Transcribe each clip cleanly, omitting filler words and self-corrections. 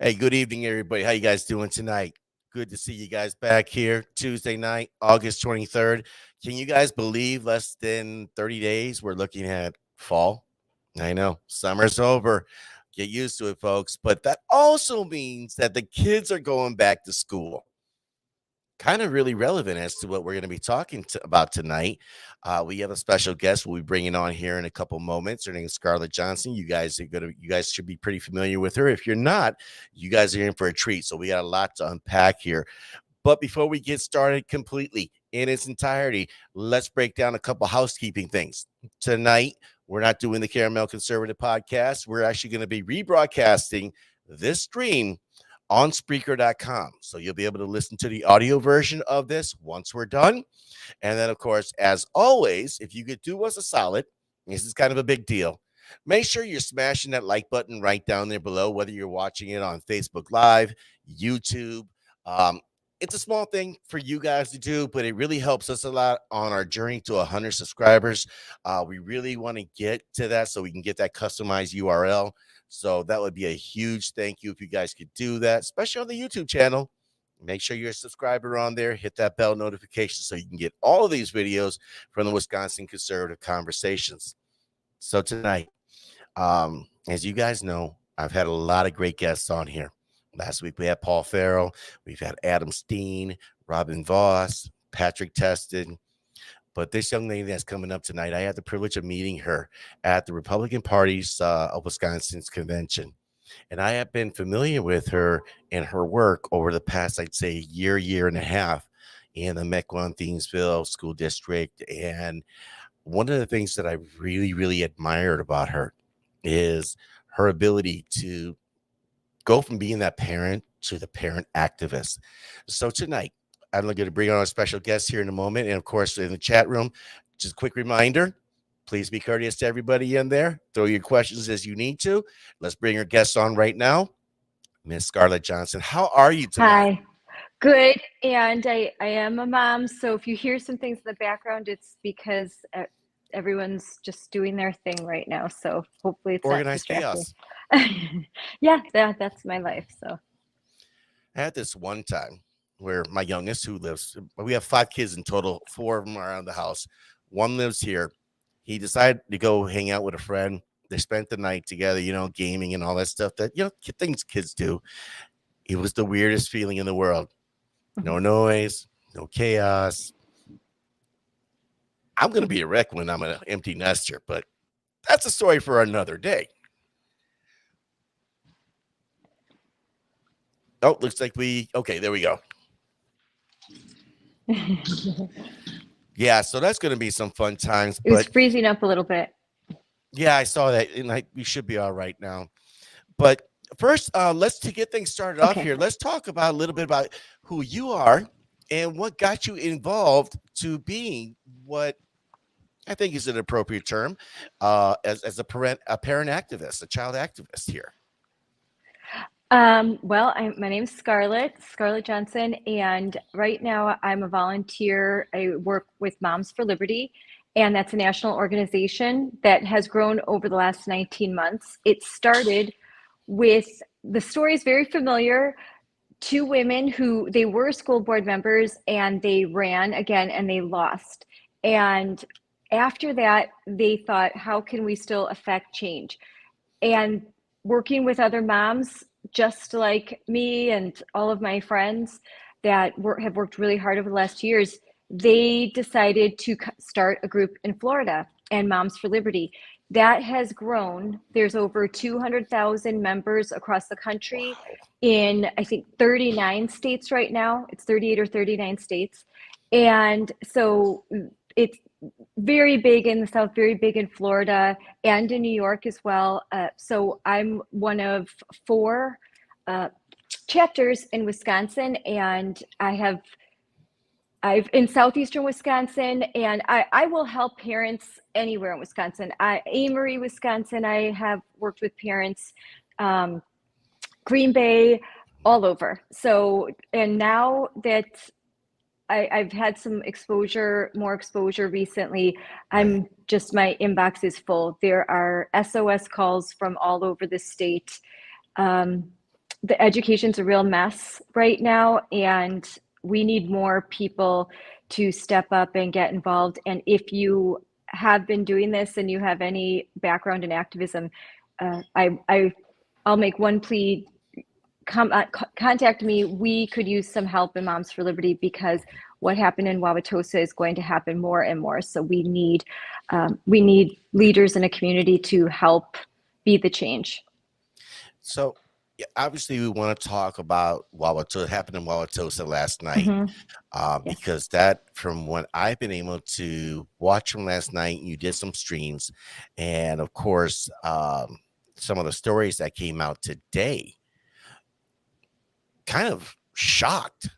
Hey, good evening, everybody. How you guys doing tonight? Good to see you guys back here Tuesday night, August 23rd. Can you guys believe less than 30 days we're looking at fall? I know summer's over. Get used to it, folks. But that also means that the kids are going back to school. Kind of really relevant as to what we're going to be about tonight. We have a special guest we'll be bringing on here in a couple moments. Her name is Scarlett Johnson. You guys should be pretty familiar with her. If you're not, you guys are in for a treat. So we got a lot to unpack here. But before we get started completely in its entirety, let's break down a couple housekeeping things. Tonight, we're not doing the Caramel Conservative podcast. We're actually going to be rebroadcasting this stream on Spreaker.com. So you'll be able to listen to the audio version of this once we're done. And then, of course, as always, if you could do us a solid, this is kind of a big deal. Make sure you're smashing that like button right down there below, whether you're watching it on Facebook Live, YouTube. It's a small thing for you guys to do, but it really helps us a lot on our journey to 100 subscribers. We really want to get to that so we can get that customized URL. So that would be a huge thank you if you guys could do that, especially on the YouTube channel. Make sure you're a subscriber on there. Hit that bell notification so you can get all of these videos from the Wisconsin Conservative Conversations. So tonight, as you guys know, I've had a lot of great guests on here. Last week we had Paul Farrell. We've had Adam Steen, Robin Voss, Patrick Teston. But this young lady that's coming up tonight, I had the privilege of meeting her at the Republican Party's of Wisconsin's convention. And I have been familiar with her and her work over the past, I'd say, year and a half in the Mequon Thiensville School District. And one of the things that I really admired about her is her ability to go from being that parent to the parent activist. So tonight, I'm going to bring on a special guest here in a moment. And of course, in the chat room, just a quick reminder, please be courteous to everybody in there. Throw your questions as you need to. Let's bring our guest on right now, Miss Scarlett Johnson. How are you tonight? Hi, good. And I am a mom. So if you hear some things in the background, it's because everyone's just doing their thing right now. So hopefully it's not Organized distracting. chaos. Yeah, that's my life. So I had this one time where my youngest, we have 5 kids in total, 4 of them are around the house. One lives here. He decided to go hang out with a friend. They spent the night together, gaming and all that stuff that, things kids do. It was the weirdest feeling in the world. No noise, no chaos. I'm going to be a wreck when I'm an empty nester, but that's a story for another day. Oh, looks like okay, there we go. Yeah, so that's going to be some fun times. It was freezing up a little bit. Yeah, I saw that, and we should be all right now. But first, to get things started off here, let's talk about a little bit about who you are and what got you involved to being what I think is an appropriate term as a parent activist, a child activist here. Well, my name's Scarlett Johnson, and right now I'm a volunteer. I work with Moms for Liberty, and that's a national organization that has grown over the last 19 months. It started with, the story is very familiar, 2 women who, they were school board members and they ran again and they lost. And after that, they thought, how can we still affect change? And working with other moms, just like me and all of my friends that have worked really hard over the last years, they decided to start a group in Florida, and Moms for Liberty. That has grown. There's over 200,000 members across the country in, I think, 39 states right now. It's 38 or 39 states. And so it's very big in the South, very big in Florida and in New York as well. So I'm one of 4 chapters in Wisconsin, and I've in southeastern Wisconsin, and I will help parents anywhere in Wisconsin. Amory, Wisconsin, I have worked with parents, Green Bay, all over. So, and now that I've had some more exposure recently, my inbox is full. There are SOS calls from all over the state. the education's a real mess right now, and we need more people to step up and get involved. And if you have been doing this and you have any background in activism, I'll make one plea. Contact me. We could use some help in Moms for Liberty, because what happened in Wauwatosa is going to happen more and more. So we need leaders in a community to help be the change. So yeah, obviously we want to talk about what happened in Wauwatosa last night, Yes. because that, from what I've been able to watch from last night, you did some streams, and of course, some of the stories that came out today kind of shocked.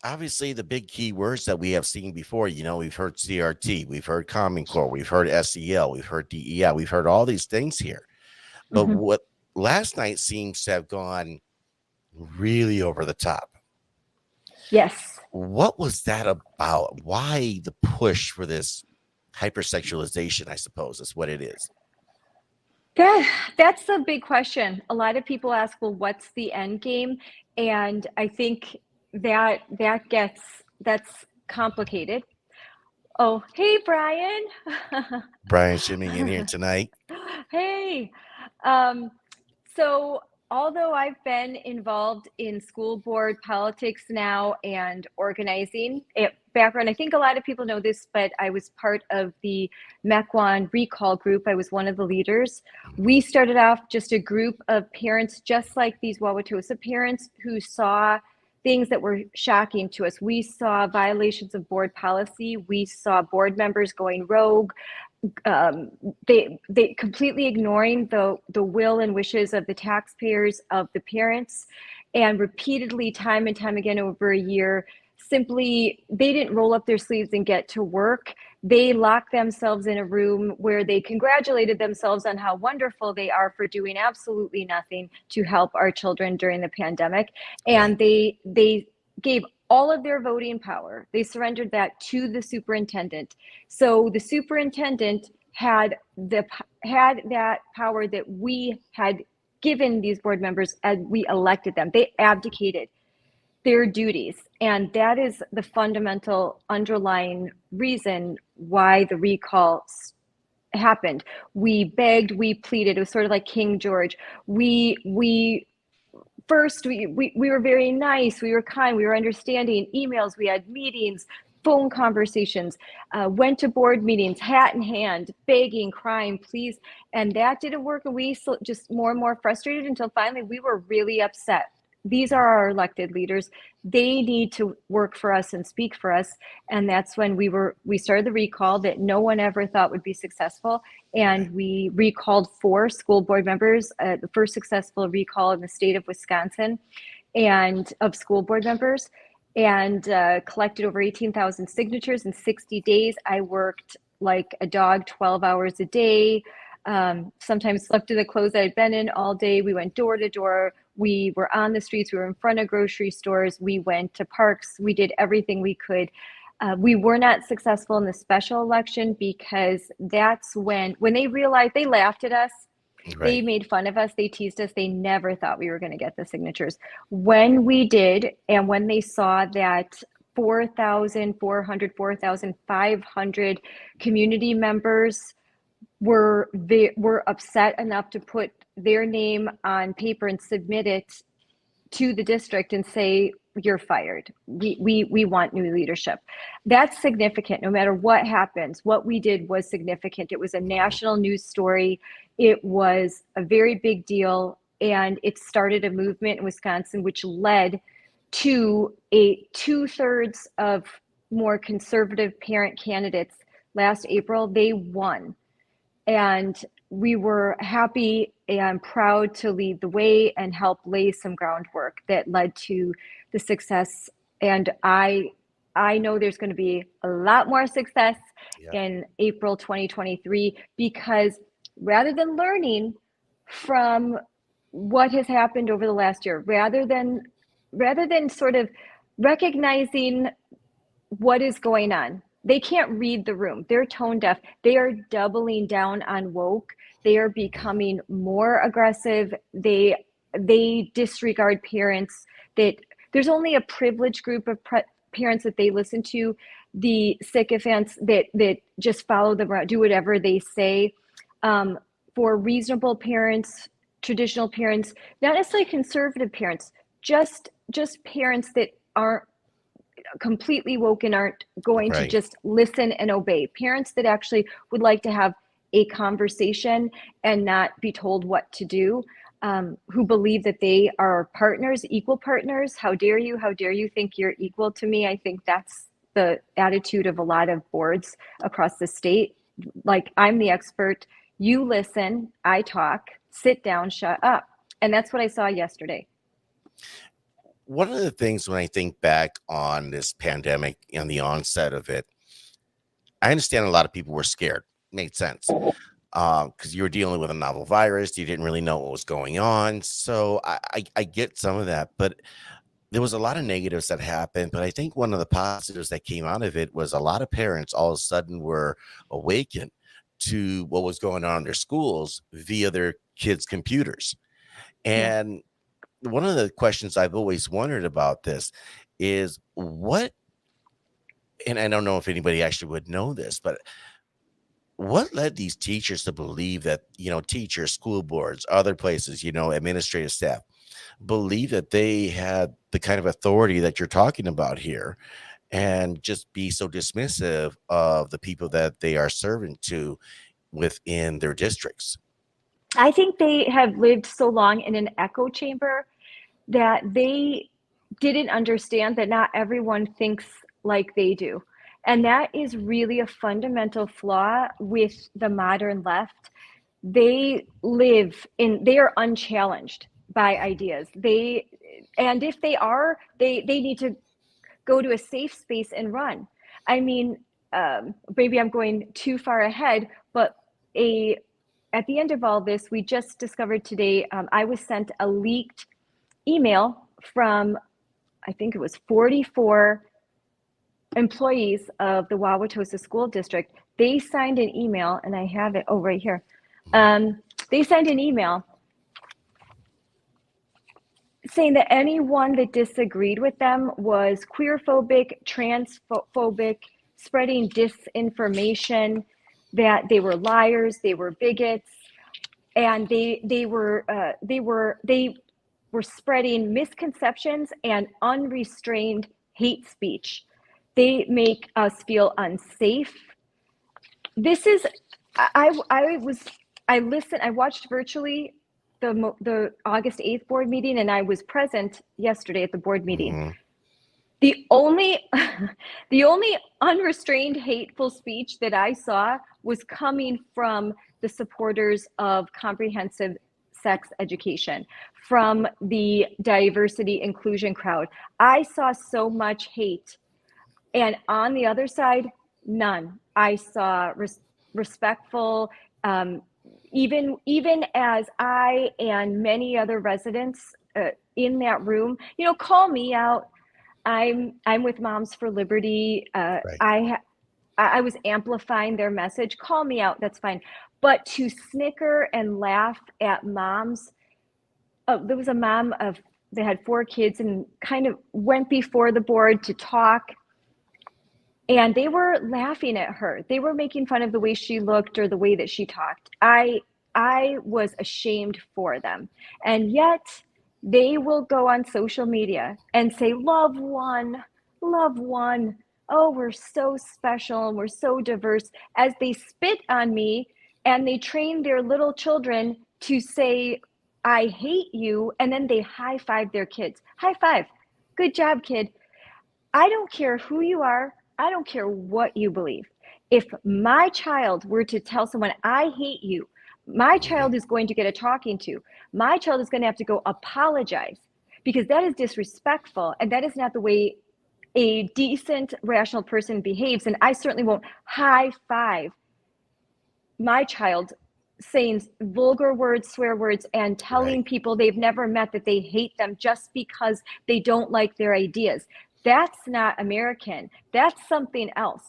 Obviously, the big key words that we have seen before, we've heard CRT, we've heard Common Core, we've heard SEL, we've heard DEI, we've heard all these things here. But what last night seems to have gone really over the top. Yes. What was that about? Why the push for this hypersexualization, I suppose, is what it is. That's a big question. A lot of people ask, well, what's the end game? And I think that's complicated. Oh, hey, Brian. Brian shimming in here tonight. Hey. So although I've been involved in school board politics now and organizing background, I think a lot of people know this, but I was part of the Mequon recall group. I was one of the leaders. We started off just a group of parents, just like these Wauwatosa parents, who saw things that were shocking to us. We saw violations of board policy. We saw board members going rogue. They completely ignoring the will and wishes of the taxpayers, of the parents, and repeatedly, time and time again over a year, simply, they didn't roll up their sleeves and get to work. They locked themselves in a room where they congratulated themselves on how wonderful they are for doing absolutely nothing to help our children during the pandemic. And they gave all of their voting power. They surrendered that to the superintendent. So the superintendent had that power that we had given these board members as we elected them. They abdicated their duties. And that is the fundamental underlying reason why the recall happened. We begged, we pleaded. It was sort of like King George. First, we were very nice, we were kind, we were understanding, emails, we had meetings, phone conversations, went to board meetings, hat in hand, begging, crying, please. And that didn't work. And we just more and more frustrated until finally we were really upset. These are our elected leaders. They need to work for us and speak for us. And that's when we started the recall that no one ever thought would be successful. And we recalled 4 school board members, the first successful recall in the state of Wisconsin, and of school board members, and collected over 18,000 signatures in 60 days. I worked like a dog, 12 hours a day, sometimes slept in the clothes I'd been in all day. We went door to door. We were on the streets. We were in front of grocery stores. We went to parks. We did everything we could. We were not successful in the special election because that's when they realized, they laughed at us. Right. They made fun of us. They teased us. They never thought we were going to get the signatures. When we did, and when they saw that 4,500 community members were upset enough to put their name on paper and submit it to the district and say, you're fired. We want new leadership. That's significant. No matter what happens, what we did was significant. It was a national news story. It was a very big deal. And it started a movement in Wisconsin, which led to a 2/3 of more conservative parent candidates last April. They won. And we were happy and proud to lead the way and help lay some groundwork that led to the success. And I know there's going to be a lot more success in April 2023, because rather than learning from what has happened over the last year, rather than sort of recognizing what is going on, they can't read the room. They're tone deaf. They are doubling down on woke. They are becoming more aggressive. They they disregard parents, that there's only a privileged group of parents that they listen to, the sycophants that just follow them around, do whatever they say. For reasonable parents, traditional parents, not necessarily conservative parents, just parents that aren't completely woke and aren't going to Right. just listen and obey. Parents that actually would like to have a conversation and not be told what to do, who believe that they are partners, equal partners. How dare you? How dare you think you're equal to me? I think that's the attitude of a lot of boards across the state. Like, I'm the expert. You listen, I talk, sit down, shut up. And that's what I saw yesterday. One of the things when I think back on this pandemic and the onset of it, I understand a lot of people were scared. Made sense. Because you were dealing with a novel virus, you didn't really know what was going on. So I get some of that, but there was a lot of negatives that happened. But I think one of the positives that came out of it was a lot of parents all of a sudden were awakened to what was going on in their schools via their kids' computers. Yeah. And one of the questions I've always wondered about this is what, and I don't know if anybody actually would know this, but what led these teachers to believe that, teachers, school boards, other places, administrative staff believe that they had the kind of authority that you're talking about here and just be so dismissive of the people that they are serving to within their districts? I think they have lived so long in an echo chamber that they didn't understand that not everyone thinks like they do. And that is really a fundamental flaw with the modern left. They are unchallenged by ideas. And if they are, they need to go to a safe space and run. I mean, maybe I'm going too far ahead, but at the end of all this, we just discovered today, I was sent a leaked email from, I think it was 44 employees of the Wauwatosa School District. They signed an email, and I have it, right here. They signed an email saying that anyone that disagreed with them was queerphobic, transphobic, spreading disinformation, that they were liars, they were bigots, and they were spreading misconceptions and unrestrained hate speech. They make us feel unsafe. This is, I listened, I watched virtually the August 8th board meeting, and I was present yesterday at the board meeting. Mm-hmm. The only unrestrained hateful speech that I saw was coming from the supporters of comprehensive sex education, from the diversity inclusion crowd. I saw so much hate, and on the other side, none. I saw respectful, even as I and many other residents in that room, call me out. I'm with Moms for Liberty. Right. I was amplifying their message. Call me out, that's fine. But to snicker and laugh at moms, there was a mom that had 4 kids and kind of went before the board to talk, and they were laughing at her. They were making fun of the way she looked or the way that she talked. I was ashamed for them. And yet they will go on social media and say, love one, love one. Oh, we're so special and we're so diverse, as they spit on me and they train their little children to say, I hate you. And then they high five their kids. High five. Good job, kid. I don't care who you are. I don't care what you believe. If my child were to tell someone, I hate you, my child is going to get a talking to. My child is going to have to go apologize, because that is disrespectful, and that is not the way a decent, rational person behaves. And I certainly won't high five my child saying vulgar words, swear words, and telling Right. people they've never met that they hate them just because they don't like their ideas. That's not American. That's something else.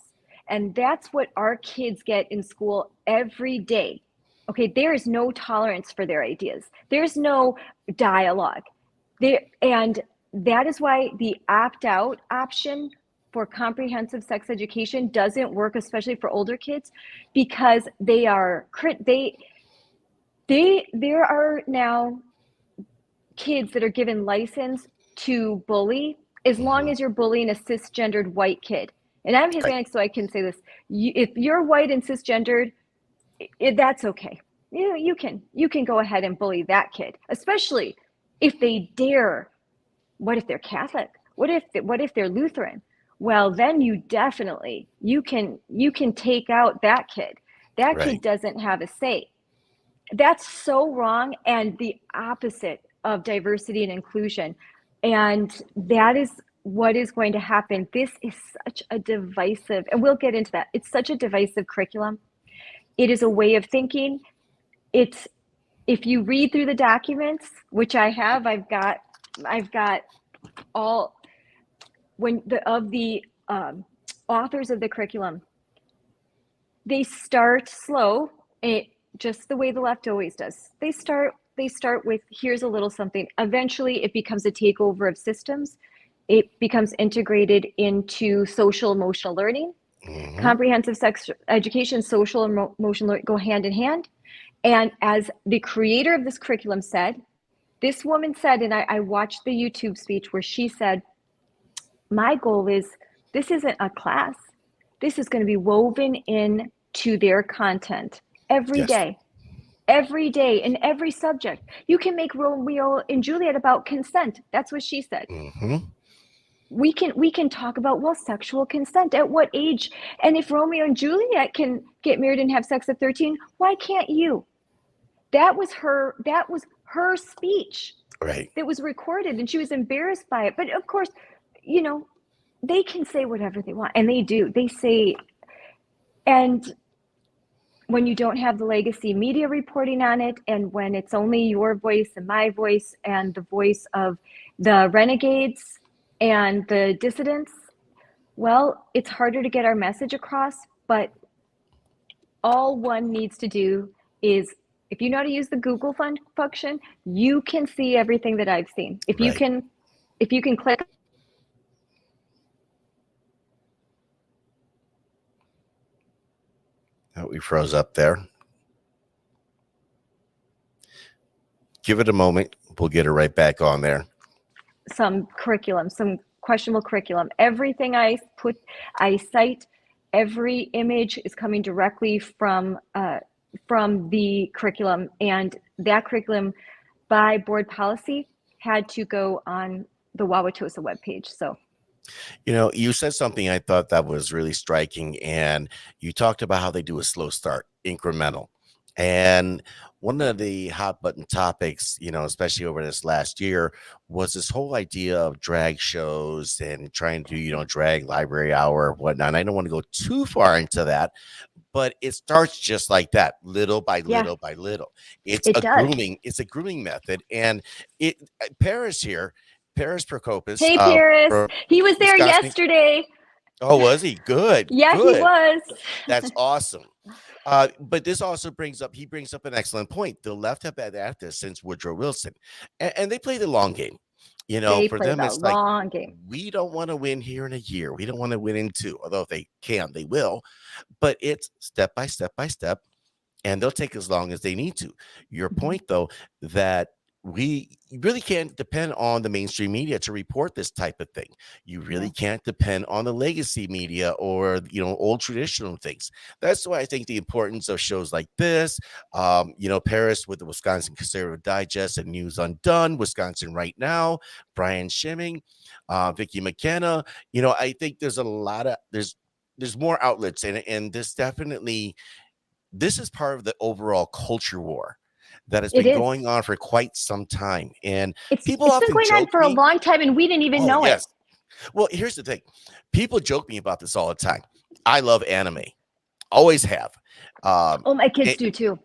And that's what our kids get in school every day. Okay, there is no tolerance for their ideas. There's no dialogue. There, and that is why the opt-out option for comprehensive sex education doesn't work, especially for older kids, because there are now kids that are given license to bully as long Mhm. as you're bullying a cisgendered white kid. And I'm Right. Hispanic, so I can say this. If you're white and cisgendered, that's okay. You can go ahead and bully that kid, especially if they dare. What if they're Catholic? What if they're Lutheran? Well, then you can take out that kid. That kid Right. doesn't have a say. That's so wrong and the opposite of diversity and inclusion. And that is what is going to happen. This is such a divisive, and we'll get into that. It's such a divisive curriculum. It is a way of thinking. It's If you read through the documents, which I have, I've got all when the of the authors of the curriculum. They start slow, just the way the left always does. They start with, here's a little something. Eventually, it becomes a takeover of systems. It becomes integrated into social emotional learning. Hmm. Comprehensive sex education, social and emotional learning go hand in hand. And as the creator of this curriculum said, this woman said, and I watched the YouTube speech where she said, my goal is, this isn't a class. This is going to be woven in to their content Yes. every day in every subject. You can make Romeo and Juliet about consent. That's what she said. Hmm. We can talk about, well, sexual consent at what age, and if Romeo and Juliet can get married and have sex at 13, why can't you? That was her speech Right. that was recorded, and she was embarrassed by it. But of course, you know, they can say whatever they want, and they do. They say, and when you don't have the legacy media reporting on it, and when it's only your voice and my voice and the voice of the renegades and the dissidents, well, it's harder to get our message across. But all one needs to do is, if you know how to use the Google function, you can see everything that I've seen. If you Right. can, if you can click. Oh, we froze up there. Give it a moment. We'll get it right back on there. Some curriculum, some questionable curriculum. Everything I cite, every image is coming directly from the curriculum, and that curriculum, by board policy, had to go on the Wauwatosa webpage. So You said something I thought that was really striking, and you talked about how they do a slow start, incremental. And one of the hot button topics, especially over this last year, was this whole idea of drag shows and trying to, drag library hour or whatnot. And I don't want to go too far into that, but it starts just like that, little by yeah, little by little. It's it a does. grooming method. And it Paris here, Paris Procopus, Hey, Paris, from he was there Wisconsin. yesterday. Oh, was he? Good, Yeah, he good. was. That's awesome. But this also he brings up an excellent point. The left have been at this since Woodrow Wilson, and they play the long game. They For play them, the it's like, long game. we don't want to win here in a year. We don't want to win in two, although if they can, they will. But it's step by step by step, and they'll take as long as they need to. Your Mhm. point, though, that we really can't depend on the mainstream media to report this type of thing. You really No. can't depend on the legacy media or old traditional things. That's why I think the importance of shows like this, Paris with the Wisconsin Conservative Digest and News Undone, Wisconsin Right Now, Brian Schimming, Vicki McKenna. I think there's a lot of there's more outlets, and this is part of the overall culture war that has It been is. going on for quite some time. And It's people it's been often going on joke for a me, long time, and we didn't even oh, know it. yes. Well, here's the thing. People joke me about this all the time. I love anime. Always have. Um, Oh, my kids it, do too.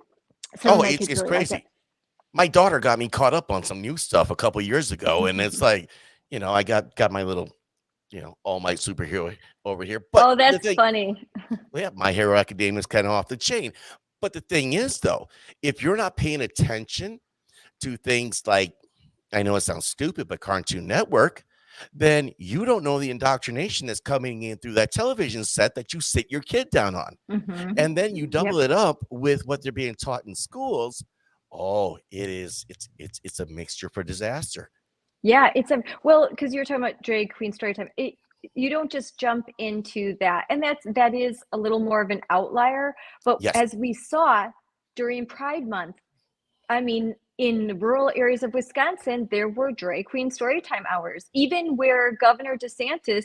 Some of oh, my it's kids it's really like it. crazy. My daughter got me caught up on some new stuff a couple years ago, and it's like, I got my little, All Might superhero over here. But Oh, the that's thing, funny. well, yeah, My Hero Academia is kind of off the chain. But the thing is, though, if you're not paying attention to things like, I know it sounds stupid, but Cartoon Network, then you don't know the indoctrination that's coming in through that television set that you sit your kid down on. Mm-hmm. And then you double Yep. it up with what they're being taught in schools. Oh, it's a mixture for disaster. Yeah, it's a well, because you were talking about drag queen story time. You don't just jump into that, and that is a little more of an outlier. But Yes. as we saw during Pride Month, I mean, in rural areas of Wisconsin, there were drag queen storytime hours, even where Governor DeSantis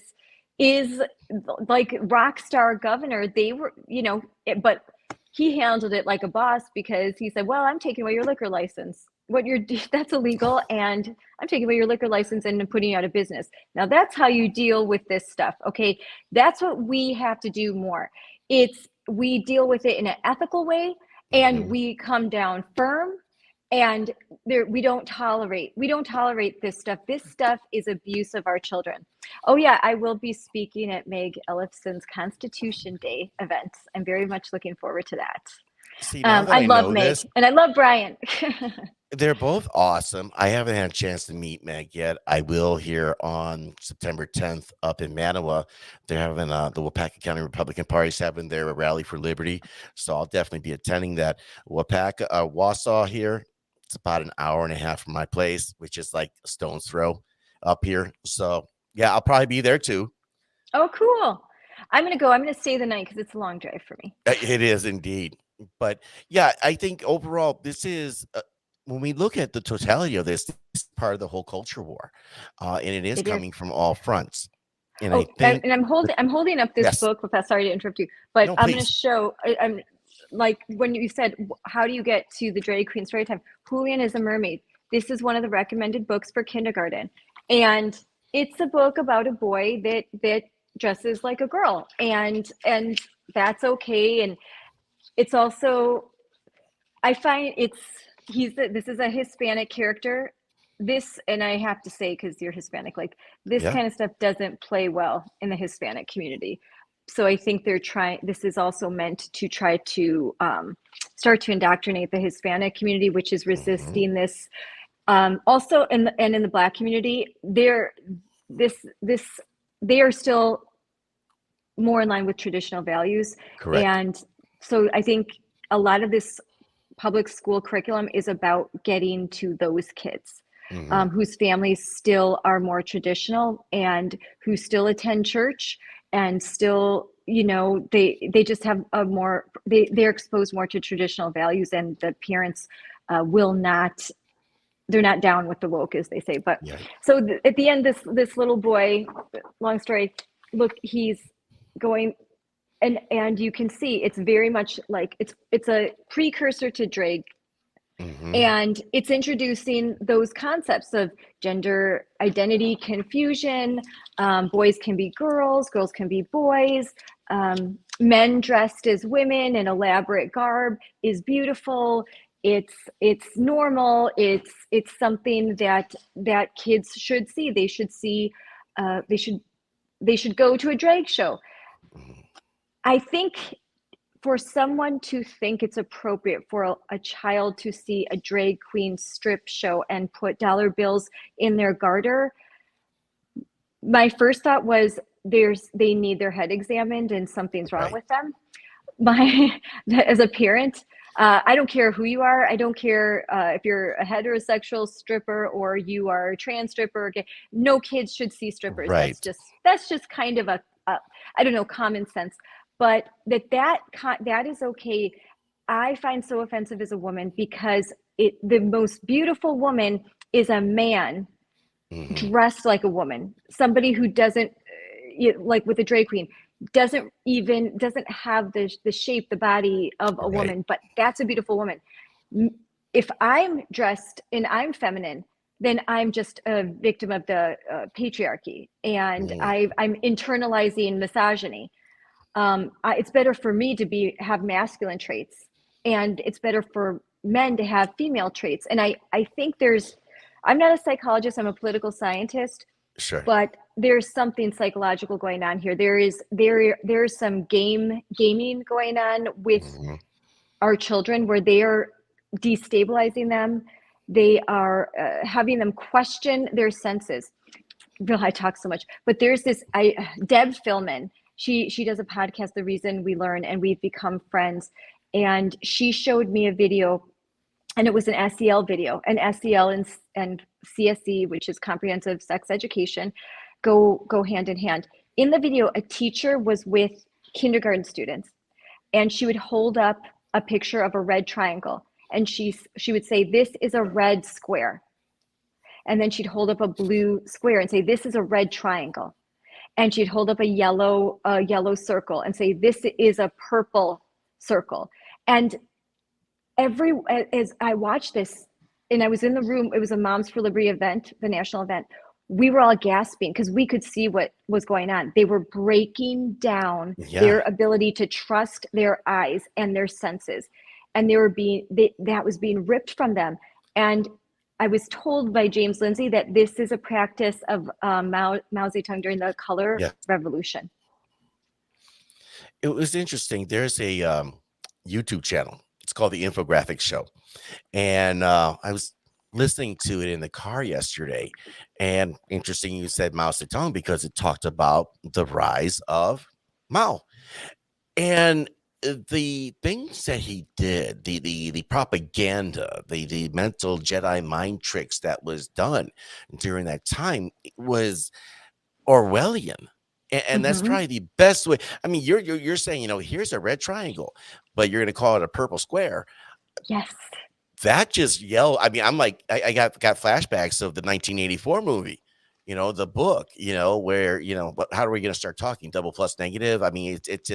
is like rock star governor. They were, but he handled it like a boss because he said, "Well, I'm taking away your liquor license. What you're that's illegal, and I'm taking away your liquor license and putting you out of business." Now that's how you deal with this stuff. Okay, that's what we have to do more. We deal with it in an ethical way, and Mhm. we come down firm, and we don't tolerate this stuff. This stuff is abuse of our children. Oh yeah, I will be speaking at Meg Ellefson's Constitution Day event. I'm very much looking forward to that. See, now that I I love know Meg this, and I love Brian. they're both awesome. I haven't had a chance to meet Meg yet. I will here on September 10th up in Manawa. They're having the Wapaka County Republican Party's having their rally for liberty. So I'll definitely be attending that. Wausau here, it's about an hour and a half from my place, which is like a stone's throw up here. So yeah, I'll probably be there too. Oh, cool. I'm gonna go. I'm gonna stay the night because it's a long drive for me. It is indeed. But yeah, I think overall, this is when we look at the totality of this is part of the whole culture war, and it is It is. coming from all fronts. And I Oh, think, and I'm holding up this yes, book. Sorry to interrupt you, but no, I'm going to please, show. I'm like when you said, "How do you get to the drag queen story time?" Julian is a mermaid. This is one of the recommended books for kindergarten, and it's a book about a boy that dresses like a girl, and that's okay. And it's also I find this is a Hispanic character. This, and I have to say, because you're Hispanic, like this yeah, kind of stuff doesn't play well in the Hispanic community. So I think this is also meant to try to start to indoctrinate the Hispanic community, which is hmm, resisting this. Also, in the Black community, this they are still more in line with traditional values. correct. And so I think a lot of this public school curriculum is about getting to those kids Hmm. whose families still are more traditional and who still attend church and still they just have a more they're exposed more to traditional values, and the parents will not they're not down with the woke, as they say. But Yeah. so at the end, this little boy, long story, look, he's going, and you can see it's very much like it's a precursor to drag, Hmm. and it's introducing those concepts of gender identity confusion. Boys can be girls, girls can be boys. Men dressed as women in elaborate garb is beautiful. It's normal. It's something that kids should see. They should see. They should go to a drag show. I think for someone to think it's appropriate for a child to see a drag queen strip show and put dollar bills in their garter, my first thought was they need their head examined and something's wrong Right. with them. My as a parent, I don't care who you are. I don't care if you're a heterosexual stripper or you are a trans stripper. Okay. No kids should see strippers. That's Right. just kind of a I don't know, common sense. But that is okay. I find so offensive as a woman because the most beautiful woman is a man Hmm. dressed like a woman, somebody who doesn't like with a drag queen doesn't have the shape, the body of a Right. woman, but that's a beautiful woman. If I'm dressed and I'm feminine, then I'm just a victim of the patriarchy, and Mm. I'm internalizing misogyny. It's better for me to have masculine traits, and it's better for men to have female traits. And I think I'm not a psychologist, I'm a political scientist, Sure. but there's something psychological going on here. There's some gaming going on with Hmm. our children, where they are destabilizing them. They are having them question their senses. Bill, I talk so much, but there's this Deb Philman. She does a podcast, The Reason We Learn, and we've become friends. And she showed me a video, and it was an SEL video. And SEL and CSE, which is comprehensive sex education, go hand in hand. In the video, a teacher was with kindergarten students, and she would hold up a picture of a red triangle, and she would say, "This is a red square." And then she'd hold up a blue square and say, "This is a red triangle." And she'd hold up a yellow circle and say, "This is a purple circle." And as I watched this, and I was in the room, it was a Moms for Liberty event, the national event. We were all gasping because we could see what was going on. They were breaking down their ability to trust their eyes and their senses. And that was being ripped from them. And I was told by James Lindsay that this is a practice of Mao Zedong during the color revolution. It was interesting. There's a YouTube channel. It's called The Infographics Show. And I was listening to it in the car yesterday. And interesting you said Mao Zedong, because it talked about the rise of Mao. And the things that he did, the propaganda, the mental Jedi mind tricks that was done during that time was Orwellian. And that's probably the best way. I mean, you're saying, here's a red triangle, but you're going to call it a purple square. Yes. That just I mean, I'm like, I got flashbacks of the 1984 movie, the book, where, but how are we going to start talking double plus negative? I mean, it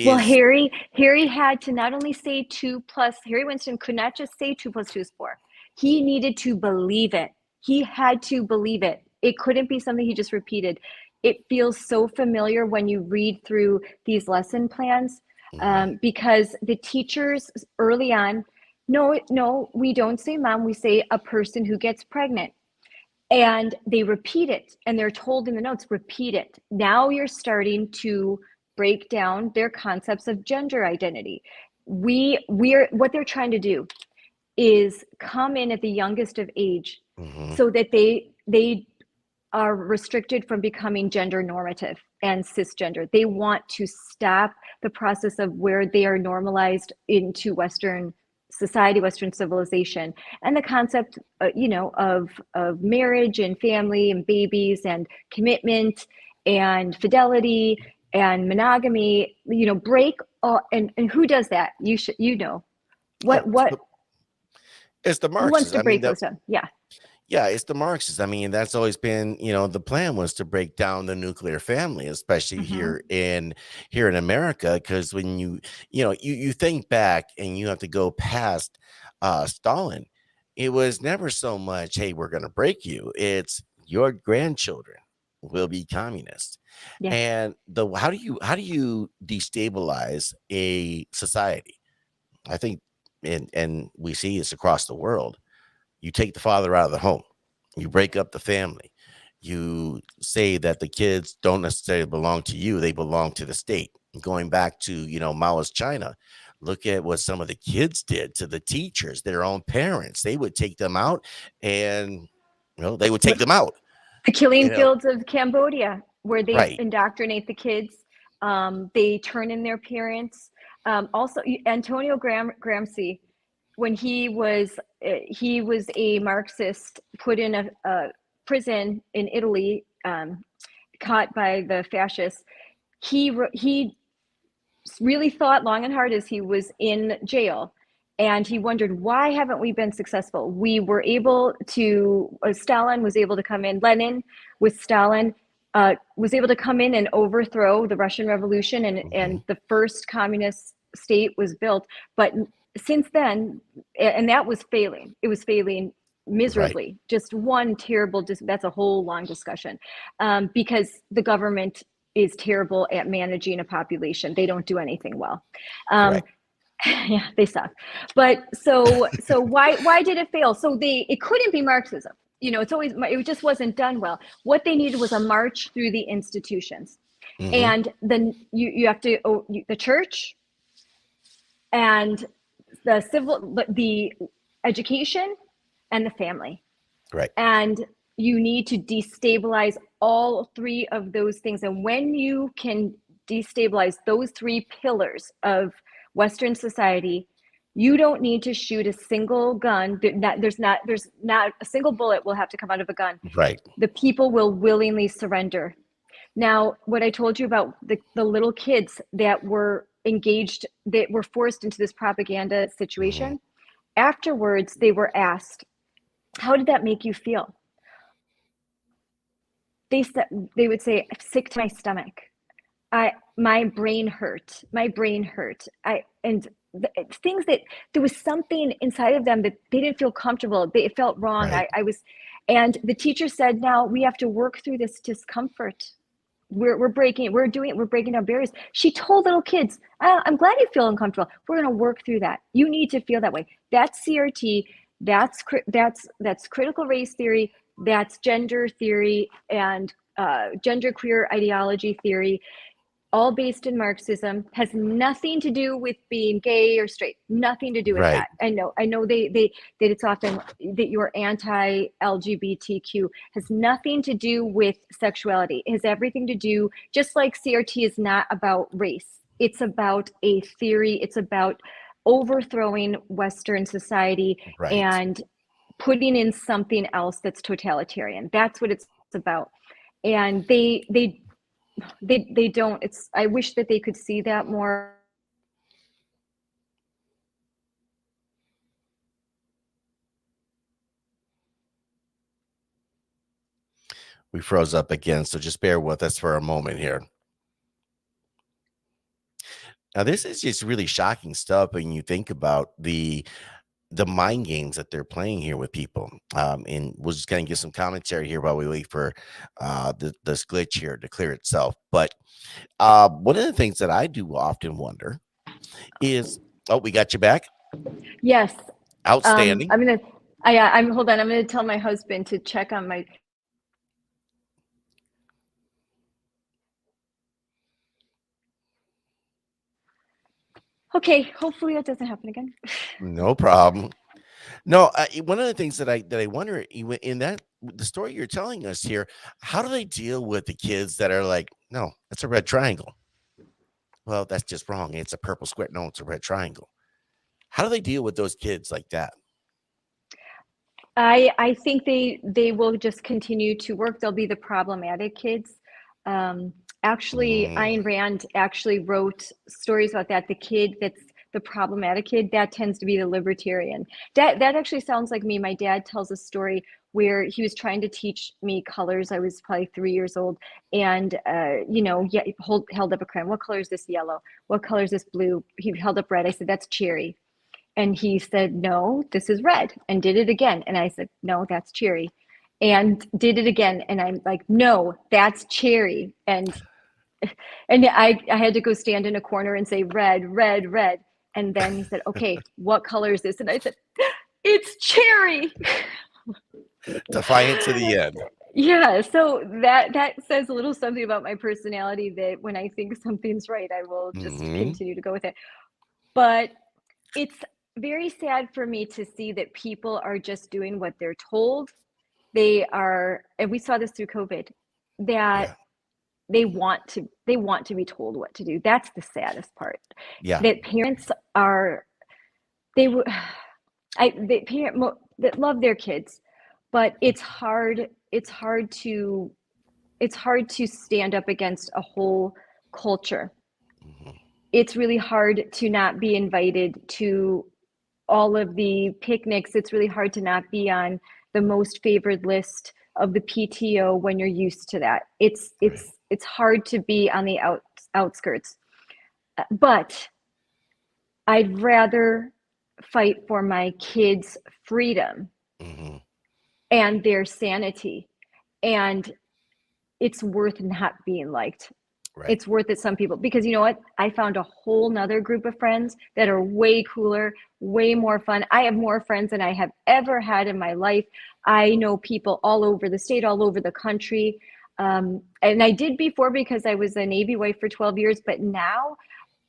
Well, is. Harry had to not only say 2 plus, Harry Winston could not just say 2 plus 2 is 4. He needed to believe it. He had to believe it. It couldn't be something he just repeated. It feels so familiar when you read through these lesson plans, because the teachers early on, no, we don't say mom, we say a person who gets pregnant. And they repeat it, and they're told in the notes, repeat it. Now you're starting to break down their concepts of gender identity. What they're trying to do is come in at the youngest of age, so that they are restricted from becoming gender normative and cisgender. They want to stop the process of where they are normalized into Western society, Western civilization, and the concept, of marriage and family and babies and commitment and fidelity and monogamy. Break all, and who does that? It's the Marxists. Who wants to break those down? Yeah. Yeah, it's the Marxists. I mean, that's always been, the plan was to break down the nuclear family, especially here in America. Because when you think back and you have to go past Stalin, it was never so much, hey, we're going to break you. It's your grandchildren will be communist. Yeah. And how do you destabilize a society? I think, and we see this across the world. You take the father out of the home. You break up the family. You say that the kids don't necessarily belong to you. They belong to the state. Going back to, Mao's China, look at what some of the kids did to the teachers, their own parents. They would take them out and, they would take them out. The killing fields of Cambodia, where they indoctrinate the kids. They turn in their parents. Also, Antonio Gramsci, when he was a Marxist, put in a prison in Italy, caught by the fascists. He really thought long and hard as he was in jail, and he wondered, why haven't we been successful? We were able to, Stalin was able to come in, Lenin with Stalin was able to come in and overthrow the Russian Revolution, and the first communist state was built. But since then, and that was failing. It was failing miserably. Just one terrible, that's a whole long discussion, because the government is terrible at managing a population. They don't do anything well. Yeah, they suck. But so why did it fail? So it couldn't be Marxism. It just wasn't done well. What they needed was a march through the institutions. And then you have to, the church, and the education and the family. Right. And you need to destabilize all three of those things. And when you can destabilize those three pillars of Western society, you don't need to shoot a single gun. There's not a single bullet will have to come out of a gun. Right. The people will willingly surrender. Now, what I told you about the little kids that were engaged, that were forced into this propaganda situation, afterwards they were asked, how did that make you feel? They said, they would say, sick to my stomach. My brain hurt. My brain hurt. Things that there was something inside of them that they didn't feel comfortable. It felt wrong. Right. And the teacher said, now we have to work through this discomfort. We're breaking down barriers. She told little kids, I'm glad you feel uncomfortable. We're going to work through that. You need to feel that way. That's CRT. That's critical race theory. That's gender theory and gender queer ideology theory, all based in Marxism. Has nothing to do with being gay or straight. Nothing to do with Right. that. I know that it's often that you're anti-LGBTQ. Has nothing to do with sexuality. It has everything to do, just like CRT is not about race. It's about a theory. It's about overthrowing Western society Right. and putting in something else that's totalitarian. That's what it's about. And they don't. I wish that they could see that more. We froze up again, so just bear with us for a moment here. Now, this is just really shocking stuff when you think about the mind games that they're playing here with people. And we'll just kind of get some commentary here while we wait for this glitch here to clear itself. But one of the things that I do often wonder is, oh, we got you back. Yes. Outstanding. Hold on. I'm going to tell my husband to check on my. Okay, hopefully that doesn't happen again. No problem. No, one of the things that I wonder in that the story you're telling us here, how do they deal with the kids that are like, no, that's a red triangle? Well, that's just wrong. It's a purple square. No, it's a red triangle. How do they deal with those kids like that? I think they will just continue to work. They'll be the problematic kids. Actually, Ayn Rand actually wrote stories about that. The kid that's the problematic kid, that tends to be the libertarian. That actually sounds like me. My dad tells a story where he was trying to teach me colors. I was probably 3 years old, and held up a crayon. What color is this yellow? What color is this blue? He held up red. I said, that's cherry. And he said, no, this is red, and did it again. And I said, no, that's cherry, and did it again. And I'm like, no, that's cherry. And I had to go stand in a corner and say, red, red, red. And then he said, okay, what color is this? And I said, it's cherry. Defiant to the end. Yeah, so that says a little something about my personality, that when I think something's right, I will just continue to go with it. But it's very sad for me to see that people are just doing what they're told. They are, and we saw this through COVID, that Yeah. they want to be told what to do. That's the saddest part. Yeah. That parents are, that love their kids, but it's hard to stand up against a whole culture. It's really hard to not be invited to all of the picnics. It's really hard to not be on the most favored list of the PTO when you're used to that. It's hard to be on the outskirts. But I'd rather fight for my kids' freedom and their sanity. And it's worth not being liked. Right. It's worth it, some people, because you know what? I found a whole nother group of friends that are way cooler, way more fun. I have more friends than I have ever had in my life. I know people all over the state, all over the country. And I did before because I was a Navy wife for 12 years, but now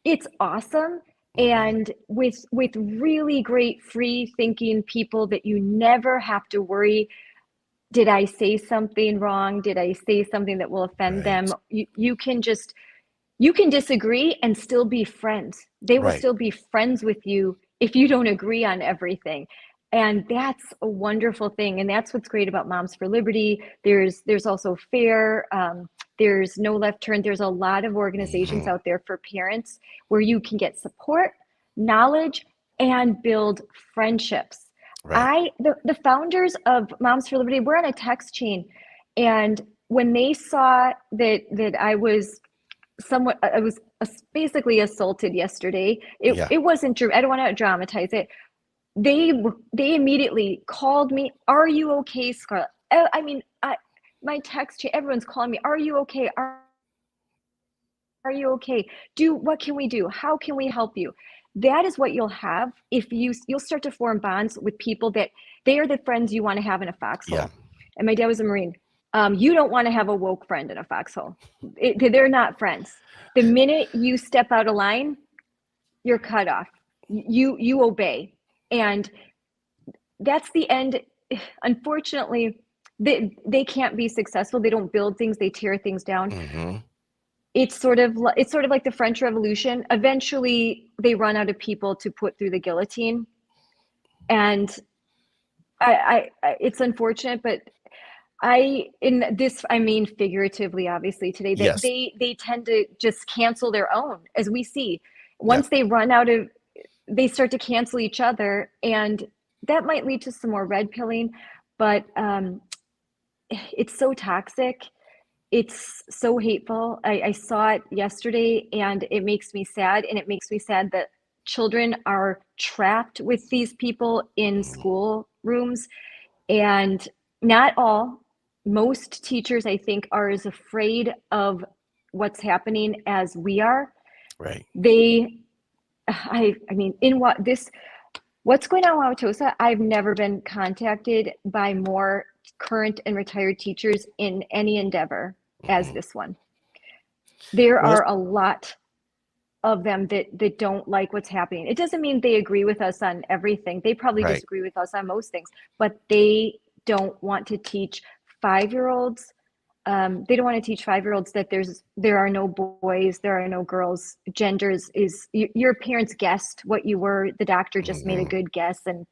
it's awesome Mm-hmm. and with really great free thinking people that you never have to worry, did I say something wrong? Did I say something that will offend Right. them? You can just, you can disagree and still be friends. They will Right. still be friends with you if you don't agree on everything. And that's a wonderful thing. And that's what's great about Moms for Liberty. There's also FAIR. There's No Left Turn. There's a lot of organizations Mm-hmm. out there for parents where you can get support, knowledge, and build friendships. Right. The founders of Moms for Liberty, we're on a text chain. And when they saw that I was basically assaulted yesterday. Yeah. It wasn't true. I don't want to dramatize it. They immediately called me. Are you okay, Scarlett? I mean, my text chain, everyone's calling me. Are you okay? Are you okay? What can we do? How can we help you? That is what you'll have if you'll start to form bonds with people that they are the friends you want to have in a Yeah. foxhole. And my dad was a Marine. You don't want to have a woke friend in a foxhole. They're not friends. The minute you step out of line, you're cut off. You obey, and that's the end. Unfortunately, they can't be successful. They don't build things. They tear things down. Mm-hmm. It's sort of like the French Revolution. Eventually, they run out of people to put through the guillotine, and it's unfortunate, but in this, I mean figuratively, obviously today, that Yes. they tend to just cancel their own, as we see. Yeah. Once they run out of, they start to cancel each other, and that might lead to some more red pilling, but it's so toxic. It's so hateful. I saw it yesterday, and it makes me sad. And it makes me sad that children are trapped with these people in Mm-hmm. school rooms. And not all, most teachers, I think, are as afraid of what's happening as we are. Right. They, I mean, what's going on in Wauwatosa, I've never been contacted by more current and retired teachers in any endeavor as Mm-hmm. this one. There Well, are a lot of them that don't like what's happening. It doesn't mean they agree with us on everything. They probably right. disagree with us on most things, but they don't want to teach 5-year-olds. They don't want to teach 5-year-olds that there are no boys, there are no girls. Genders is your parents guessed what you were. The doctor just made a Mm-hmm. good guess, and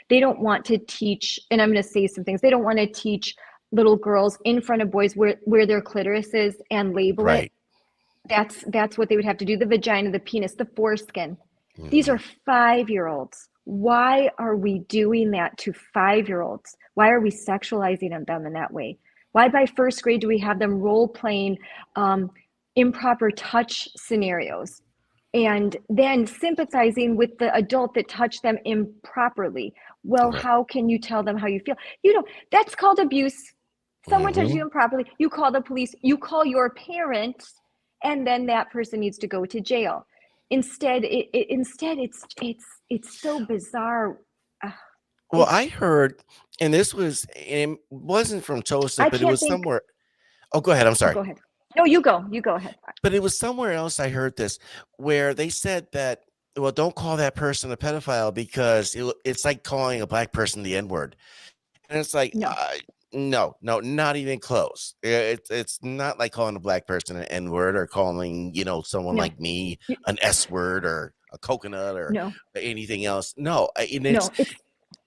they don't want to teach. And I'm going to say some things. They don't want to teach little girls in front of boys where their clitoris is and label it. Right. That's what they would have to do. The vagina, the penis, the foreskin. These Mm-hmm. are 5-year-olds. Why are we doing that to 5-year-olds? Why are we sexualizing them in that way? Why by first grade do we have them role playing improper touch scenarios and then sympathizing with the adult that touched them improperly? Well, Right. how can you tell them how you feel? You know, that's called abuse. Someone touched Mm-hmm. you improperly. You call the police, you call your parents, and then that person needs to go to jail. Instead, it's so bizarre. Uh, Well, it's I heard, and this was, it wasn't from Tosa, I but it can't was think. somewhere. Oh, go ahead. I'm Oh, sorry. go ahead. No, you go. You go ahead. But it was somewhere else I heard this where they said that, well, don't call that person a pedophile because it's like calling a black person the N word. And it's like, No, no, no, not even close. It's not like calling a black person an N word or calling, someone no, like me you- an S word or a coconut or no, anything else. No, and no.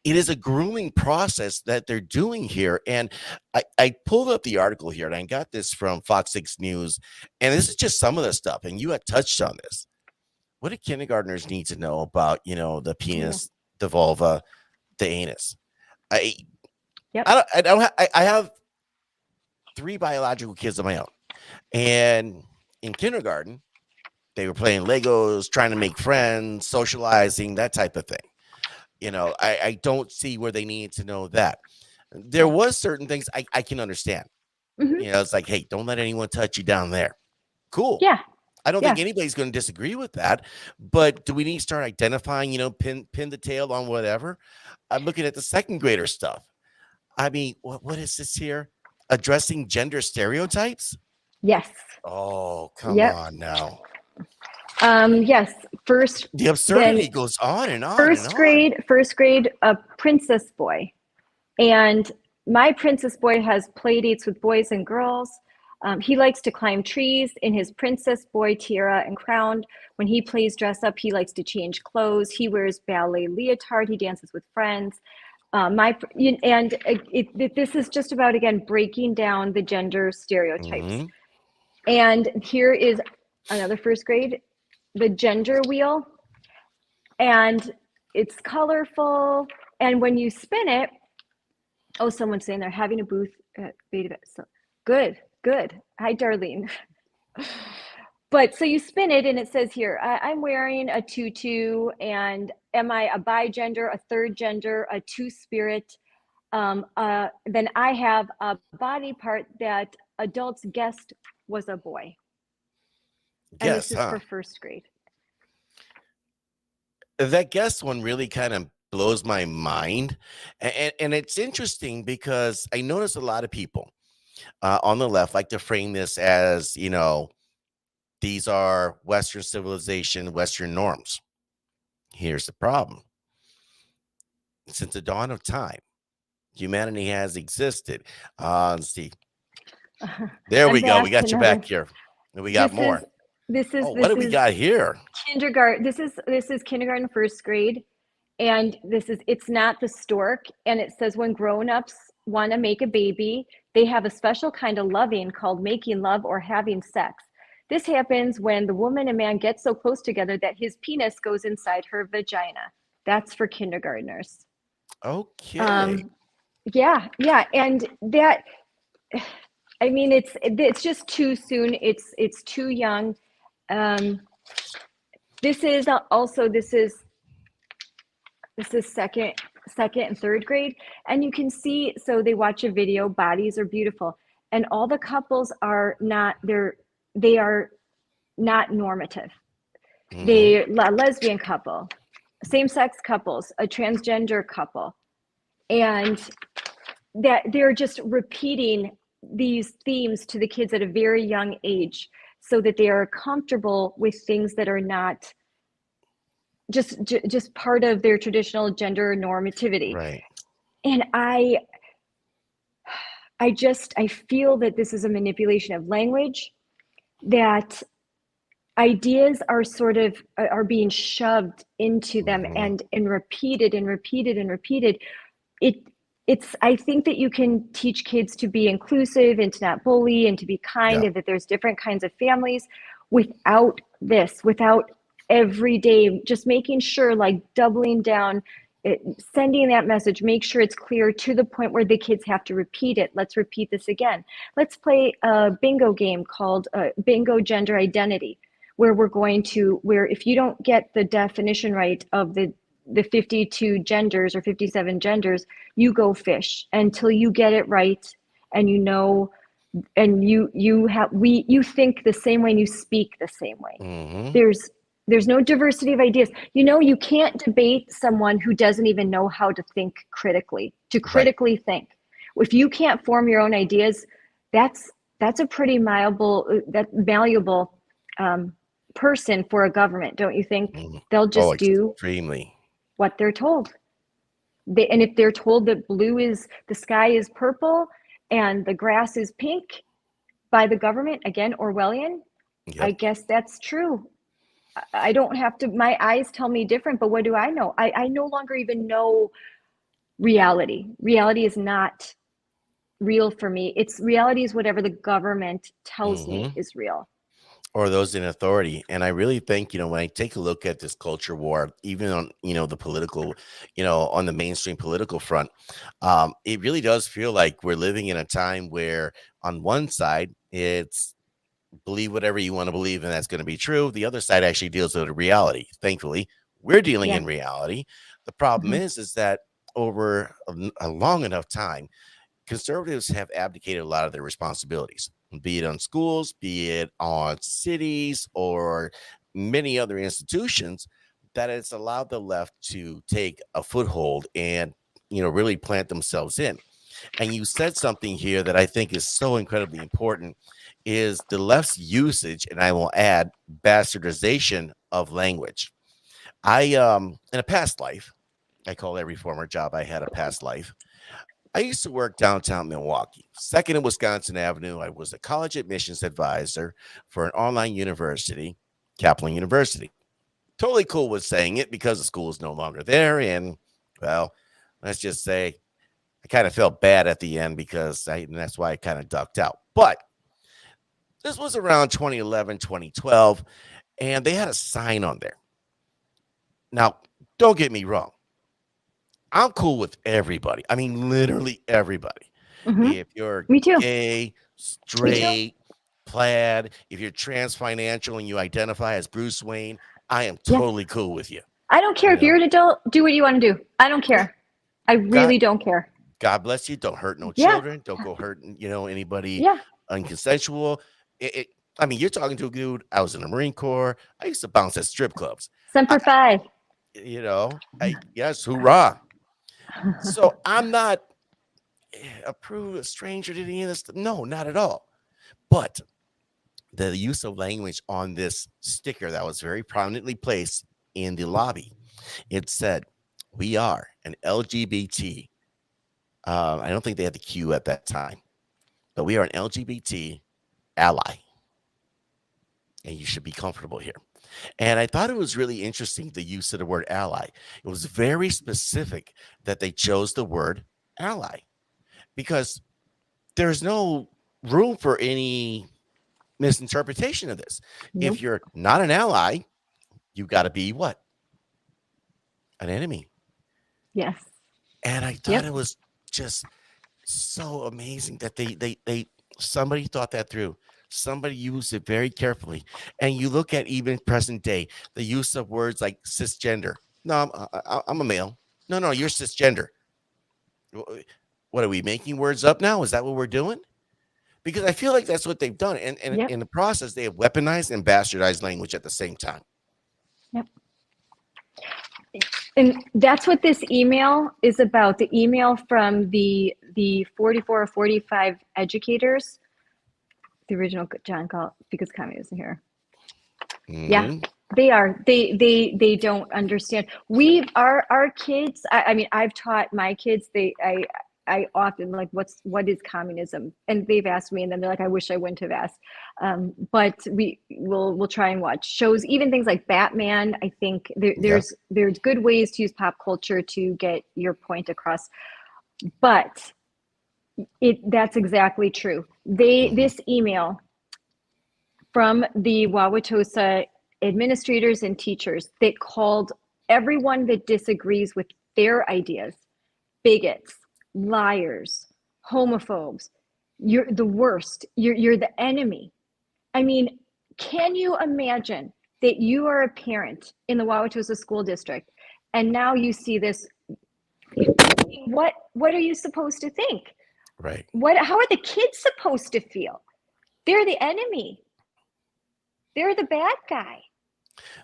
it is a grooming process that they're doing here. And I pulled up the article here and I got this from Fox 6 News. And this is just some of the stuff. And you had touched on this. What do kindergartners need to know about, the Yeah. penis, the vulva, the anus? I Yep. I have 3 biological kids of my own. And in kindergarten, they were playing Legos, trying to make friends, socializing, that type of thing. I don't see where they need to know that. There Yeah. was certain things I can understand. Hmm. It's like, hey, don't let anyone touch you down there. Cool. Yeah. I don't think Yeah. anybody's going to disagree with that. But do we need to start identifying, pin the tail on whatever? I'm looking at the second grader stuff. I mean, what is this here? Addressing gender stereotypes? Yes. Oh, come Yep. on now. Yes. first, The then absurdity goes on and on and on. first grade, a princess boy. And my princess boy has play dates with boys and girls. He likes to climb trees in his princess boy tiara and crown. When he plays dress up, he likes to change clothes. He wears ballet leotard. He dances with friends. This is just about, again, breaking down the gender stereotypes. Mm-hmm. And here is another first grade, the gender wheel. And it's colorful. And when you spin it, oh, someone's saying they're having a booth at Beta. So good. Hi, Darlene. But so you spin it and it says here, I'm wearing a tutu, and am I a bigender, a third gender, a two-spirit? Then I have a body part that adults guessed was a boy. And Yes, this is for first grade. That guest one really kind of blows my mind. And it's interesting because I notice a lot of people on the left like to frame this as, these are Western civilization, Western norms. Here's the problem. Since the dawn of time, humanity has existed. Let's see. There we go. We got you back here. And we got more. What do we got here? Kindergarten. This is kindergarten, first grade. And it's not the stork. And it says when grown-ups want to make a baby, they have a special kind of loving called making love or having sex. This happens when the woman and man get so close together that his penis goes inside her vagina. That's for kindergartners. Okay. Yeah. And that, I mean, it's just too soon. It's too young. This is second and third grade. And you can see, so they watch a video, bodies are beautiful. And all the couples are not, they are not normative. Mm-hmm. They're a lesbian couple, same-sex couples, a transgender couple. And that they're just repeating these themes to the kids at a very young age so that they are comfortable with things that are not just part of their traditional gender normativity. Right. And I feel that this is a manipulation of language, that ideas are are being shoved into them, Mm-hmm. and repeated. I think that you can teach kids to be inclusive and to not bully and to be kind, and that there's different kinds of families without every day, just making sure, like doubling down, sending that message, make sure it's clear to the point where the kids have to repeat it. Let's repeat this again. Let's play a bingo game called Bingo Gender Identity, where where if you don't get the definition right of the 52 genders or 57 genders, you go fish until you get it right. And and you think the same way and you speak the same way. Mm-hmm. There's no diversity of ideas. You can't debate someone who doesn't even know how to think critically, critically think. If you can't form your own ideas, that's a pretty malleable person for a government, don't you think? Mm-hmm. They'll just do extremely what they're told. And if they're told that the sky is purple and the grass is pink by the government, again, Orwellian, I guess that's true. I don't have to, my eyes tell me different, but what do I know? I no longer even know reality. Reality is not real for me. Reality is whatever the government tells me is real. Or those in authority. And I really think, when I take a look at this culture war, even on, the political, on the mainstream political front, it really does feel like we're living in a time where on one side, it's believe whatever you want to believe, and that's going to be true. The other side actually deals with reality. Thankfully, we're dealing in reality. The problem is that over a long enough time, conservatives have abdicated a lot of their responsibilities, be it on schools, be it on cities, or many other institutions, that it's allowed the left to take a foothold and, really plant themselves in. And you said something here that I think is so incredibly important, is the left's usage, and I will add bastardization of language. In a past life, I call every former job I had a past life. I used to work downtown Milwaukee, second in Wisconsin Avenue. I was a college admissions advisor for an online university, Kaplan University. Totally cool with saying it because the school is no longer there. And, well, let's just say I kind of felt bad at the end and that's why I kind of ducked out. But this was around 2011, 2012, and they had a sign on there. Now, don't get me wrong. I'm cool with everybody. I mean, literally everybody. Hmm. If you're Me too. gay, Me too. straight, plaid, if you're trans financial and you identify as Bruce Wayne, I am Yeah. totally cool with you. I don't care You if you're know, an adult, do what you want to do. I don't yeah, care. I God, really don't care. God bless you. Don't hurt no Yeah. children. Don't go hurting, anybody Yeah. unconsensual. I mean, you're talking to a dude. I was in the Marine Corps. I used to bounce at strip clubs. I, Semper Fi. yes, hoorah. So I'm not a stranger to any of this. No, not at all. But the use of language on this sticker that was very prominently placed in the lobby, it said, "We are an LGBT." I don't think they had the Q at that time, but we are an LGBT ally, and you should be comfortable here. And I thought it was really interesting the use of the word ally. It was very specific that they chose the word ally because there's no room for any misinterpretation of this. If Nope. you're not an ally, you got to be what? An enemy. Yes. And I thought Yep. it was just so amazing that they somebody thought that through. Somebody used it very carefully. And you look at even present day, the use of words like cisgender. No, I'm a male. No, no, you're cisgender. What are we making words up now? Is that what we're doing? Because I feel like that's what they've done. And Yep. in the process, they have weaponized and bastardized language at the same time. Yep. And that's what this email is about. The email from the 44 or 45 educators, the original John Call, because Kami isn't here. Yeah, Mm-hmm. they are. They don't understand. Our kids. I mean, I've taught my kids. I often like what is communism, and they've asked me, and then they're like, I wish I wouldn't have asked. But we'll try and watch shows, even things like Batman. I think Yeah. there's good ways to use pop culture to get your point across, but that's exactly true. Mm-hmm. This email from the Wauwatosa administrators and teachers that called everyone that disagrees with their ideas bigots, liars, homophobes. You're the worst. You're the enemy. I mean, can you imagine that you are a parent in the Wauwatosa School District and now you see this? What are you supposed to think? Right. How are the kids supposed to feel? They're the enemy. They're the bad guy.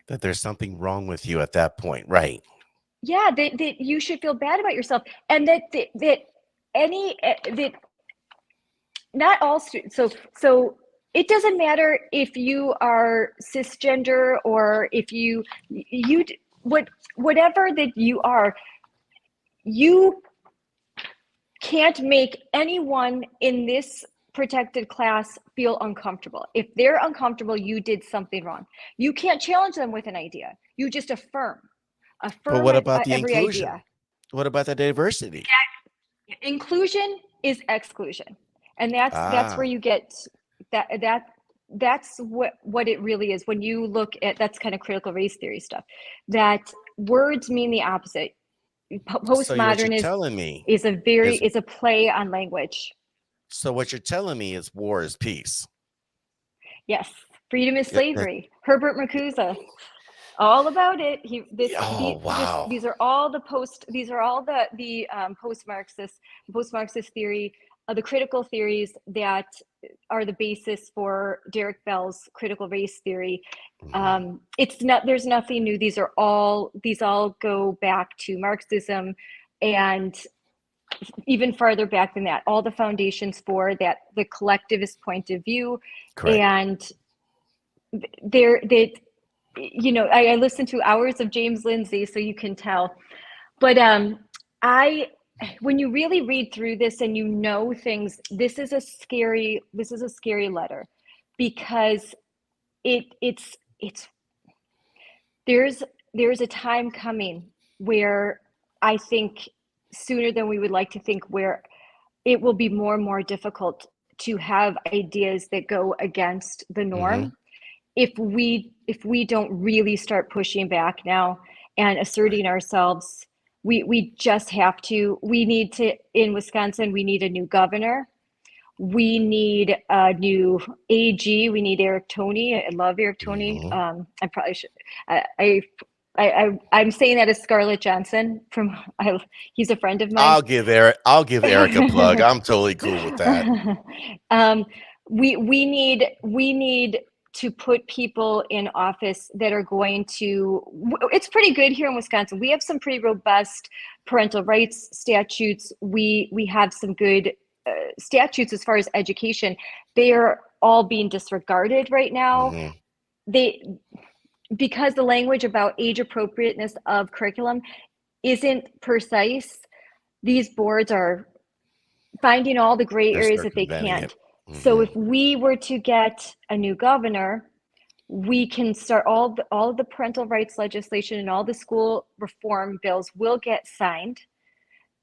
That there's something wrong with you at that point. Right. Yeah, that you should feel bad about yourself, and that not all students. So it doesn't matter if you are cisgender or if whatever that you are, you can't make anyone in this protected class feel uncomfortable. If they're uncomfortable, you did something wrong. You can't challenge them with an idea. You just affirm But what about the every idea. inclusion? What about the diversity? Inclusion is exclusion, and that's where Ah, you get that's what it really is. When you look at, that's kind of critical race theory stuff, that words mean the opposite. so what you're Postmodern telling me is is is a play on language. what you're telling me is war is peace. Yes, freedom is That, slavery. Herbert Marcuse, all about it. oh wow. These are all the post Marxist theory, the critical theories that are the basis for Derek Bell's critical race theory. Mhm. It's not, there's nothing new. These all go back to Marxism, and even farther back than that, all the foundations for that, the collectivist point of view. Correct. And there that I listen to hours of James Lindsay, so you can tell. But I, when you really read through this and things, this is a scary letter, because it's there's there's a time coming where I think, sooner than we would like to think, where it will be more and more difficult to have ideas that go against the Mm-hmm. norm if we don't really start pushing back now and Right. asserting ourselves. We just have to. We need to, in Wisconsin, we need a new governor. We need a new AG. We need Eric Toney. I love Eric Toney. Mm-hmm. I probably should. I'm saying that as Scarlett Johnson he's a friend of mine. I'll give Eric a plug. I'm totally cool with that. um, we need to put people in office that are going to. It's pretty good here in Wisconsin. We have some pretty robust parental rights statutes. We have some good statutes as far as education. They are all being disregarded right now. Mm-hmm. They Because the language about age appropriateness of curriculum isn't precise. These boards are finding all the gray They're areas that they circumventing can't. it. So Mm-hmm. if we were to get a new governor, we can start all of the parental rights legislation and all the school reform bills will get signed.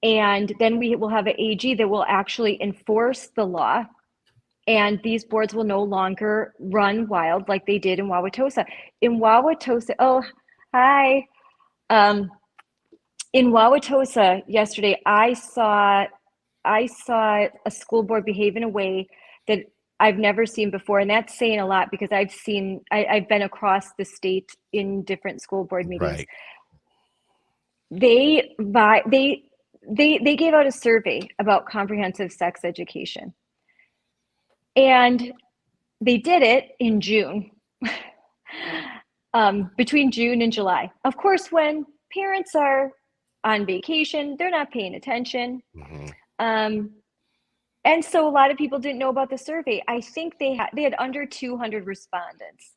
And then we will have an AG that will actually enforce the law. And these boards will no longer run wild like they did in Wauwatosa. In Wauwatosa, oh, hi. Um, in Wauwatosa yesterday, I saw a school board behave in a way that I've never seen before, and that's saying a lot because I've been across the state in different school board meetings. Right. They gave out a survey about comprehensive sex education, and they did it in June, between June and July. Of course, when parents are on vacation, they're not paying attention. Mm-hmm. Um, and so a lot of people didn't know about the survey. I think they had under 200 respondents.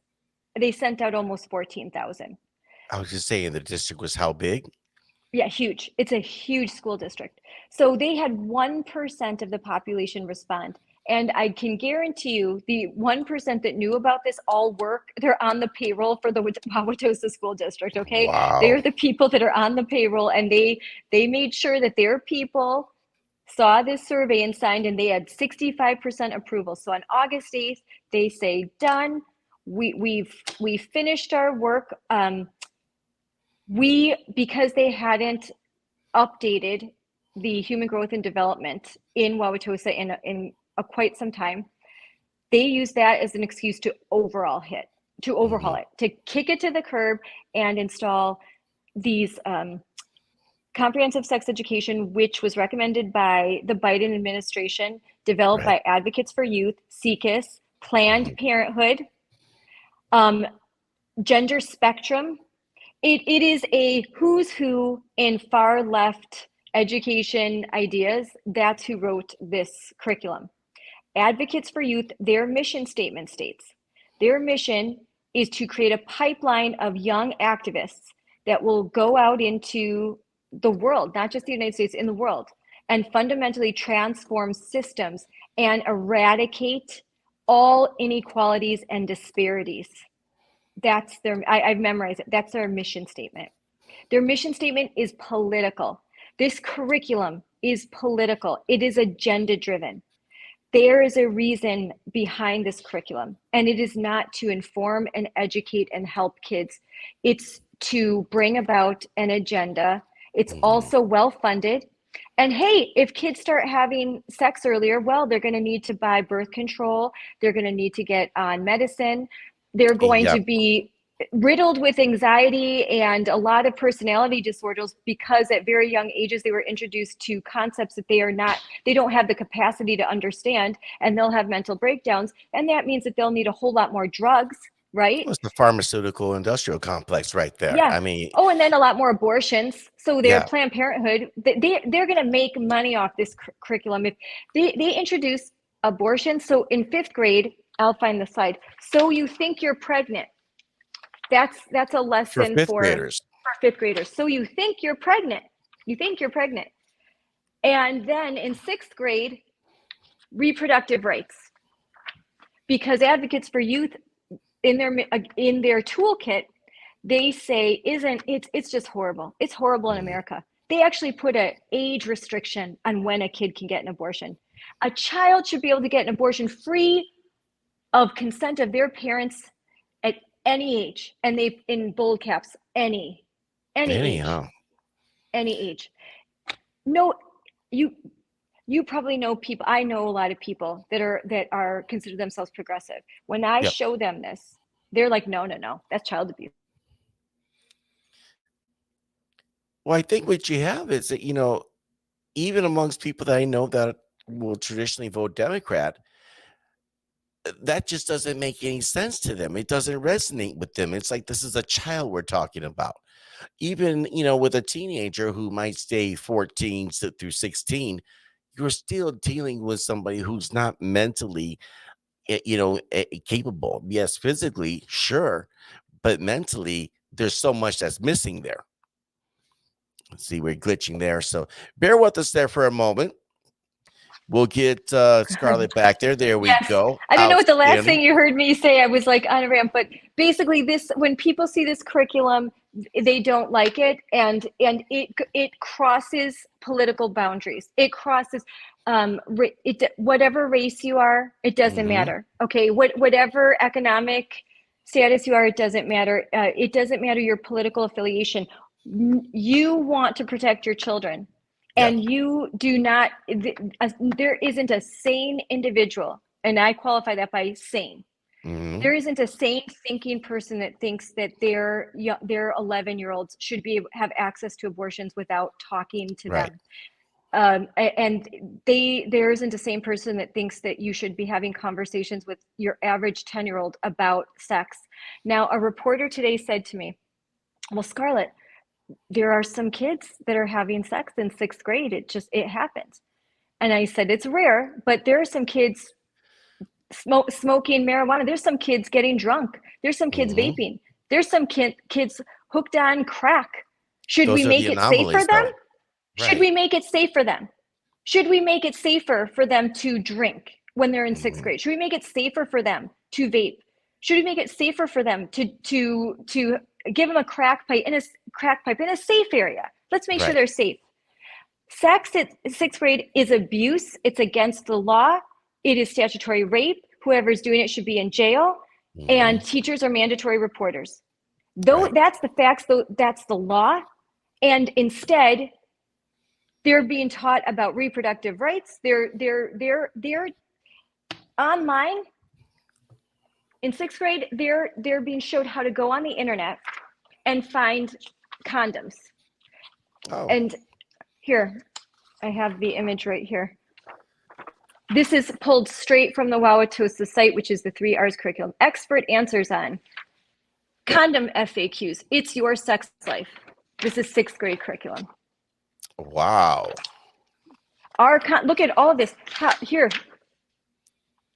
They sent out almost 14,000. I was just saying the district was how big? Yeah, huge. It's a huge school district. So they had 1% of the population respond. And I can guarantee you the 1% that knew about this all work, they're on the payroll for the Wauwatosa School District, okay? They're Wow. the people that are on the payroll, and they made sure that their people saw this survey and signed, and they had 65% approval. So on August 8th, they say, done. We finished our work. Because they hadn't updated the human growth and development in Wauwatosa in quite some time, they used that as an excuse to overhaul Mm-hmm. it, to kick it to the curb and install these comprehensive sex education, which was recommended by the Biden administration, developed Right. by Advocates for Youth, CCUS, Planned Mm-hmm. Parenthood, um, Gender Spectrum. It is a who's who in far left education ideas. That's who wrote this curriculum. Advocates for Youth, their mission statement states, their mission is to create a pipeline of young activists that will go out into the world, not just the United States, in the world, and fundamentally transform systems and eradicate all inequalities and disparities. I've memorized it. That's their mission statement. Their mission statement is political. This curriculum is political. It is agenda driven. There is a reason behind this curriculum, and it is not to inform and educate and help kids. It's to bring about an agenda. It's Mm-hmm. also well funded. And hey, if kids start having sex earlier, well, they're going to need to buy birth control. They're going to need to get on medicine. They're going to Yep. be riddled with anxiety and a lot of personality disorders because at very young ages they were introduced to concepts that they don't have the capacity to understand, and they'll have mental breakdowns, and that means that they'll need a whole lot more drugs, right? Well, it's the pharmaceutical industrial complex right there. Yeah. I mean, Oh, and then a lot more abortions. So their yeah. Planned Parenthood, they're going to make money off this curriculum if they introduce abortion. So in fifth grade, I'll find the slide. So you think you're pregnant. That's a For lesson fifth for graders. fifth graders. So you think you're pregnant. You think you're pregnant. And then in sixth grade, reproductive rights. Because advocates for youth in their toolkit, they say it's just horrible. It's horrible in Mhm. America. They actually put an age restriction on when a kid can get an abortion. A child should be able to get an abortion free of consent of their parents at any age, and they in bold caps, any age, Anyhow, any age. No, you you probably know people. I know a lot of people that are consider themselves progressive. When I yep. show them this, they're like, no, no, no, that's child abuse. Well, I think what you have is that, even amongst people that I know that will traditionally vote Democrat, that just doesn't make any sense to them. It doesn't resonate with them. It's like this is a child we're talking about. Even, with a teenager who might stay 14 through 16, you're still dealing with somebody who's not mentally, capable. Yes, physically, sure, but mentally, there's so much that's missing there. Let's see, we're glitching there. So bear with us there for a moment. We'll get Scarlett back there. There we Yes. go. I don't know what the last Outstanding. thing you heard me say. I was like on a rant, but basically this, when people see this curriculum, they don't like it, and it crosses political boundaries. It crosses whatever race you are, it doesn't Hmm. matter. Okay, whatever economic status you are, it doesn't matter. It doesn't matter your political affiliation. You want to protect your children, Yep. and you do not, there isn't a sane individual, and I qualify that by sane. Hmm. There isn't a sane thinking person that thinks that their 11-year-olds should have access to abortions without talking to Right. them. And there isn't a sane person that thinks that you should be having conversations with your average 10-year-old about sex. Now, a reporter today said to me, well, Scarlett, there are some kids that are having sex in sixth grade. It happens. And I said, it's rare, but there are some kids smoking marijuana. There's some kids getting drunk. There's some kids Hmm. vaping. There's some kids hooked on crack. Should we Those are the make it safe for anomalies, them? though. Should Right. we make it safe for them? Should we make it safer for them to drink when they're in sixth Hmm. grade? Should we make it safer for them to vape? Should we make it safer for them to give them a crack pipe in a safe area? Let's make sure Right. they're safe. Sex at sixth grade is abuse. It's against the law. It is statutory rape. Whoever's doing it should be in jail. Hmm. And teachers are mandatory reporters. Though Right. that's the facts, though that's the law. And instead, they're being taught about reproductive rights. They're online in sixth grade. They're being showed how to go on the internet and find condoms. Oh, And here, I have the image right here. This is pulled straight from the Wauwatosa site, which is the 3 R's curriculum. Expert answers on condom FAQs. It's your sex life. This is sixth grade curriculum. wow. Look at all of this. Here,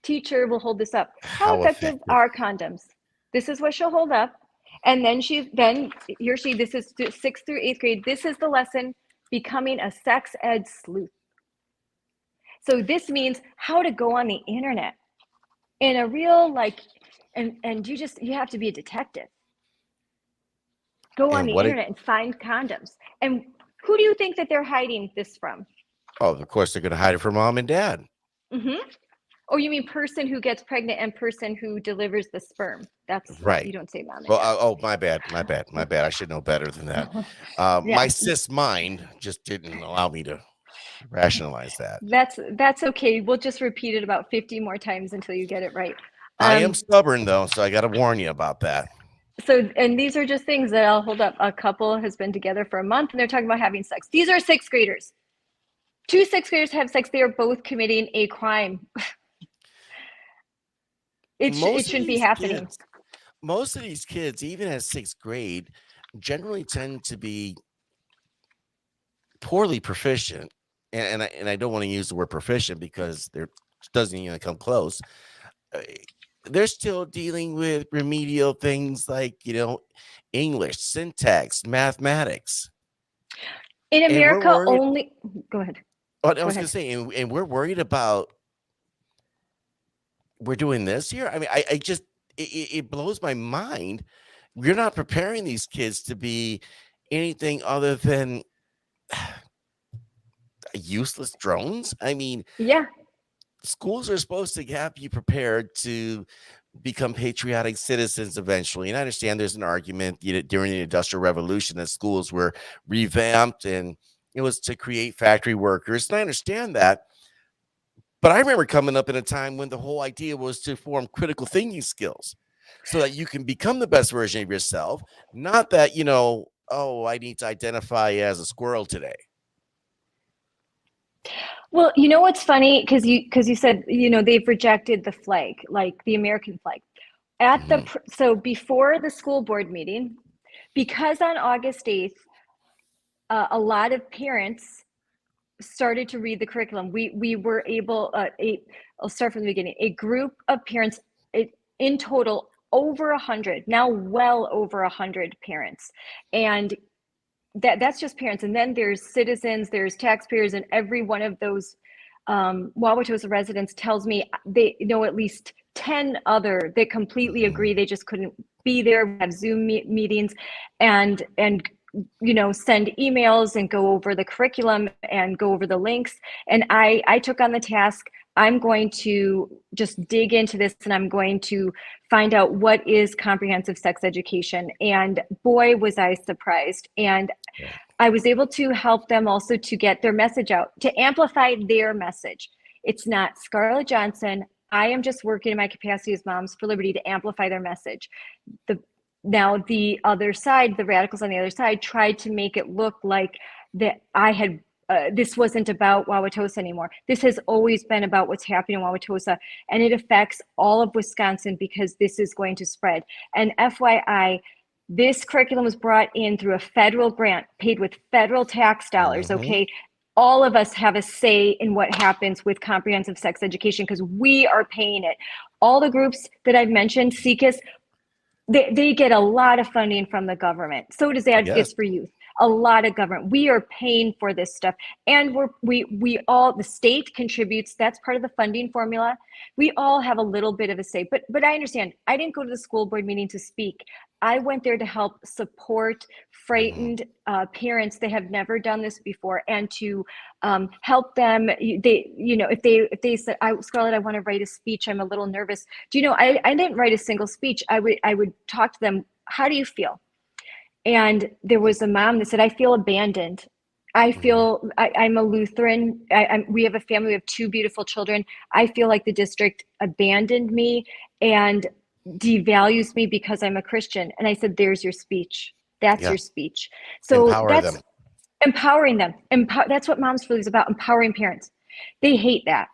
teacher will hold this up. How How effective effective. are condoms? This is what she'll hold up. And then this is sixth through eighth grade. This is the lesson, becoming a sex ed sleuth. So this means how to go on the internet in a real, and you have to be a detective. Go on And the what it, internet and find condoms. And who do you think that they're hiding this from? oh, of course, they're going to hide it from mom and dad. Mm-hmm. Oh, you mean person who gets pregnant and person who delivers the sperm? That's not, Right. you don't say mom and Well, dad. oh, my bad. My bad. My bad. I should know better than that. My Yeah, cis mind just didn't allow me to rationalize that. that's okay. We'll just repeat it about 50 more times until you get it right. I am Um, stubborn, though, so I got to warn you about that. and these are just things that I'll hold up. A couple has been together for a month and they're talking about having sex. These are sixth graders. Two sixth graders have sex. They are both committing a crime. It Most of shouldn't be these happening. kids, most of these kids, even at sixth grade, generally tend to be poorly proficient. And I don't want to use the word proficient because there doesn't even come close. Uh, they're still dealing with remedial things like, English, syntax, mathematics. In And we're America, worried. only, go ahead, I go was going ahead. to say, and we're worried about we're doing this here. I mean, I just it blows my mind. We're not preparing these kids to be anything other than useless drones. I mean, Yeah. schools are supposed to have you prepared to become patriotic citizens eventually. And I understand there's an argument, during the Industrial Revolution that schools were revamped and it was to create factory workers. And I understand that. But I remember coming up in a time when the whole idea was to form critical thinking skills so that you can become the best version of yourself, not that, oh, I need to identify as a squirrel today. Well, you know what's funny? Because you said, they've rejected the flag, like the American flag. Mhm. So before the school board meeting, because on August 8th, a lot of parents started to read the curriculum. We were able, I'll start from the beginning. A group of parents, in total, over 100, now well over 100 parents, and that's just parents. And then there's citizens, there's taxpayers, and every one of those Wauwatosa residents tells me they know at least 10 other that completely agree. Mhm. They just couldn't be there. We have Zoom meetings and send emails and go over the curriculum and go over the links. And I took on the task. I'm going to just dig into this and I'm going to find out what is comprehensive sex education. And boy, was I surprised. And Right. I was able to help them also to get their message out, to amplify their message. It's not Scarlett Johnson. I am just working in my capacity as Moms for Liberty to amplify their message. The Now the other side, the radicals on the other side, tried to make it look like that I had this wasn't about Wauwatosa anymore. This has always been about what's happening in Wauwatosa, and it affects all of Wisconsin because this is going to spread. And FYI, this curriculum was brought in through a federal grant paid with federal tax dollars, Mhm. okay? All of us have a say in what happens with comprehensive sex education because we are paying it. All the groups that I've mentioned, SECUS, they get a lot of funding from the government. So does Yes. Advocates for Youth. A lot of government. We are paying for this stuff, and we all, the state contributes. That's part of the funding formula. We all have a little bit of a say. But I understand. I didn't go to the school board meeting to speak. I went there to help support Mhm. frightened parents that have never done this before, and to help them. If they said, Scarlett, I want to write a speech. I'm a little nervous. Do you know, I didn't write a single speech. I would talk to them. How do you feel? And there was a mom that said, I feel abandoned. Mhm. I'm a Lutheran. We have a family, we have two beautiful children. I feel like the district abandoned me and devalues me because I'm a Christian. And I said, there's your speech. That's Yeah. your speech. So Empower that's them. empowering them. That's what Moms for League is about, empowering parents. They hate that.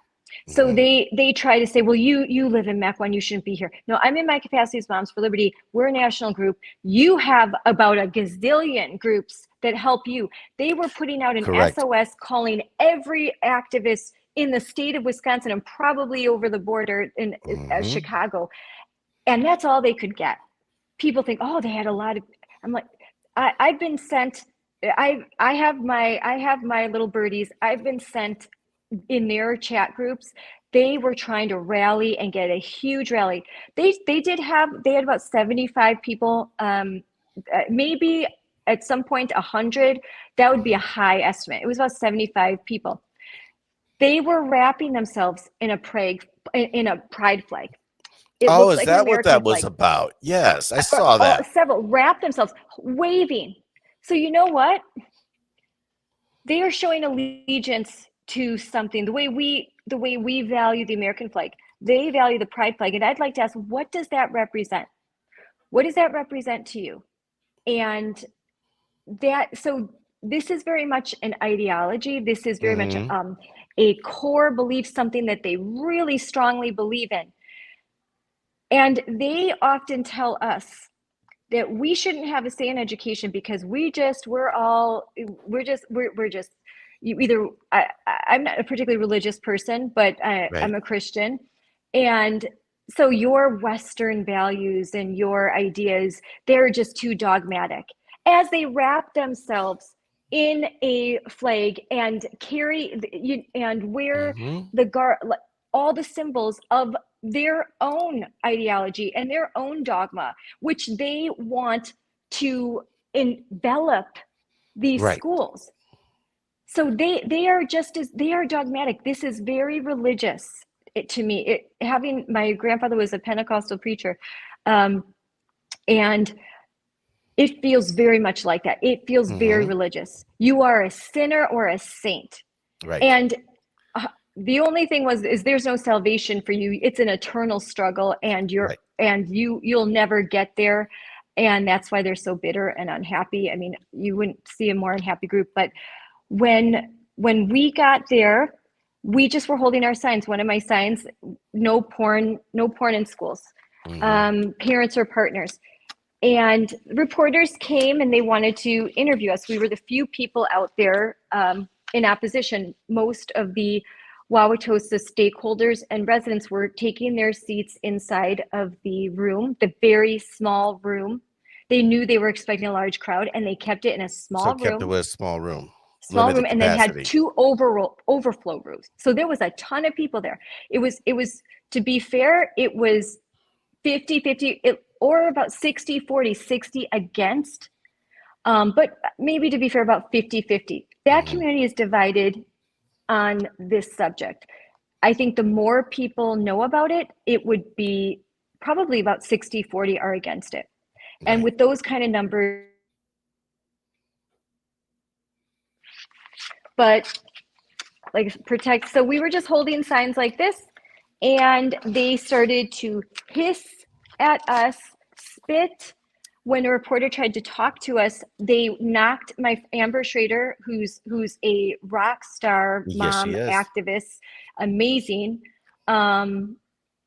So Mhm. they try to say, well, you live in Mequon, you shouldn't be here. No, I'm in my capacity as Moms for Liberty. We're a national group. You have about a gazillion groups that help you. They were putting out an Correct. SOS calling every activist in the state of Wisconsin and probably over the border in Mhm. Chicago. And that's all they could get. People think, oh, they had a lot of, I'm like, I've been sent, I have my little birdies. I've been sent in their chat groups. They were trying to rally and get a huge rally. They had about 75 people, maybe at some point 100. That would be a Mhm. high estimate. It was about 75 people. They were wrapping themselves in a pride flag. It Oh, looked is like an that what American that was flag. about? Yes, I saw that. Several wrap themselves waving. So you know what? They are showing allegiance to something. The way we value the American flag, they value the pride flag. And I'd like to ask, what does that represent? What does that represent to you? And so this is very much an ideology. This is very much Mhm. a core belief, something that they really strongly believe in. And they often tell us that we shouldn't have a say in education because we're just you either I'm not a particularly religious person, but Right. I'm a Christian, and so your Western values and your ideas, they're just too dogmatic. As they wrap themselves in a flag and and wear Hmm. the all the symbols of their own ideology and their own dogma, which they want to envelop these Right. schools. So they are just as they are dogmatic. This is very religious to me. Having my grandfather was a Pentecostal preacher, um, and it feels very much like that. It feels very Hmm. religious. You are a sinner or a saint, Right. and the only thing is there's no salvation for you. It's an eternal struggle, and Right. you'll never get there, and that's why they're so bitter and unhappy. I mean, you wouldn't see a more unhappy group, but when we got there, we just were holding our signs. One of my signs: no porn, no porn in schools. Hmm. Parents or partners. And reporters came and they wanted to interview us. We were the few people out there in opposition. Most of the Wauwatosa stakeholders and residents were taking their seats inside of the room, the very small room. They knew they were expecting a large crowd and they kept it in a So small kept it room, with a small room, limited and then had capacity. two overflow rooms. So there was a ton of people there. It was to be fair, it was 50-50 or about 60-40, 60 against, but maybe to be fair, about 50-50. That Hmm. community is divided on this subject. I think the more people know about it, it would be probably about 60-40 are against it. And Right. with those kind of numbers, but like protect. So we were just holding signs like this, and they started to hiss at us, spit. When a reporter tried to talk to us, they knocked my Amber Schrader, who's a rock star Yes, she mom is. activist, amazing. Um,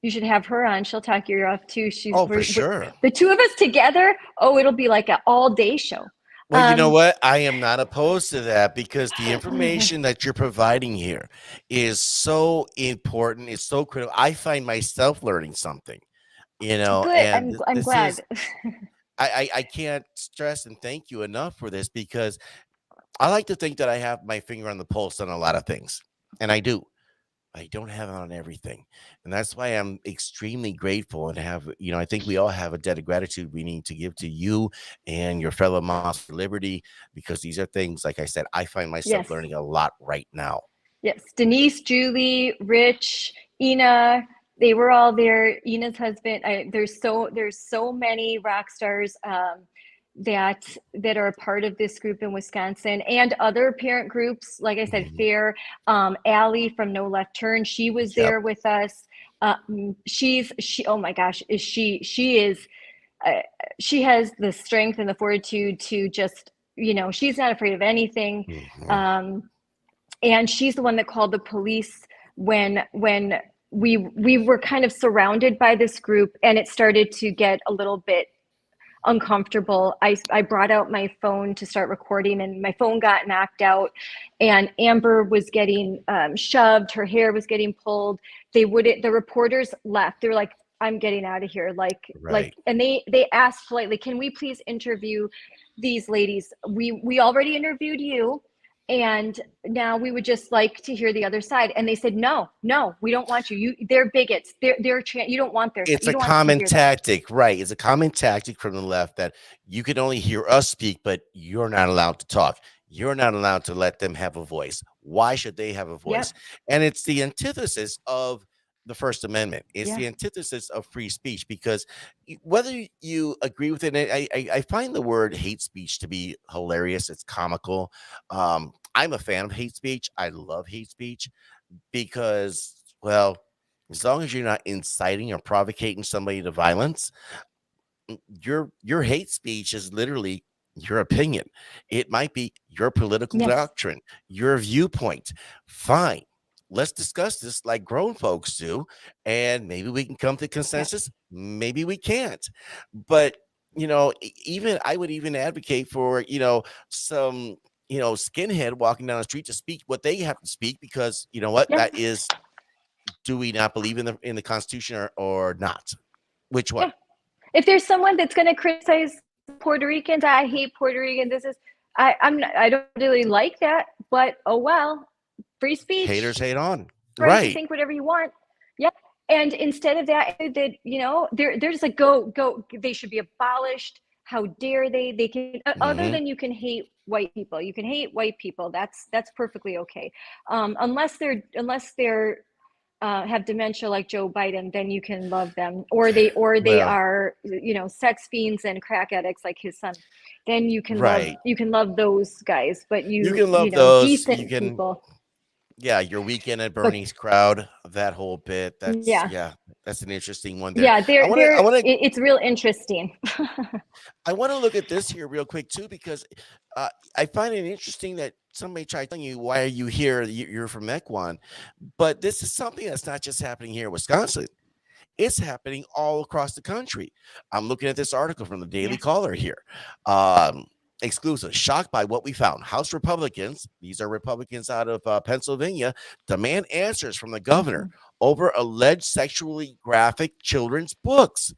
you should have her on. She'll talk your ear off too. Oh, for sure. The two of us together. Oh, it'll be like an all day show. Well, you know Um, what? I am not opposed to that because the information that you're providing here is so important. It's so critical. I find myself learning something, Good. and I'm this is, glad. I can't stress and thank you enough for this because I like to think that I have my finger on the pulse on a lot of things, and I do. I don't have it on everything. And that's why I'm extremely grateful and I think we all have a debt of gratitude we need to give to you and your fellow moms for liberty because these are things, like I said, I find myself Yes. learning a lot right now. Yes, Denise, Julie, Rich, Ina, they were all there. Ina's husband. There's so many rock stars that are a part of this group in Wisconsin and other parent groups. Like I said, Mhm. Fair, Allie from No Left Turn. She was Yep. there with us. She. Oh my gosh, is she is. Uh, she has the strength and the fortitude to just she's not afraid of anything. Mhm. Um, and she's the one that called the police when we were kind of surrounded by this group and it started to get a little bit uncomfortable. I brought out my phone to start recording and my phone got knocked out and Amber was getting shoved, her hair was getting pulled. The reporters left. They were like, I'm getting out of here. Right. And they asked politely, can we please interview these ladies? We already interviewed you and now we would just like to hear the other side. And they said, no, we don't want you. They're bigots. You don't want their side. It's You a don't want to common hear them. tactic, right? It's a common tactic from the left that you can only hear us speak, but you're not allowed to talk. You're not allowed to let them have a voice. Why should they have a voice? Yep. And it's the antithesis of the First Amendment. It's Yeah. the antithesis of free speech because whether you agree with it, I find the word hate speech to be hilarious. It's comical. I'm a fan of hate speech. I love hate speech because, well, as long as you're not inciting or provocating somebody to violence, your hate speech is literally your opinion. It might be your political Yes. doctrine, your viewpoint. Fine. Let's discuss this like grown folks do, and maybe we can come to Yep. consensus. Maybe we can't. But even I would even advocate for some skinhead walking down the street to speak what they have to speak because you know what Yeah. that is do we not believe in the Constitution or not? Which one? Yeah. If there's someone that's going to criticize Puerto Ricans, I hate Puerto Rican. I don't really like that, but oh well, free speech, Haters hate on. right to Right. think whatever you want. Yeah. And instead of that, they're just like, go, they should be abolished. How dare they? They can, other Hmm. than you can hate white people. You can hate white people. That's perfectly okay. Unless they're have dementia like Joe Biden, then you can love them, or they Well, are, sex fiends and crack addicts like his son. Then right. you can love those guys, but You can love those. You decent can, people. yeah, your Weekend at But Bernie's crowd, that whole bit. That's, yeah, yeah, that's an interesting one there. yeah, I want to it's real interesting. I want to look at this here real quick too, because I find it interesting that somebody tried telling you, why are you here? You're from Mequon, but this is something that's not just happening here in Wisconsin. It's happening all across the country. I'm looking at this article from the Daily Yeah. Caller here. Um, Exclusive. Shocked by what we found. House Republicans, these are Republicans out of Pennsylvania, demand answers from the governor Mhm. over alleged sexually graphic children's books.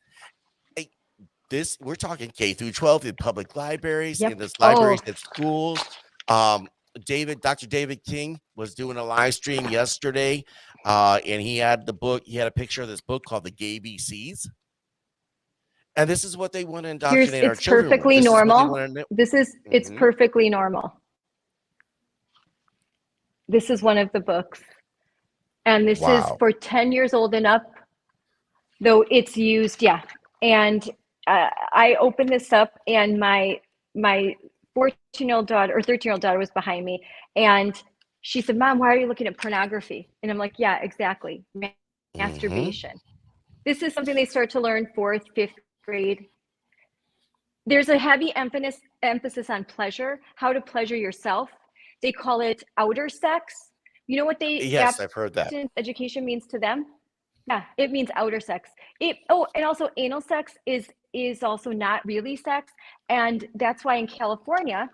This, we're talking K through 12 in public libraries, in Yep. this Oh, libraries at schools. Um, Dr. David King was doing a live stream yesterday, and he had a picture of this book called The Gay BCs. And this is what they want to indoctrinate our it's children with. perfectly This is what they normal. want to know. It's Mhm. perfectly normal. This is one of the books, and this is Wow. for 10 years old and up, though it's used. Yeah. And I opened this up, and my 14-year-old daughter or 13-year-old daughter was behind me, and she said, "Mom, why are you looking at pornography?" And I'm like, "Yeah, exactly. Hmm. Masturbation." This is something they start to learn fourth, fifth grade. There's a heavy emphasis on pleasure, how to pleasure yourself. They call it outer sex. You know what Yes, I've heard that. abstinence education means to them? Yeah, it means outer sex. And also anal sex is also not really sex, and that's why in California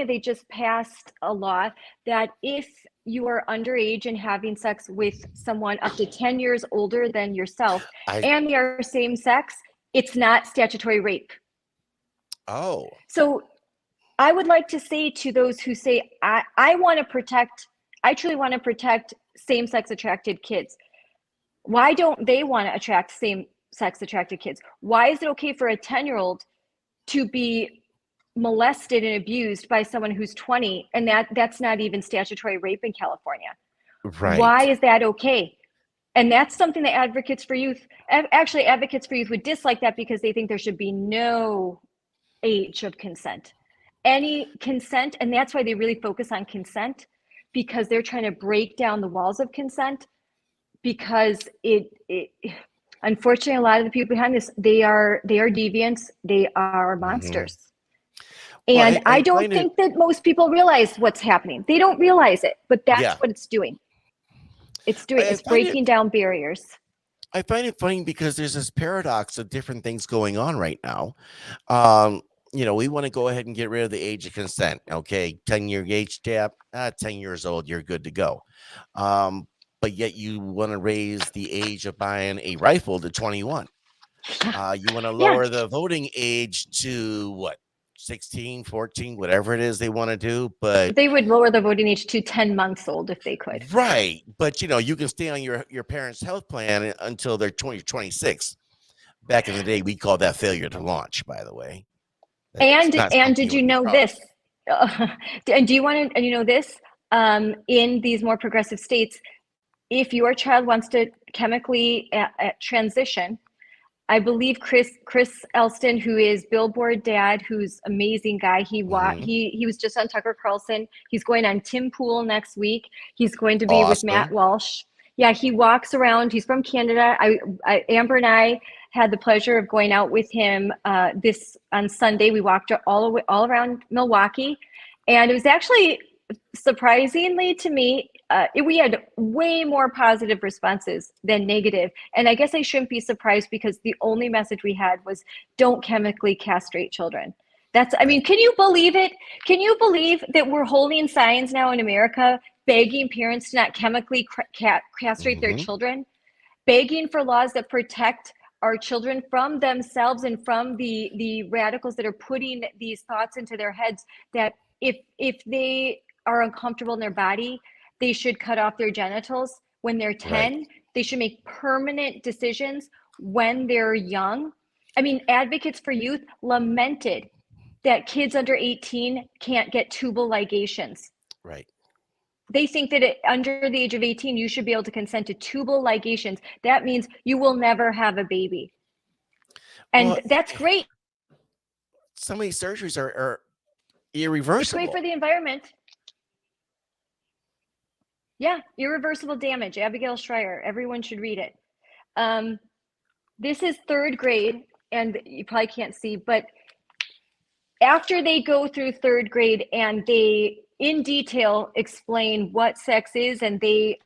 they just passed a law that if you are underage and having sex with someone up to 10 years older than yourself I and they are same sex, it's not statutory rape. Oh, So I would like to say to those who say, I truly want to protect same sex attracted kids. Why don't they want to attract same sex attracted kids? Why is it okay for a 10-year-old to be molested and abused by someone who's 20, and that's not even statutory rape in California? Why right. is that okay? And that's something that advocates for youth would dislike, that because they think there should be no age of consent. Any consent, and that's why they really focus on consent, because they're trying to break down the walls of consent, because it unfortunately, a lot of the people behind this, they are deviants, they are Hmm. monsters. Well, And I I don't find it, think that most people realize what's happening. They don't realize it, but that's yeah, what it's doing. I It's find it breaking down barriers. I find it funny because there's this paradox of different things going on right now. Um, we want to go ahead and get rid of the age of consent. Okay, 10-year age gap, 10 years old, you're good to go. Um, but yet you want to raise the age of buying a rifle to 21. Yeah. You want to Yeah. lower the voting age to what, 16, 14, whatever it is they want to do. But They would lower the voting age to 10 months old if they could. right, but you can stay on your parents' health plan until they're 20, 26. Back in the day, we called that failure to launch, by the way. That's not And something did you you would be know proud of. this? And do you want to, and you know this? In these more progressive states, if your child wants to chemically transition, I believe Chris Elston, who is Billboard Dad, who's amazing guy. Mhm. He was just on Tucker Carlson. He's going on Tim Pool next week. He's going to be with Matt Awesome. Walsh. Yeah, he walks around. He's from Canada. Amber and I had the pleasure of going out with him this on Sunday. We walked all around Milwaukee, and it was actually surprisingly to me, we had way more positive responses than negative. And I guess I shouldn't be surprised, because the only message we had was, don't chemically castrate children. I mean, can you believe it? Can you believe that we're holding signs now in America begging parents to not chemically castrate their Hmm. children, begging for laws that protect our children from themselves and from the radicals that are putting these thoughts into their heads that if they are uncomfortable in their body, they should cut off their genitals when they're Right. 10. They should make permanent decisions when they're young. I mean, advocates for youth lamented that kids under 18 can't get tubal ligations. Right. They think that under the age of 18, you should be able to consent to tubal ligations. That means you will never have a baby. Well, And that's great. some of these surgeries are It's great for irreversible. the environment. Yeah, irreversible damage. Abigail Schreier. Everyone should read it. This is third grade, and you probably can't see, but after they go through third grade and they in detail explain what sex is and they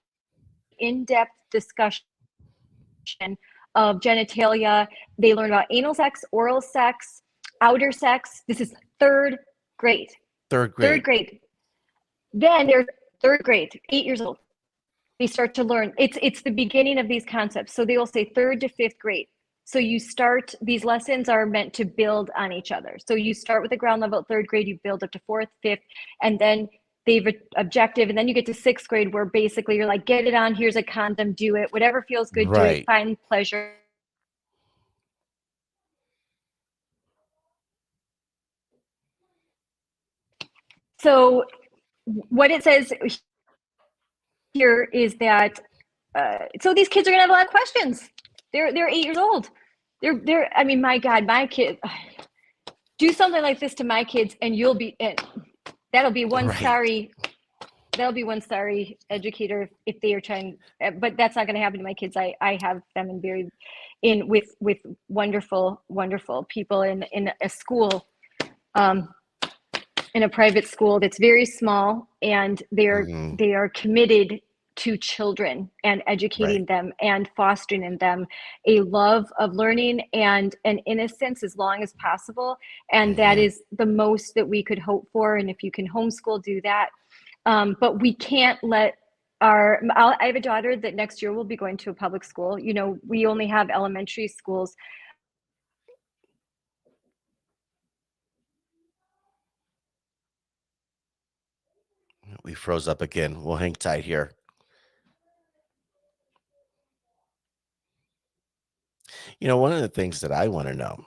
in-depth discussion of genitalia, they learn about anal sex, oral sex, outer sex. This is third grade. Third Third grade. grade. Then they're third grade, 8 years old. They start to learn. It's the beginning of these concepts. So they will say third to fifth grade. So you start, these lessons are meant to build on each other. So you start with the ground level at third grade, you build up to fourth, fifth, and then they've objective, and then you get to sixth grade where basically you're like, get it on, here's a condom, do it, whatever feels good, do it, Right. find pleasure. So what it says here is that so these kids are gonna have a lot of questions. They're 8 years old. They're I mean, my God, my kid, do something like this to my kids and you'll be that'll be one Right. sorry educator if they are trying, but that's not going to happen to my kids. I have them in very in with wonderful people in a school, in a private school that's very small, and Hmm. they are committed to children and Right. educating them and fostering in them a love of learning and an innocence as long as possible. And that Hmm. is the most that we could hope for. And if you can homeschool, do that. But we can't let I have a daughter that next year will be going to a public school. You know, we only have elementary schools. We froze up again. We'll hang tight here. One of the things that I want to know,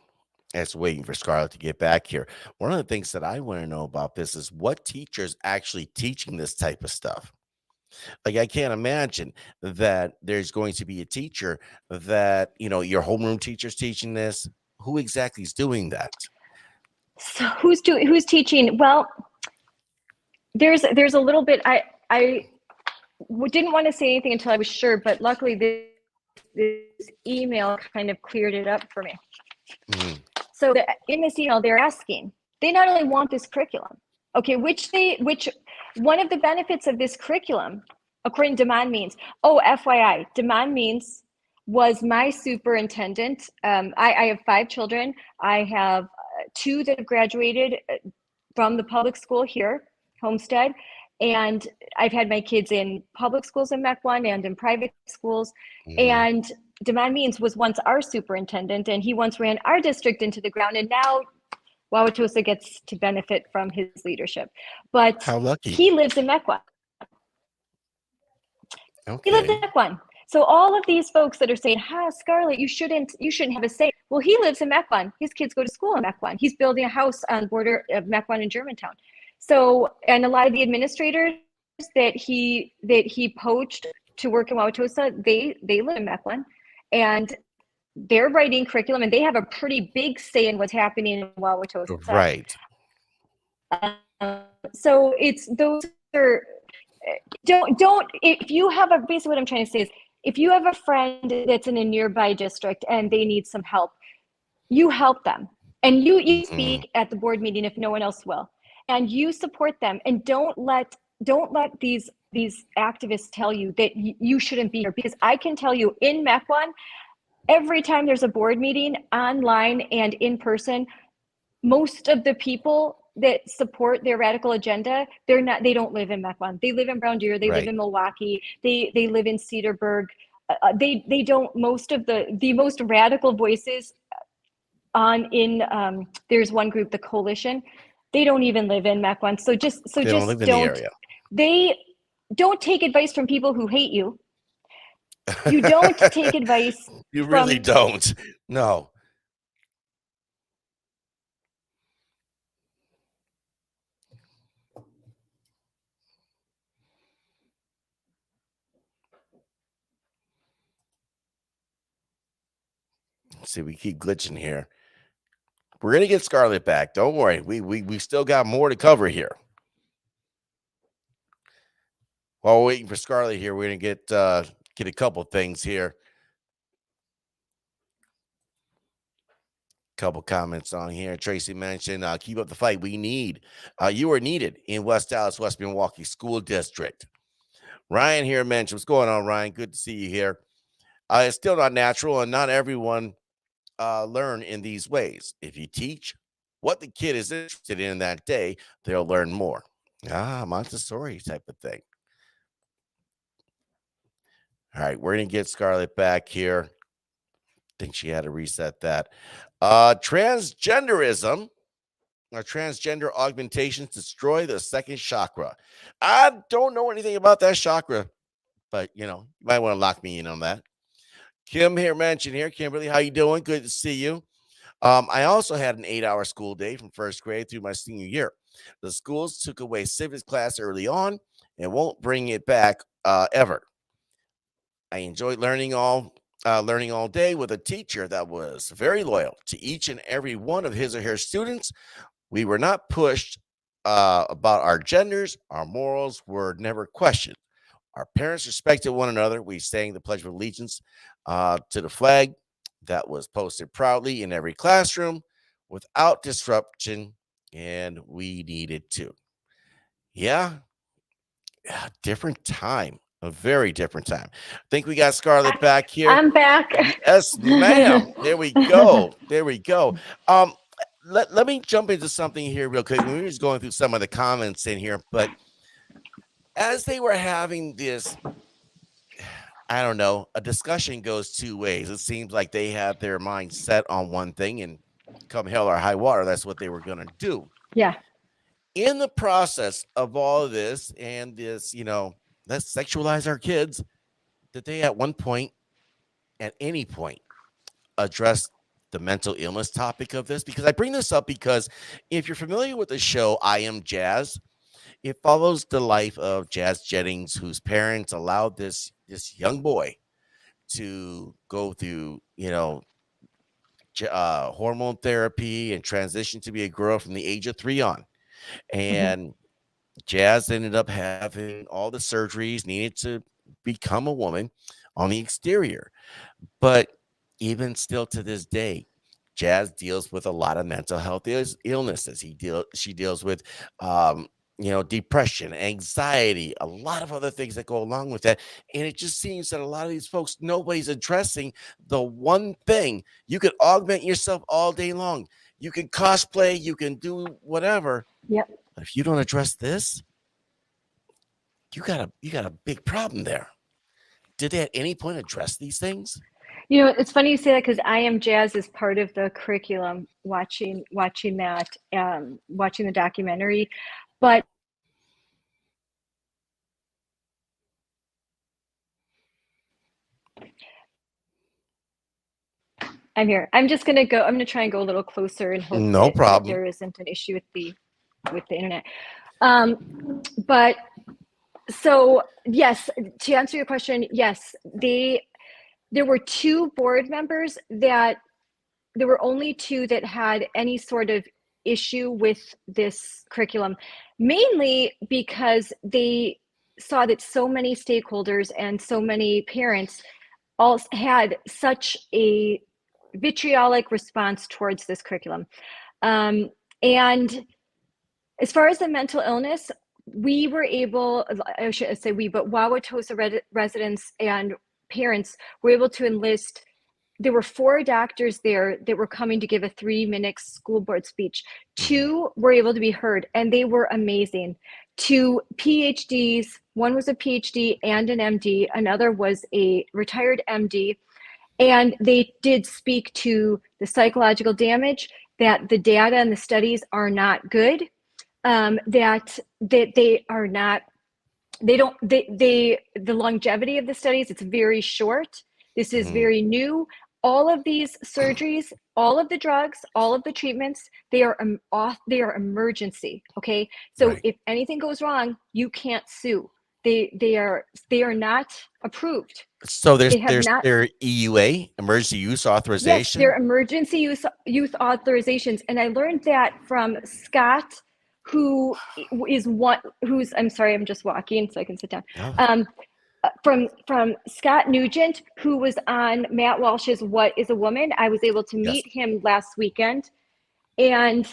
as waiting for Scarlett to get back here, one of the things that I want to know about this is what teachers actually teaching this type of stuff. Like, I can't imagine that there's going to be a teacher that, your homeroom teacher's teaching this. Who exactly is doing that? So who's teaching? Well, there's a little bit. I didn't want to say anything until I was sure, but luckily this email kind of cleared it up for me. Mhm. So in this email, they're asking, they not only want this curriculum, okay, which one of the benefits of this curriculum, according to Demand Means, oh, FYI, Demand Means was my superintendent. I have 5 children. I have 2 that have graduated from the public school here, Homestead, and I've had my kids in public schools in Mequon and in private schools. Mhm. And Demand Means was once our superintendent, and he once ran our district into the ground, and now Wauwatosa gets to benefit from his leadership. But How lucky. he lives in Mequon. He lives in Okay. Mequon. So all of these folks that are saying, Scarlett, you shouldn't have a say. Well, he lives in Mequon. His kids go to school in Mequon. He's building a house on the border of Mequon and Germantown. So, and a lot of the administrators that he poached to work in Wauwatosa, they live in Mequon, and they're writing curriculum, and they have a pretty big say in what's happening in Wauwatosa. Right. So it's those are don't if you have a basically what I'm trying to say is if you have a friend that's in a nearby district and they need some help, you help them, and you Mhm. speak at the board meeting if no one else will, and you support them, and don't let these activists tell you that you shouldn't be here, because I can tell you in Mequon, every time there's a board meeting online and in person, most of the people that support their radical agenda, they don't live in Mequon. They live in Brown Deer, they live Right. in Milwaukee, they live in Cedarburg. They don't, most of the most radical voices there's one group, the Coalition, they don't even live in Mequon. They don't live in the Don't, area. they don't take advice from people who hate you. You don't take advice You really from, don't. No. See, we keep glitching here. We're gonna get Scarlett back. Don't worry. We still got more to cover here. While we're waiting for Scarlett here, we're gonna get a couple things here. Couple comments on here. Tracy mentioned, keep up the fight. You are needed in West Dallas, West Milwaukee School District. Ryan here mentioned, what's going on, Ryan? Good to see you here. It's still not natural, and not everyone learn in these ways. If you teach what the kid is interested in that day, they'll learn more. Montessori type of thing. All right, we're gonna get Scarlett back here. Think she had to reset that. Transgenderism or transgender augmentations destroy the second chakra. I don't know anything about that chakra, but you might want to lock me in on that. Kim here mentioned here. Kimberly, how you doing? Good to see you. I also had an 8-hour school day from first grade through my senior year. The schools took away civics class early on and won't bring it back ever. I enjoyed learning all day with a teacher that was very loyal to each and every one of his or her students. We were not pushed about our genders. Our morals were never questioned. Our parents respected one another. We sang the Pledge of Allegiance to the flag that was posted proudly in every classroom without disruption, and we needed to. Yeah, different time, a very different time. I think we got Scarlett back here. I'm back. Yes, ma'am. There we go. There we go. Um, let me jump into something here real quick. We were just going through some of the comments in here, but as they were having this, I don't know, a discussion goes two ways. It seems like they had their mind set on one thing, and come hell or high water, that's what they were going to do. Yeah. In the process of all of this and this, let's sexualize our kids, did they at one point, at any point, address the mental illness topic of this? Because I bring this up because if you're familiar with the show I Am Jazz, it follows the life of Jazz Jennings, whose parents allowed this young boy to go through, hormone therapy and transition to be a girl from the age of 3 on. Mhm. And Jazz ended up having all the surgeries needed to become a woman on the exterior. But even still to this day, Jazz deals with a lot of mental health illnesses. She deals with, depression, anxiety, a lot of other things that go along with that. And it just seems that a lot of these folks, nobody's addressing the one thing. You could augment yourself all day long. You can cosplay, you can do whatever. Yep. But if you don't address this, you got a big problem there. Did they at any point address these things? It's funny you say that because I Am Jazz is part of the curriculum. Watching that, watching the documentary, but I'm here. I'm just gonna go. I'm gonna try and go a little closer and hope No that problem. there isn't an issue with the internet. But so yes, to answer your question, yes, there were two board members that there were only two that had any sort of issue with this curriculum, mainly because they saw that so many stakeholders and so many parents all had such a vitriolic response towards this curriculum. And as far as the mental illness, we were able, I should say we, but Wauwatosa residents and parents were able to enlist there were 4 doctors there that were coming to give a 3-minute school board speech. Mhm. 2 were able to be heard, and they were amazing. 2 PhDs, one was a PhD and an MD, another was a retired MD, and they did speak to the psychological damage, that the data and the studies are not good, that they are not, the longevity of the studies, it's very short. This is Mhm. very new. All of these surgeries, all of the drugs, all of the treatments, they are emergency. Okay, so Right. if anything goes wrong, you can't sue. They are not approved. So They have there's not. their EUA, emergency use Yes, they're authorization. emergency use authorizations, and I learned that from Scott, who is one who's. I'm sorry, I'm just walking, so I can sit down. Oh, Um, from Scott Nugent, who was on Matt Walsh's "What Is a Woman." I was able to yes. meet him last weekend, and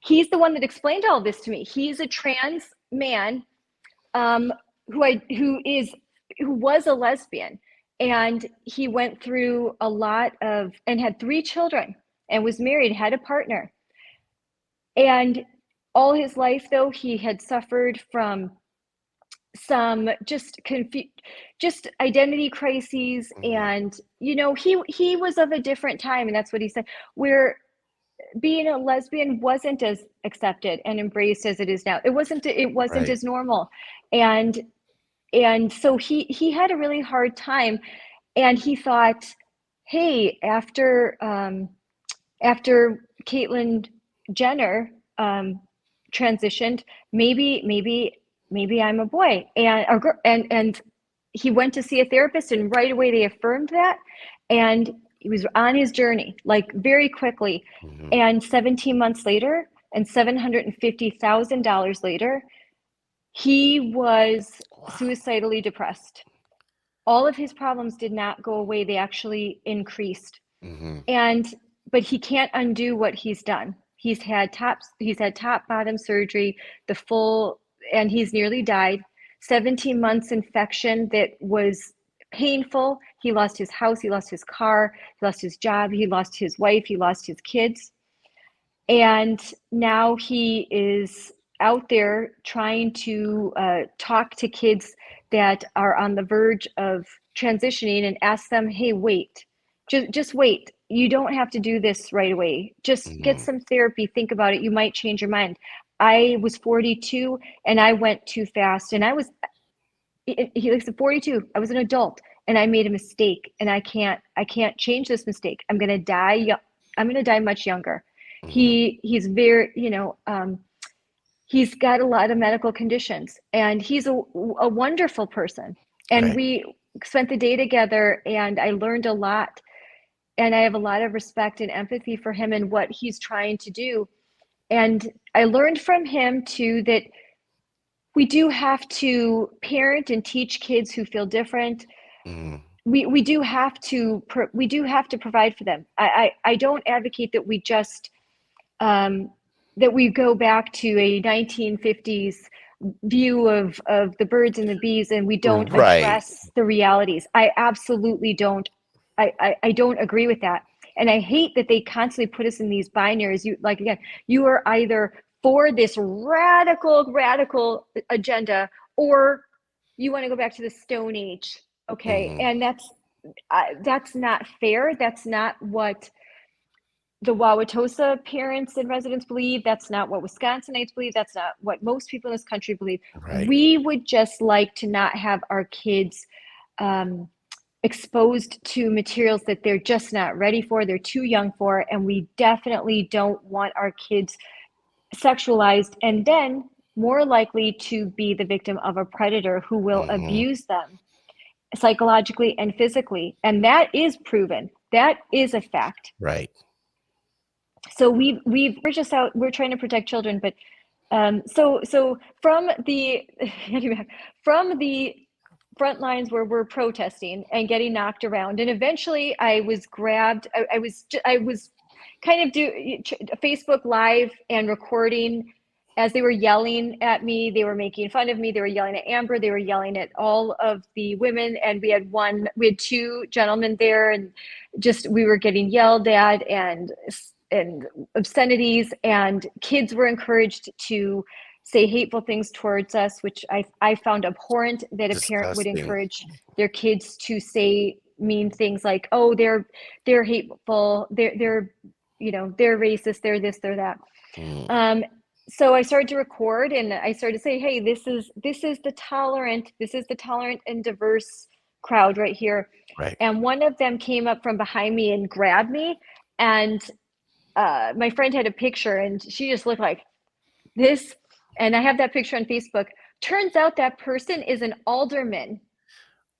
he's the one that explained all this to me. He's a trans man, um, who was a lesbian, and he went through a lot of, and had 3 children, and was married, had a partner, and all his life though he had suffered from some just identity crises, Mhm. and he was of a different time, and that's what he said, where being a lesbian wasn't as accepted and embraced as it is now. It wasn't Right. as normal, and so he had a really hard time, and he thought, hey, after Caitlyn Jenner transitioned, maybe I'm a boy, and a girl, and he went to see a therapist, and right away they affirmed that, and he was on his journey like very quickly, Mhm. and 17 months later, and $750,000 later, he was Wow. suicidally depressed. All of his problems did not go away, they actually increased. Mhm. And but he can't undo what he's done. He's had top bottom surgery, the full, and he's nearly died. 17 months infection that was painful. He lost his house, he lost his car, he lost his job, he lost his wife, he lost his kids. And now he is out there trying to talk to kids that are on the verge of transitioning, and ask them, hey, wait, just wait. You don't have to do this right away. Just get Mhm. some therapy. Think about it. You might change your mind. I was 42 and I went too fast. And he likes 42. I was an adult and I made a mistake, and I can't change this mistake. I'm going to die. I'm going to die much younger. Mhm. He's very, he's got a lot of medical conditions, and he's a wonderful person. And Right. we spent the day together, and I learned a lot, and I have a lot of respect and empathy for him and what he's trying to do. And I learned from him too that we do have to parent and teach kids who feel different. Mhm. We do have to provide for them. I don't advocate that we just um, that we go back to a 1950s view of the birds and the bees, and we don't Right. address the realities. I absolutely don't. I don't agree with that. And I hate that they constantly put us in these binaries. Again, you are either for this radical agenda, or you want to go back to the Stone Age. Okay. Mhm. And that's not fair. That's not what the Wauwatosa parents and residents believe. That's not what Wisconsinites believe. That's not what most people in this country believe. Right. We would just like to not have our kids um, exposed to materials that they're just not ready for, they're too young for, and we definitely don't want our kids sexualized and then more likely to be the victim of a predator who will Mhm. abuse them psychologically and physically. And that is proven. That is a fact. Right. So we're just out, we're trying to protect children, but so from the from the front lines where we're protesting and getting knocked around, and eventually I was grabbed. I was kind of do Facebook Live and recording as they were yelling at me, they were making fun of me, they were yelling at Amber, they were yelling at all of the women. And we had two gentlemen there, and just, we were getting yelled at, and obscenities, and kids were encouraged to say hateful things towards us, which I found abhorrent, that a parent would Disgusting. encourage their kids to say mean things like, oh, they're hateful, they're they're racist, they're this, they're that. Mm. So I started to record, and I started to say, hey, this is the tolerant and diverse crowd right here. Right. And one of them came up from behind me and grabbed me, and my friend had a picture, and she just looked like this, and I have that picture on Facebook. Turns out that person is an alderman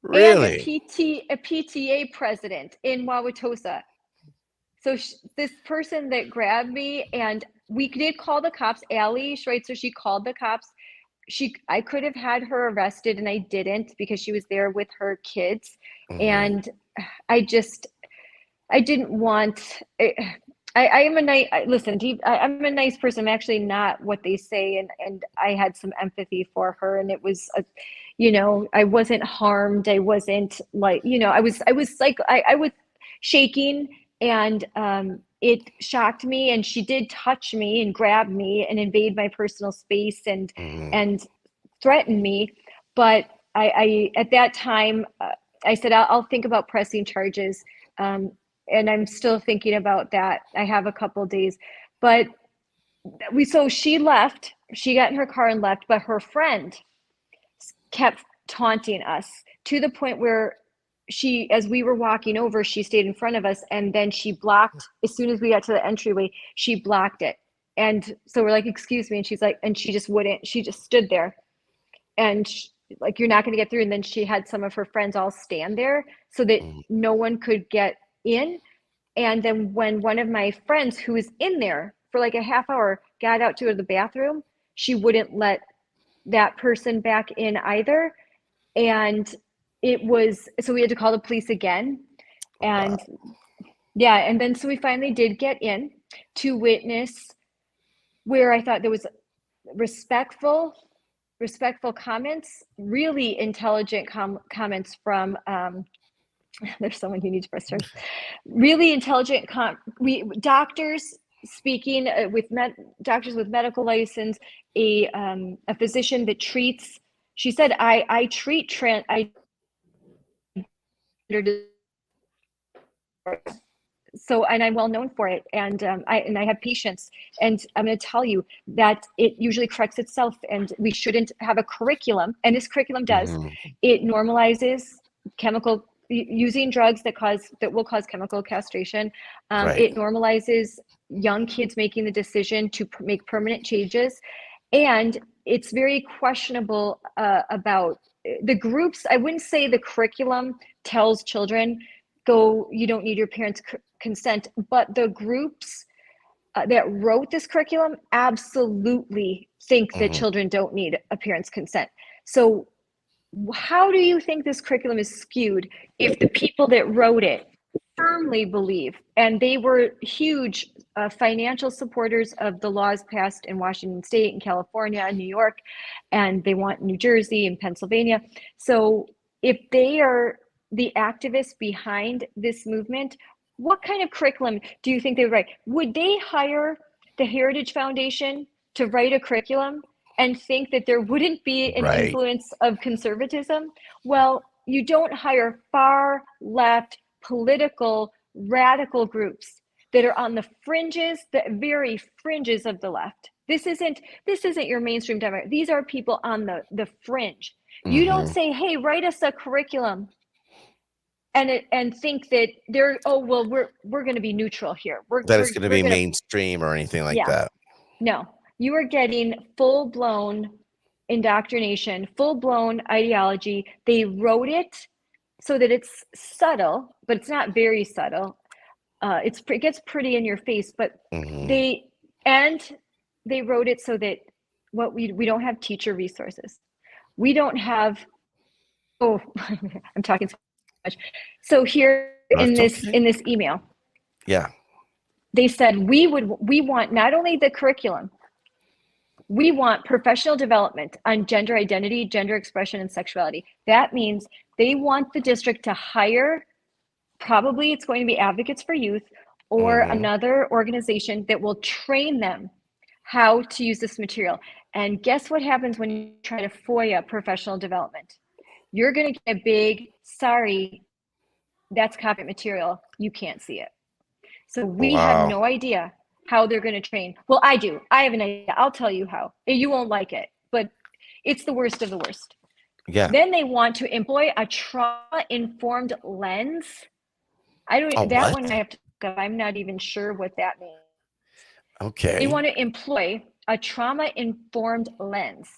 and a Really? PTA president in Wauwatosa. So this person that grabbed me, and we did call the cops. Allie, right? So she called the cops. I could have had her arrested, and I didn't, because she was there with her kids. Mm-hmm. And I didn't want. I am a nice. Listen, I'm a nice person. I'm actually not what they say, and I had some empathy for her, and it was I wasn't harmed. I wasn't like, I was like, I was shaking, and it shocked me, and she did touch me and grab me and invade my personal space, and Mm-hmm. and threaten me. But I at that time, I said, I'll think about pressing charges. And I'm still thinking about that. I have a couple days, but so she left. She got in her car and left, but her friend kept taunting us, to the point where as we were walking over, she stayed in front of us, and then she blocked, as soon as we got to the entryway, she blocked it. And so we're like, excuse me. And she's like, and she just wouldn't, she just stood there, and like, you're not going to get through. And then she had some of her friends all stand there so that Mm-hmm. no one could get in. And then when one of my friends, who was in there for like a half hour, got out to go to the bathroom, she wouldn't let that person back in either. And so we had to call the police again. Wow. And yeah, and then so we finally did get in to witness, where I thought there was respectful comments, really intelligent comments from there's someone who needs press charge. Really intelligent doctors speaking, doctors with medical license, a physician that treats. She said, I treat so, and I'm well known for it, and I have patients, and I'm going to tell you that it usually corrects itself, and we shouldn't have a curriculum, and this curriculum does. Mm-hmm. It normalizes using drugs that will cause chemical castration. Right. It normalizes young kids making the decision to make permanent changes, and it's very questionable about the groups. I wouldn't say the curriculum tells children, go, you don't need your parents' consent, but the groups that wrote this curriculum absolutely think that Mm-hmm. children don't need a parent's consent. So how do you think this curriculum is skewed if the people that wrote it firmly believe, and they were huge financial supporters of the laws passed in Washington State and California and New York, and they want New Jersey and Pennsylvania. So if they are the activists behind this movement, what kind of curriculum do you think they would write? Would they hire the Heritage Foundation to write a curriculum and think that there wouldn't be an Right. influence of conservatism? Well, you don't hire far left political radical groups that are on the fringes, the very fringes of the left. This isn't your mainstream Democrat. These are people on the fringe. You don't Mm-hmm. say, hey, write us a curriculum and think that we're going to be neutral here. That it's going to We're be going to, mainstream or anything like yeah. that. No, you are getting full-blown indoctrination, full-blown ideology. They wrote it so that it's subtle, but it's not very subtle. It gets pretty in your face, but Mm-hmm. they wrote it so that we don't have teacher resources. We don't have. Oh, I'm talking so much. So here in That's this okay. email, Yeah. they said we want not only the curriculum, We want professional development on gender identity, gender expression, and sexuality. That means they want the district to hire, probably it's going to be Advocates for Youth or Mm-hmm. another organization that will train them how to use this material. And guess what happens when you try to FOIA professional development? You're going to get a big, sorry, that's copyright material. You can't see it. So we have Wow. no idea how they're going to train. Well, I do. I have an idea. I'll tell you how. You won't like it, but it's the worst of the worst. Yeah. Then they want to employ a trauma-informed lens. A That one I what? have to look up. I'm not even sure what that means. They Okay. want to employ a trauma-informed lens.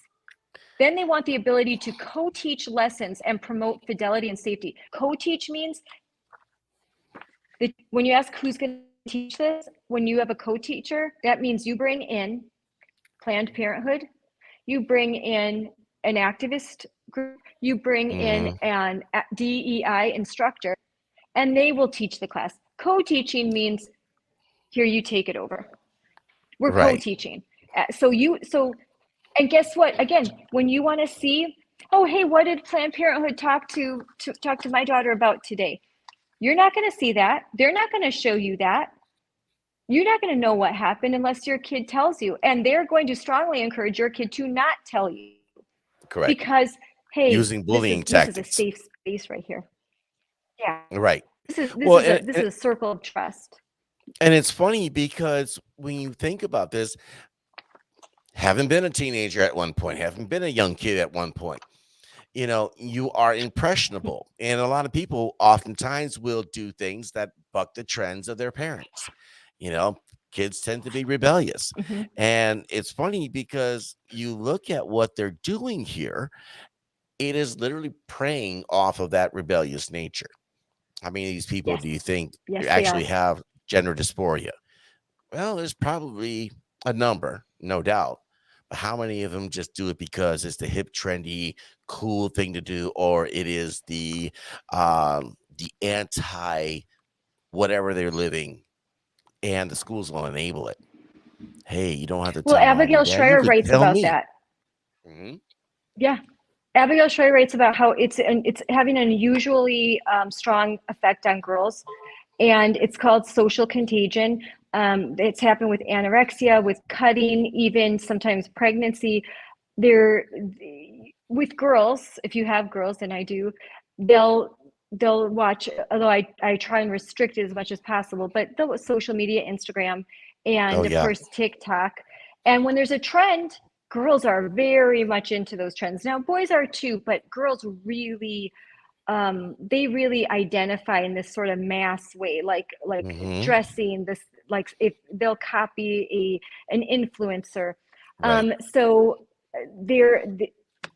Then they want the ability to co-teach lessons and promote fidelity and safety. Co-teach means that when you ask who's going to teach this, when you have a co-teacher, that means you bring in Planned Parenthood, you bring in an activist group, you bring in Mm-hmm. an DEI instructor, and they will teach the class. Co-teaching means, here, you take it over. We're Right. co-teaching. And guess what? Again, when you want to see, oh, hey, what did Planned Parenthood talk to my daughter about today? You're not going to see that. They're not going to show you that. You're not going to know what happened unless your kid tells you. And they're going to strongly encourage your kid to not tell you Correct. because, hey, Using this is bullying a tactics. safe space right here. Yeah. Right. This Well, is a circle of trust. and it's funny because when you think about this, having been a teenager at one point, having been a young kid at one point, you are impressionable. And a lot of people oftentimes will do things that buck the trends of their parents. You know, kids tend to be rebellious. Mm-hmm. And it's funny because you look at what they're doing here, it is literally preying off of that rebellious nature. How many of these people Yes. do you think Yes, they actually are. have gender dysphoria? Well, there's probably a number, no doubt. But how many of them just do it because it's the hip, trendy, cool thing to do, or it is the anti whatever they're living, and the schools will enable it. Hey, you don't have to Well, tell mom and Abigail dad. You Schreier could writes tell about me. that. Mhm. Yeah. Abigail Schreier writes about how it's having an unusually strong effect on girls, and it's called social contagion. It's happened with anorexia, with cutting, even sometimes pregnancy. There, with girls, if you have girls, and I do, they'll watch. Although I try and restrict it as much as possible, but they'll social media, Instagram, Oh and of yeah. course TikTok. And when there's a trend, girls are very much into those trends. Now, boys are too, but girls really they really identify in this sort of mass way, like Hmm. dressing this, like if they'll copy an influencer. Right. So they're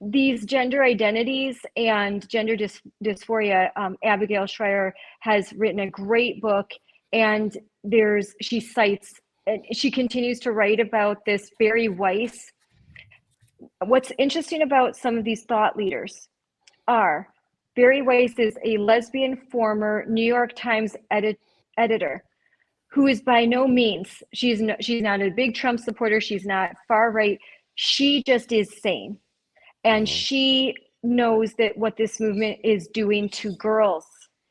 these gender identities and gender dysphoria. Abigail Schreier has written a great book, and she cites and she continues to write about this. Barry Weiss. What's interesting about some of these thought leaders are Barry Weiss is a lesbian former New York Times editor who is by no means, she's not a big Trump supporter, she's not far right, she just is sane. And Hmm. she knows that what this movement is doing to girls,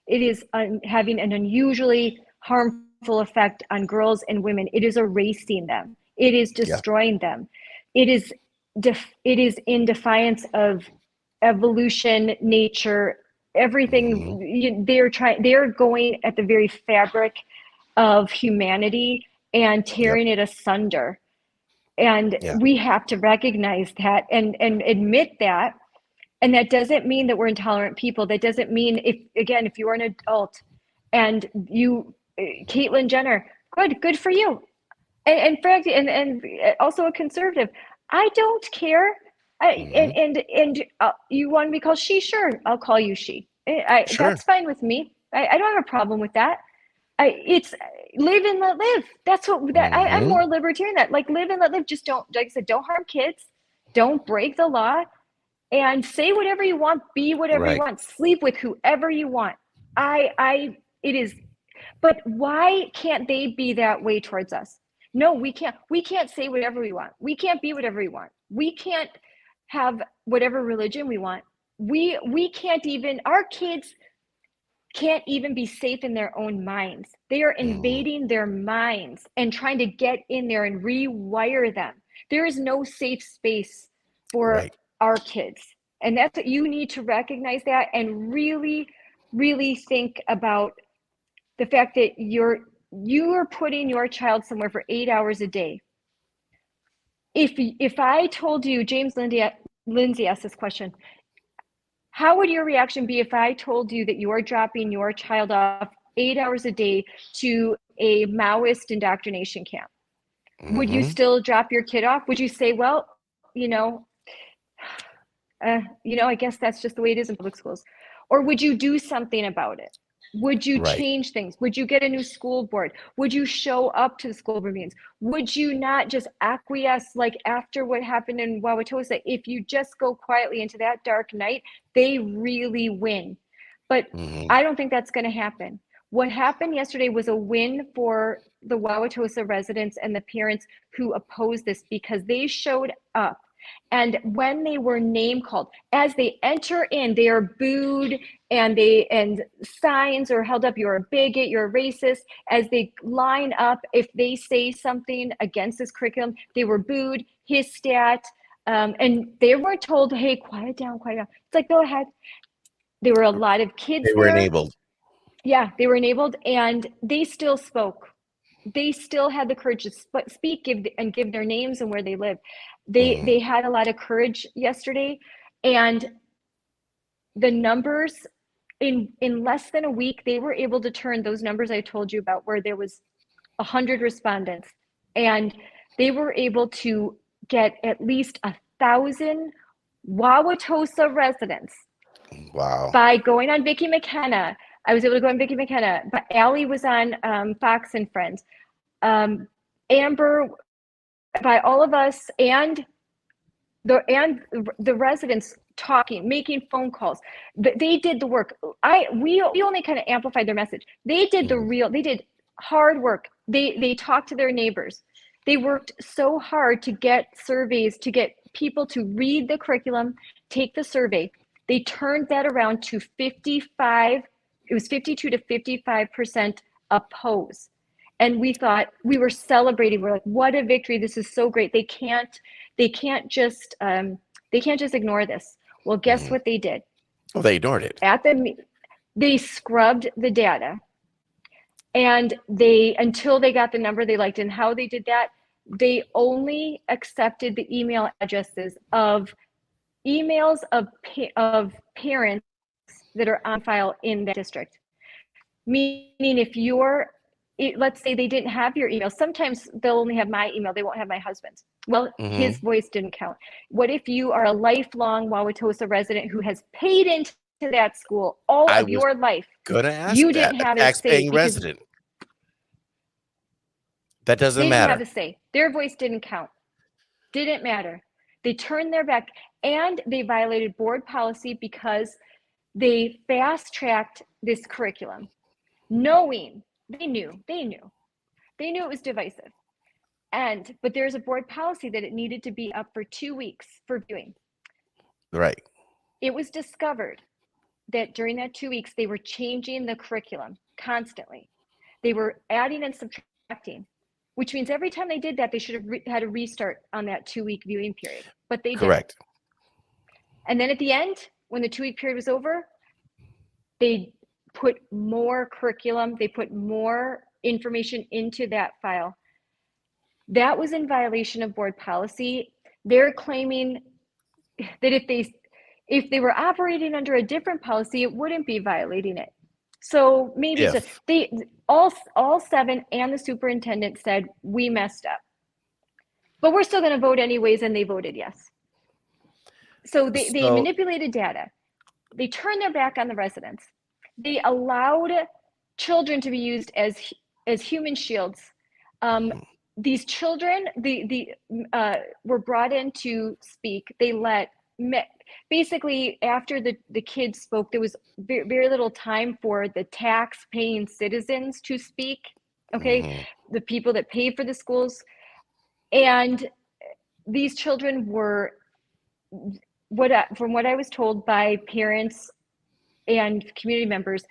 it is having an unusually harmful effect on girls and women. It is erasing them. It is Yeah. destroying them. It is it is in defiance of evolution, nature, Hmm. everything. They're going at the very fabric of humanity and Yep. tearing it asunder. And Yeah. we have to recognize that and admit that. And that doesn't mean that we're intolerant people. That doesn't mean, if you are an adult and you, Caitlyn Jenner, good for you. And in fact, and also a conservative. I don't care. Hmm. You want to be called she? Sure, I'll call you she. Sure. That's fine with me. I don't have a problem with that. It's live and let live. That's what I'm Hmm. more libertarian. That like live and let live. Just don't, like I said, don't harm kids. Don't break the law, and say whatever you want. Be whatever you Right. want. Sleep with whoever you want. It is. But why can't they be that way towards us? No, we can't. We can't say whatever we want. We can't be whatever we want. We can't have whatever religion we want. We can't even, our kids can't even be safe in their own minds. They are Mhm. invading their minds and trying to get in there and rewire them. There is no safe space for Right. our kids. And that's what you need to recognize that and really, really think about the fact that you are putting your child somewhere for 8 hours a day. If I told you, James Lindsay asked this question, how would your reaction be if I told you that you are dropping your child off 8 hours a day to a Maoist indoctrination camp? Would you Mhm. still drop your kid off? Would you say, well, I guess that's just the way it is in public schools? Or would you do something about it? Would you Right. change things? Would you get a new school board? Would you show up to the school board meetings? Would you not just acquiesce like after what happened in Wauwatosa? If you just go quietly into that dark night, they really win. But Mhm. I don't think that's going to happen. What happened yesterday was a win for the Wauwatosa residents and the parents who opposed this because they showed up. And when they were name called, as they enter in, they are booed and signs are held up. You're a bigot, you're a racist. As they line up, if they say something against this curriculum, they were booed, hissed, and they weren't told, hey, quiet down, quiet down. It's like, go ahead. There were a lot of kids They were there. enabled. Yeah, they were enabled and they still spoke. They still had the courage to speak, give their names and where they live. Mhm. They had a lot of courage yesterday, and the numbers in less than a week, they were able to turn those numbers I told you about, where there was 100 respondents, and they were able to get at least 1,000 Wauwatosa residents Wow. by going on Vicki McKenna. I was able to go on Vicki McKenna, but Allie was on Fox and Friends. Amber, by all of us, and the residents talking, making phone calls. They did the work. We only kind of amplified their message. They did Mhm. they did hard work. They talked to their neighbors. They worked so hard to get surveys, to get people to read the curriculum, take the survey. They turned that around to 55, it was 52 to 55% oppose. And we thought, we were celebrating. We're like, what a victory. This is so great. They can't just ignore this. Well, guess Mhm. what they did? Oh, they ignored it. They scrubbed the data, and they, until they got the number they liked. And how they did that, they only accepted the email addresses of emails of parents that are on file in that district. Meaning, if let's say they didn't have your email, sometimes they'll only have my email, they won't have my husband's. Well, his Mhm. voice didn't count. What if you are a lifelong Wauwatosa resident who has paid into that school all I of was your life? gonna ask You that. didn't A have a say tax-paying because resident. That doesn't they didn't have matter. a say. Their voice didn't count. Didn't matter. They turned their back, and they violated board policy because they fast tracked this curriculum, knowing they knew it was divisive. But there's a board policy that it needed to be up for 2 weeks for viewing. Right. It was discovered that during that 2 weeks, they were changing the curriculum constantly. They were adding and subtracting, which means every time they did that, they should have had a restart on that 2 week viewing period, but they didn't. Correct. And then at the end, when the 2 week period was over, they put more curriculum, they put more information into that file. That was in violation of board policy. They're claiming that if they were operating under a different policy, it wouldn't be violating it. So maybe If. they all seven and the superintendent said we messed up, but we're still going to vote anyways, and they voted yes. So they So manipulated data. They turned their back on the residents. They allowed children to be used as human shields. mhm. These children were brought in to speak. They basically, after the kids spoke, there was very little time for the tax paying citizens to speak. Okay. Hmm. The people that pay for the schools. And these children were from what I was told by parents and community members,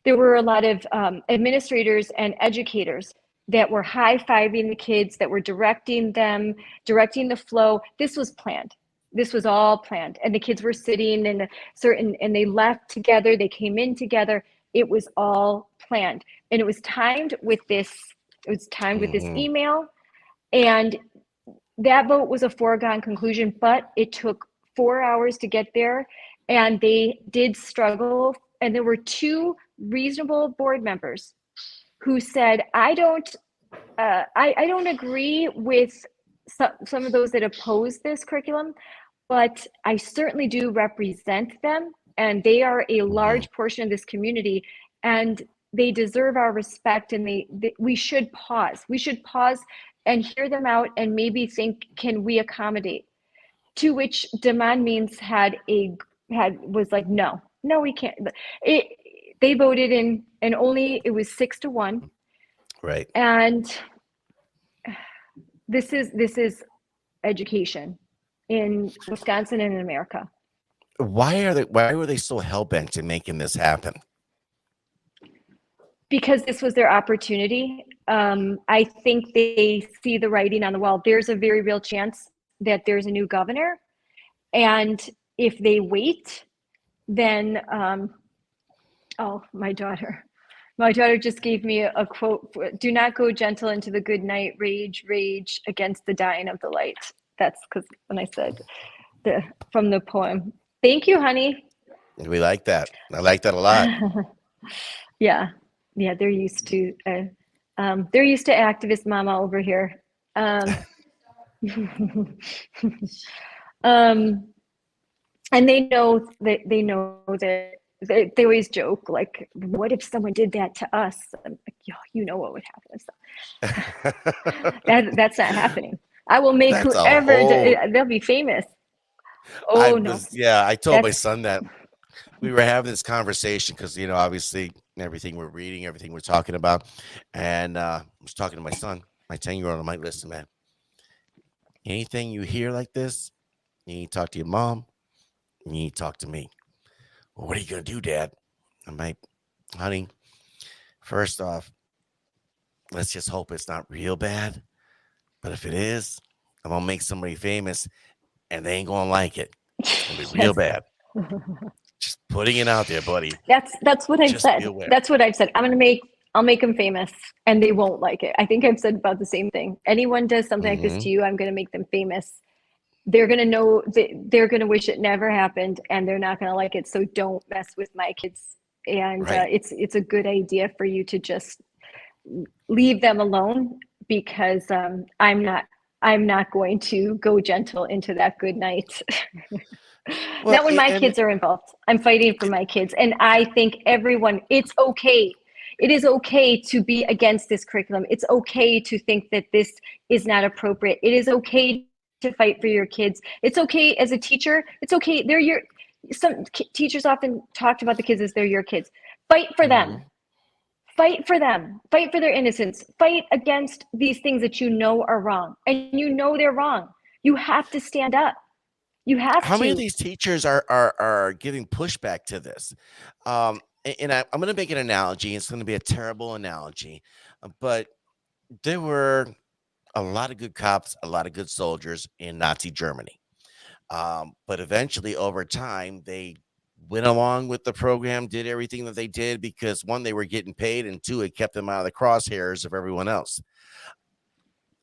there were a lot of administrators and educators that were high-fiving the kids, that were directing them, directing the flow. This was planned. This was all planned. And the kids were sitting in a certain, and they left together, they came in together. It was all planned. And it was timed with this Hmm. email. And that vote was a foregone conclusion, but it took 4 hours to get there. And they did struggle. And there were two reasonable board members who said, I don't agree with some of those that oppose this curriculum, but I certainly do represent them, and they are a Hmm. large portion of this community, and they deserve our respect. And we should pause. We should pause and hear them out, and maybe think, can we accommodate? To which Demand Means was like, no, no, we can't. It, they voted in, and only it was 6-1, Right. and this is education in Wisconsin and in America. Why were they so hell bent in making this happen? Because this was their opportunity. I think they see the writing on the wall. There's a very real chance that there's a new governor. And if they wait, then, oh, my daughter just gave me a quote: "Do not go gentle into the good night, rage against the dying of the light." That's because when I said from the poem. Thank you, honey. We like that. I like that a lot. Yeah, yeah, they're used to activist mama over here. Um, um, and they know that they always joke, like, what if someone did that to us? I'm like, you know what would happen. So that's not happening. I will make That's a whoever whole. they'll be famous. Oh no, I told my that's son that we were having this conversation because, obviously everything we're reading, everything we're talking about. And I was talking to my son, my 10-year-old. I'm like, listen, man, anything you hear like this, you need to talk to your mom. You need to talk to me. Well, what are you going to do, Dad? I'm like, honey, first off, let's just hope it's not real bad. But if it is, I'm going to make somebody famous and they ain't going to like it. It's going to be real yes. bad. Just putting it out there, buddy. That's what I've Just be said. aware. That's what I've said. I'll make them famous, and they won't like it. I think I've said about the same thing. Anyone does something like this Hmm. to you, I'm going to make them famous. They're going to know they're going to wish it never happened, and they're not going to like it. So don't mess with my kids. And Right. it's a good idea for you to just leave them alone, because I'm not going to go gentle into that good night. Well, Not when my and kids are involved. I'm fighting for my kids. And I think it's okay. It is okay to be against this curriculum. It's okay to think that this is not appropriate. It is okay to fight for your kids. It's okay as a teacher. It's okay. Some teachers often talked about the kids as they're your kids. Fight for them. mhm. Fight for them. Fight for their innocence. Fight against these things that you know are wrong. And you know they're wrong. You have to stand up. You have How many of to. these teachers are giving pushback to this? I'm going to make an analogy. It's going to be a terrible analogy, but there were a lot of good cops, a lot of good soldiers in Nazi Germany. But eventually, over time, they went along with the program, did everything that they did because one, they were getting paid, and two, it kept them out of the crosshairs of everyone else.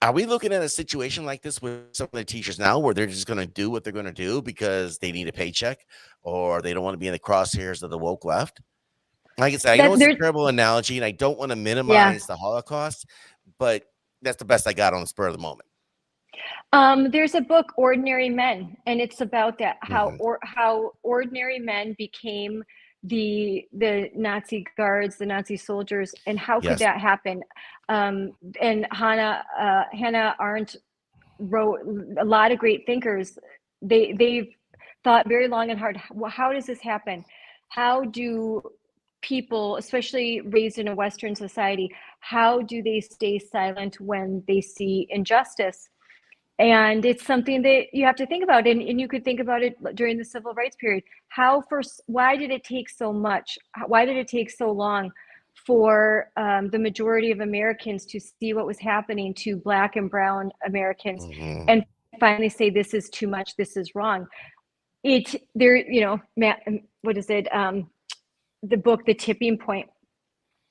Are we looking at a situation like this with some of the teachers now where they're just going to do what they're going to do because they need a paycheck or they don't want to be in the crosshairs of the woke left? Like I said, I know That it's a there terrible analogy and I don't want to Yeah. minimize the Holocaust, but that's the best I got on the spur of the moment. There's a book, Ordinary Men, and it's about that, Hmm. how ordinary men became the Nazi guards, the Nazi soldiers, and how could Yes. that happen? And Hannah Arendt wrote, a lot of great thinkers. They've thought very long and hard. How does this happen? How do people, especially raised in a Western society, how do they stay silent when they see injustice? And it's something that you have to think about. And you could think about it during the civil rights period. Why did it take so much? Why did it take so long for the majority of Americans to see what was happening to Black and Brown Americans Mhm. and finally say, this is too much, this is wrong? What is it? The book, The Tipping Point.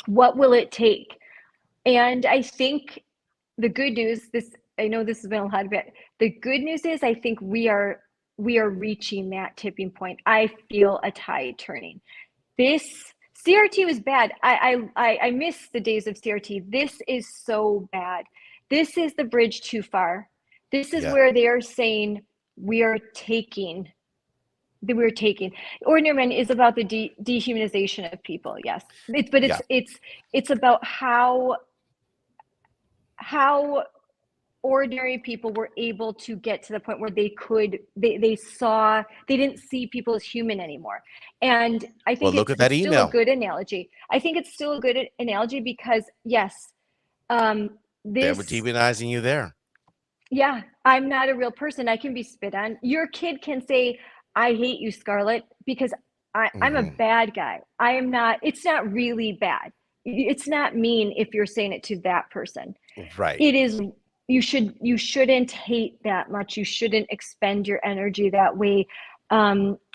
What will it take? And I think the good news, I know this has been a lot of it. The good news is I think we are reaching that tipping point. I feel a tide turning. This CRT was bad. I miss the days of CRT. This is so bad. This is the bridge too far. This is Yeah. where they are saying we are taking that we're taking. Ordinary men is about the dehumanization of people. Yes, but Yeah. it's about how ordinary people were able to get to the point where they didn't see people as human anymore. And I Well, think look it's at that still a email. good analogy. I think it's still a good analogy because yes, They were this demonizing you there. yeah, I'm not a real person. I can be spit on. Your kid can say, I hate you, Scarlett, because I'm a Mhm. bad guy. I am not, it's not really bad. It's not mean if you're saying it to that person. Right. It is, you shouldn't hate that much. You shouldn't expend your energy that way.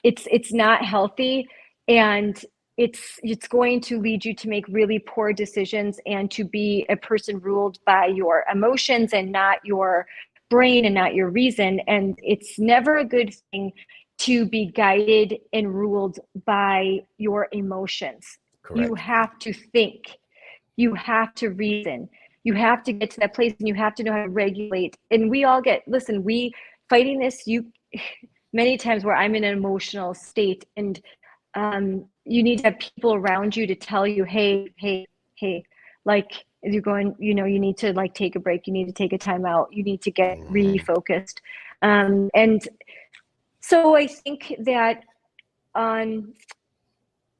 It's not healthy, and it's going to lead you to make really poor decisions and to be a person ruled by your emotions and not your brain and not your reason. And it's never a good thing to be guided and ruled by your emotions. You Correct. have to think, you have to reason, you have to get to that place, and you have to know how to regulate. And we all listen, we fighting this, you many times where I'm in an emotional state, and you need to have people around you to tell you, hey, like you're going, you need to like take a break, you need to take a time out, you need to get Mhm. refocused. And so I think that um,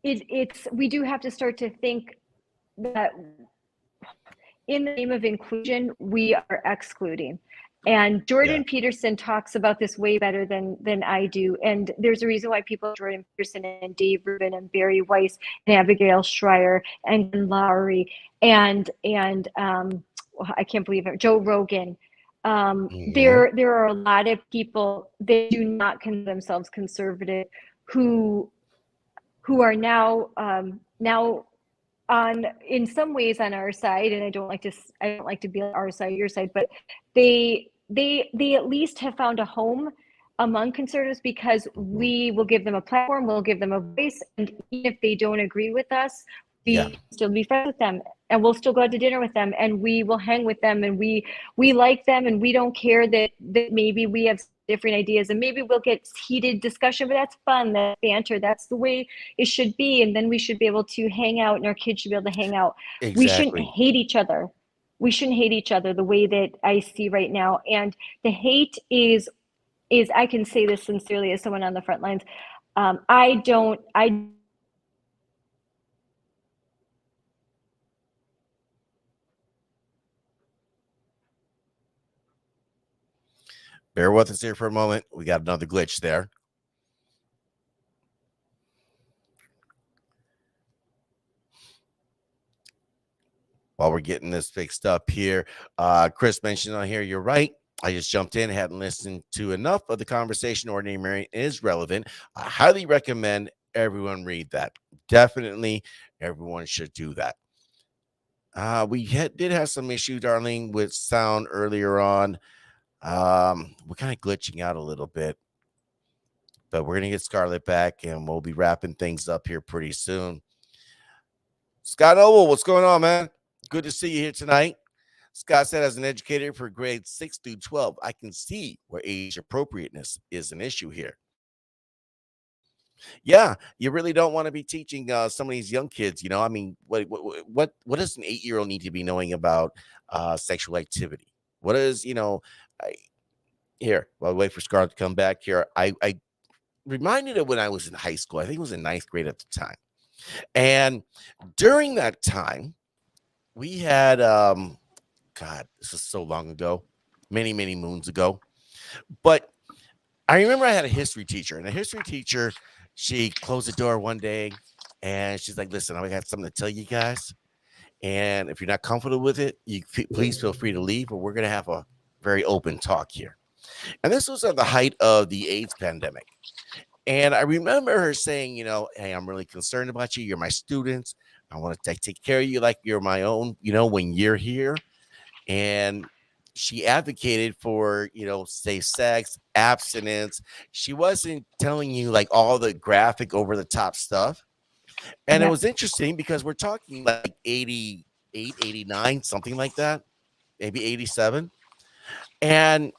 it's we do have to start to think that in the name of inclusion, we are excluding. And Yeah. Jordan Peterson talks about this way better than I do. And there's a reason why people like Jordan Peterson and Dave Rubin and Barry Weiss and Abigail Schreier and Glenn Lowry and I can't believe it, Joe Rogan. Mhm. There are a lot of people that do not consider themselves conservative who are now on in some ways on our side. And I don't like to be on our side, your side, but they at least have found a home among conservatives because Mhm. we will give them a platform, we'll give them a voice, and even if they don't agree with us, Yeah. we can still be friends with them, and we'll still go out to dinner with them, and we will hang with them, and we like them, and we don't care that maybe we have different ideas, and maybe we'll get heated discussion, but that's fun, that's banter, that's the way it should be. And then we should be able to hang out, and our kids should be able to hang out. We shouldn't Exactly. hate each other. We shouldn't hate each other the way that I see right now. And the hate is I can say this sincerely as someone on the front lines. I Bear with us here for a moment. We got another glitch there. While we're getting this fixed up here, Chris mentioned on here, you're right. I just jumped in, hadn't listened to enough of the conversation. Ordinary Mary is relevant. I highly recommend everyone read that. Definitely, everyone should do that. Did have some issue, darling, with sound earlier on. We're kind of glitching out a little bit, but we're gonna get Scarlett back, and we'll be wrapping things up here pretty soon. Scott Owl, what's going on, man? Good to see you here tonight. Scott said, as an educator for grades 6 through 12, I can see where age appropriateness is an issue here. Yeah, you really don't want to be teaching some of these young kids. I mean, what does an 8-year-old need to be knowing about sexual activity? What is I, here? While we wait for Scarlett to come back here, I reminded of when I was in high school. I think it was in ninth grade at the time. And during that time, we had God, this is so long ago, many, many moons ago. But I remember I had a history teacher, and the history teacher, she closed the door one day and she's like, listen, I got something to tell you guys. And if you're not comfortable with it, please feel free to leave, or we're going to have a very open talk here. And this was at the height of the AIDS pandemic. And I remember her saying, hey, I'm really concerned about you. You're my students. I want to take care of you like you're my own, when you're here. And she advocated for, safe sex, abstinence. She wasn't telling you like all the graphic over the top stuff. And it Yeah. was interesting because we're talking like 88, 89, something like that, maybe 87. And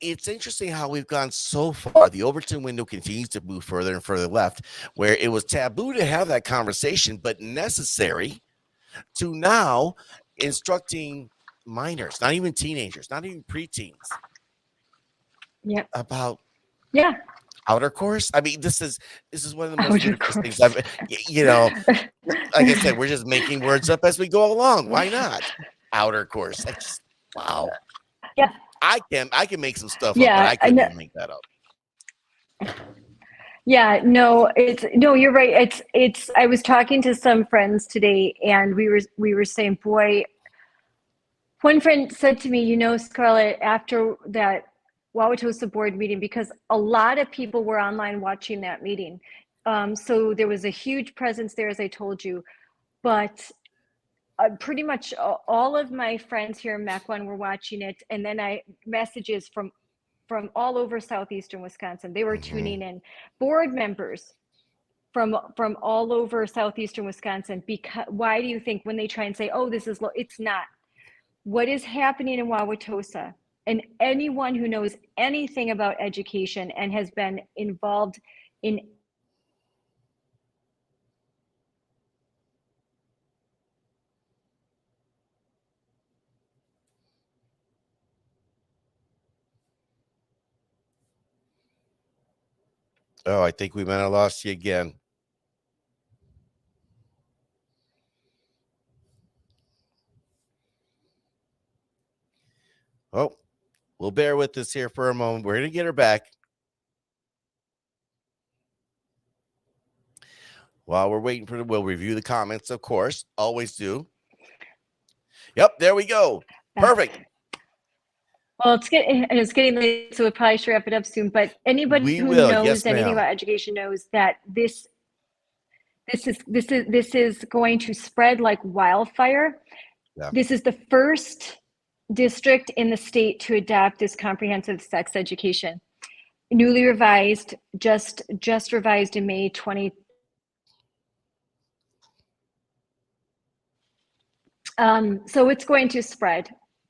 it's interesting how we've gone so far. The Overton window continues to move further and further left, where it was taboo to have that conversation, but necessary, to now instructing minors, not even teenagers, not even preteens, Yep. about Yeah. outer course. I mean, this is one of the most Outer ludicrous things course. like I said, we're just making words up as we go along. Why not? Outer course. That's just, wow. Yeah. I can make some stuff up, but Yeah. I couldn't even make that up. Yeah, no, you're right. I was talking to some friends today and we were saying, boy, one friend said to me, Scarlett, after that Wauwatosa board meeting, because a lot of people were online watching that meeting. So there was a huge presence there, as I told you, but pretty much all of my friends here in Mequon were watching it. And then messages from all over southeastern Wisconsin. They were tuning in. Board members from all over southeastern Wisconsin. Because why do you think when they try and say, "Oh, this is low," it's not. What is happening in Wauwatosa? And anyone who knows anything about education and has been involved in Oh, I think we might have lost you again. Oh, we'll bear with us here for a moment. We're going to get her back. While we're waiting we'll review the comments, of course. Always do. Yep, there we go. Perfect. Well, it's getting late, so we probably should wrap it up soon. But anybody who will. knows Yes, anything ma'am. about education knows that this is going to spread like wildfire. Yeah. This is the first district in the state to adopt this comprehensive sex education. Newly revised, just revised in May 20. So it's going to spread.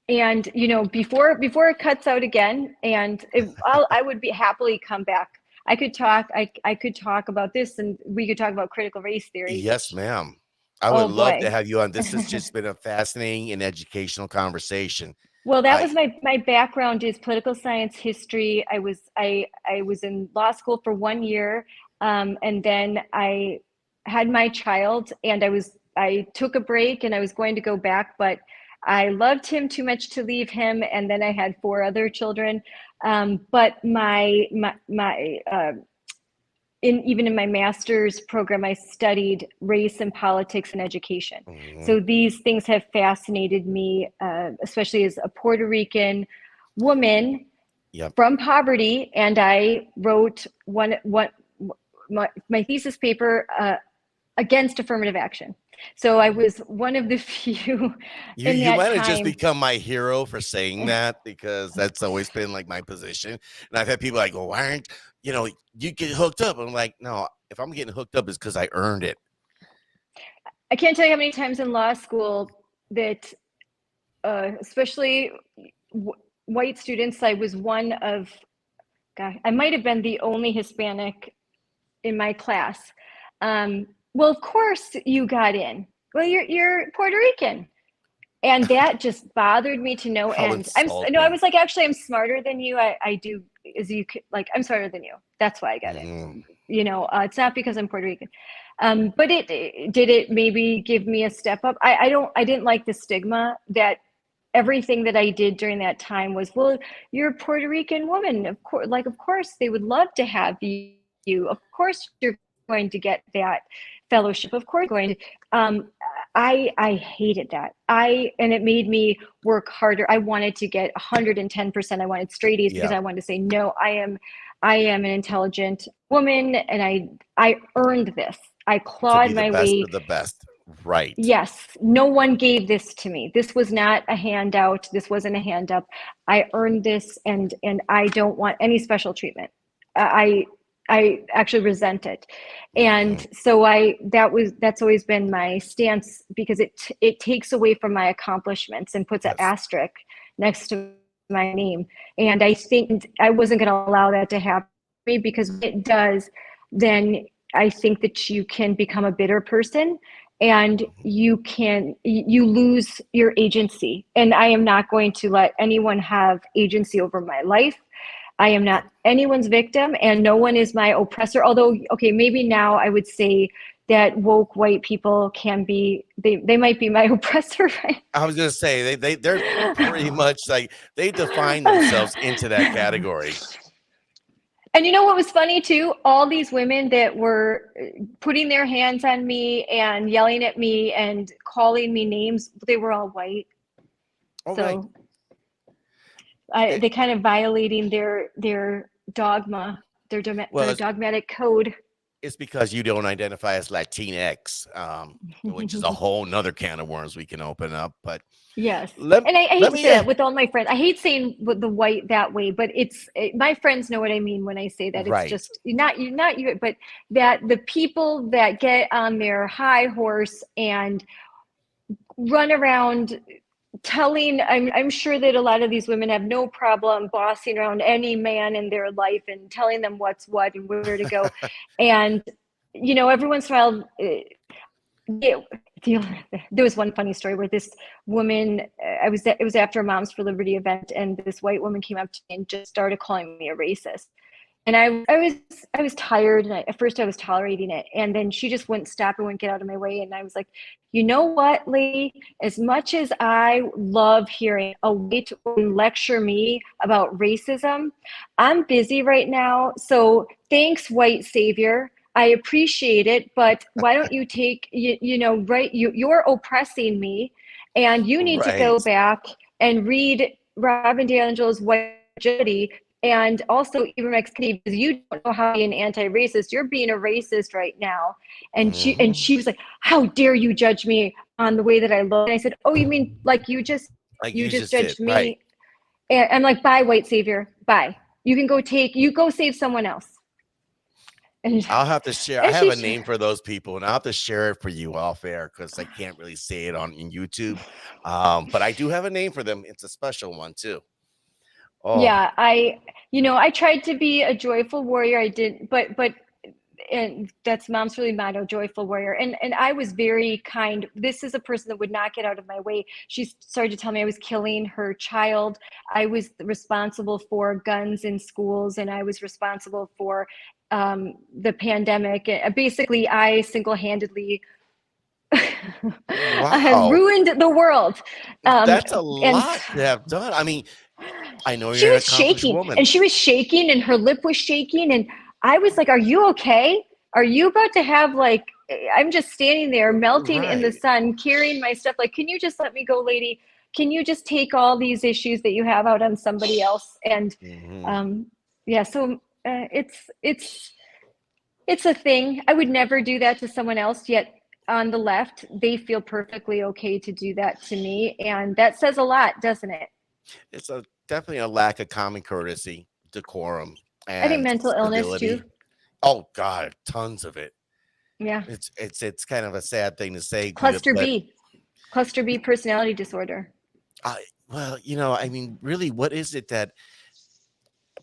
And before it cuts out again, and I would be happily come back. I could talk about this, and we could talk about critical race theory. Yes, ma'am. I Oh, would love to boy. have you on. This has just been a fascinating and educational conversation. Well, that was my background is political science, history. I was in law school for 1 year, and then I had my child, and I took a break, and I was going to go back, but I loved him too much to leave him, and then I had 4 other children. But even in my master's program, I studied race and politics and education. So these things have fascinated me, especially as a Puerto Rican woman from poverty. And I wrote my thesis paper against affirmative action. So I was one of the few in You that might have time. just become my hero for saying that, because that's always been like my position. And I've had people like, well, why aren't you get hooked up? I'm like, no, if I'm getting hooked up, it's because I earned it. I can't tell you how many times in law school that, especially white students, I was one of, gosh, I might have been the only Hispanic in my class. Well, of course you got in. Well, you're Puerto Rican. And that just bothered me to no end. I was like, actually, I'm smarter than you. I do, as you like, I'm smarter than you. That's why I got in. It's not because I'm Puerto Rican. But did it maybe give me a step up? I didn't like the stigma that everything that I did during that time was, well, you're a Puerto Rican woman. Of course they would love to have you. Of course you're going to get that fellowship. Of course you're going to. I hated that. And it made me work harder. I wanted to get 110%. I wanted straight A's because Yeah. I wanted to say, no, I am an intelligent woman and I earned this. I To be clawed the my best way. of the best. Right. Yes, no one gave this to me. This was not a handout. This wasn't a hand up. I earned this, and I don't want any special treatment. I I actually resent it, Hmm. and so that's always been my stance because it takes away from my accomplishments and puts an Yes. asterisk next to my name. And I think I wasn't going to allow that to happen to me because when it does, then I think that you can become a bitter person and Hmm. you lose your agency. And I am not going to let anyone have agency over my life. I am not anyone's victim and no one is my oppressor. Although, okay, maybe now I would say that woke white people can be, they might be my oppressor, right? I was gonna say they're pretty much like they define themselves into that category. And you know what was funny too? All these women that were putting their hands on me and yelling at me and calling me names, they were all white. All right. So It, they kind of violating their dogma, well, their dogmatic code. it's because you don't identify as Latinx, which is a whole nother can of worms we can open up. But Yes. let And I hate let to me say that with all my friends. I hate saying the white that way, but my friends know what I mean when I say that. It's right. just not you, but that the people that get on their high horse and run around telling, I'm sure that a lot of these women have no problem bossing around any man in their life and telling them what's what and where to go. And, every once in a while, it, there was one funny story where this woman, it was after a Moms for Liberty event, and this white woman came up to me and just started calling me a racist. And I was tired, and at first I was tolerating it, and then she just wouldn't stop and wouldn't get out of my way. And I was like, you know what, lady? As much as I love hearing a white woman lecture me about racism, I'm busy right now. So thanks, white savior. I appreciate it, but why don't you take right? You're oppressing me, and you need to go Right. back and read Robin DiAngelo's White Fragility and also even Mexican because you don't know how to be an anti-racist. You're being a racist right now. And she and Hmm. she was like, "How dare you judge me on the way that I look?" And I said, "Oh, you mean like Like you you just just did. judged Right. me?" And I'm like, "Bye, white savior. Bye. You go save someone else." And I'll have to share. I and have she a name for those people, and I'll have to share it for you off air because I can't really say it on in YouTube. But I do have a name for them. It's a special one too. Oh, yeah, I tried to be a joyful warrior. I did, but and that's Mom's really motto, joyful warrior. And I was very kind. This is a person that would not get out of my way. She started to tell me I was killing her child. I was responsible for guns in schools, and I was responsible for the pandemic. Basically, I single-handedly I have wow. ruined the world. Um, That's a and lot to have done. I mean, I know she you're an was accomplished shaking woman. and she was shaking and her lip was shaking. And I was like, are you okay? Are you about to have like, I'm just standing there melting in the Right. sun, carrying my stuff. Like, can you just let me go, lady? Can you just take all these issues that you have out on somebody else? And Hmm. um, yeah, so it's a thing. I would never do that to someone else, yet on the left, they feel perfectly okay to do that to me. And that says a lot, doesn't it? It's a definitely a lack of common courtesy, decorum, I think and mental illness too. civility. Oh God, tons of it. Yeah. It's kind of a sad thing to say, Cluster but B, cluster B personality disorder. I well, I mean, really, what is it that